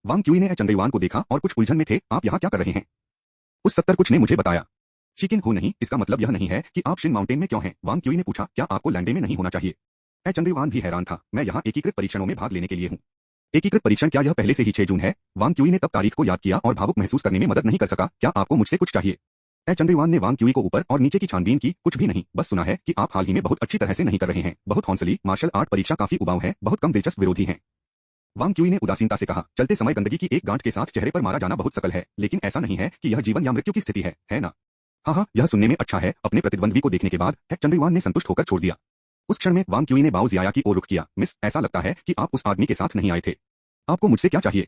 वांग क्यूई ने चंगयुआन को देखा और कुछ उलझन में थे, आप यहाँ क्या कर रहे हैं? उस 70 कुछ ने मुझे बताया। शिकिन हो नहीं, इसका मतलब यह नहीं है कि आप शिन माउंटेन में क्यों हैं? वांग क्यूई ने पूछा, क्या आपको लैंडे में नहीं होना चाहिए? चंगयुआन भी हैरान था, मैं यहाँ एकीकृत परीक्षणों में भाग लेने के लिए हूँ। एकीकृत परीक्षण क्या यह पहले से ही 6 जून है? वांग क्यूई ने तब तारीख को याद किया और भावुक महसूस करने में मदद नहीं कर सका, क्या आपको मुझसे कुछ चाहिए? चंगयुआन ने वांग क्यूई को ऊपर और नीचे की छानबीन की, कुछ भी नहीं, बस सुना है कि आप हाल ही में बहुत अच्छी तरह से नहीं कर रहे हैं, बहुत हौसली, मार्शल आर्ट परीक्षा काफी उबाऊ है, बहुत कम दिलचस्प विरोधी हैं। वांग क्यूई ने उदासीनता से कहा, चलते समय गंदगी की एक गांठ के साथ चेहरे पर मारा जाना बहुत सकल है, लेकिन ऐसा नहीं है कि यह जीवन या मृत्यु की स्थिति है ना? हाँ, यह सुनने में अच्छा है। अपने प्रतिद्वंद्वी को देखने के बाद चंगयुआन ने संतुष्ट होकर छोड़ दिया। उस क्षण में वांग क्यूई ने बाओ जियाया की ओर रुख किया, मिस, ऐसा लगता है कि आप उस आदमी के साथ नहीं आए थे। आपको मुझसे क्या चाहिए?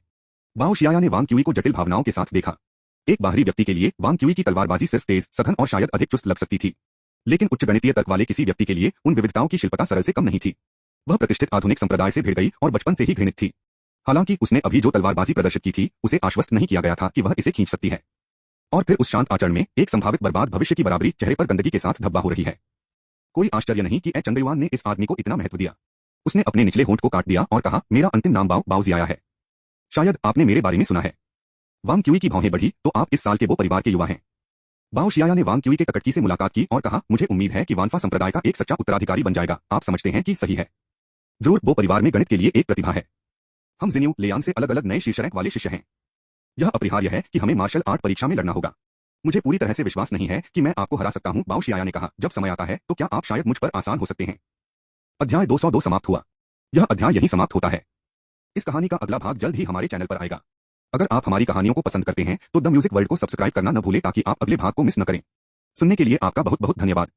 बाओ जियाया ने वांग क्यूई को जटिल भावनाओं के साथ देखा। एक बाहरी व्यक्ति के लिए वांग क्यूई की तलवारबाजी सिर्फ तेज, सघन और शायद अधिक चुस्त लग सकती थी, लेकिन उच्च गणितीय तर्क वाले किसी व्यक्ति के लिए उन विविधताओं की शिल्पता सरल से कम नहीं थी। वह प्रतिष्ठित आधुनिक संप्रदाय से भिड़ गई और बचपन से ही घृणित थी। हालांकि उसने अभी जो तलवारबाजी प्रदर्शित की थी, उसे आश्वस्त नहीं किया गया था कि वह इसे खींच सकती है। और फिर उस शांत आचरण में एक संभावित बर्बाद भविष्य की बराबरी चेहरे पर गंदगी के साथ धब्बा हो रही है। कोई आश्चर्य नहीं कि चंगयुआन ने इस आदमी को इतना महत्व दिया। उसने अपने निचले होंठ को काट दिया और कहा, मेरा अंतिम नाम बाओ जियाया है। शायद आपने मेरे बारे में सुना है। वांग क्यूई की भौहें बढ़ी, तो आप इस साल के वो परिवार के युवा हैं। बाओ जियाया ने वांग क्यूई के टकटकी से मुलाकात की और कहा, मुझे उम्मीद है कि वानफा संप्रदाय का एक सच्चा उत्तराधिकारी बन जाएगा। आप समझते हैं कि सही है? जरूर, वो परिवार में गणित के लिए एक प्रतिभा है। हम जिन्यू लेयान से अलग अलग नए शीर्ष रैंक वाले शिष्य हैं। यह अपरिहार्य है कि हमें मार्शल आर्ट परीक्षा में लड़ना होगा। मुझे पूरी तरह से विश्वास नहीं है कि मैं आपको हरा सकता हूं, बाओ जियाया ने कहा। जब समय आता है तो क्या आप शायद मुझ पर आसान हो सकते हैं। अध्याय 202 समाप्त हुआ। यह अध्याय यहीं समाप्त होता है। इस कहानी का अगला भाग जल्द ही हमारे चैनल पर आएगा। अगर आप हमारी कहानियों को पसंद करते हैं तो द म्यूजिक वर्ल्ड को सब्सक्राइब करना न भूलें ताकि आप अगले भाग को मिस न करें। सुनने के लिए आपका बहुत बहुत धन्यवाद।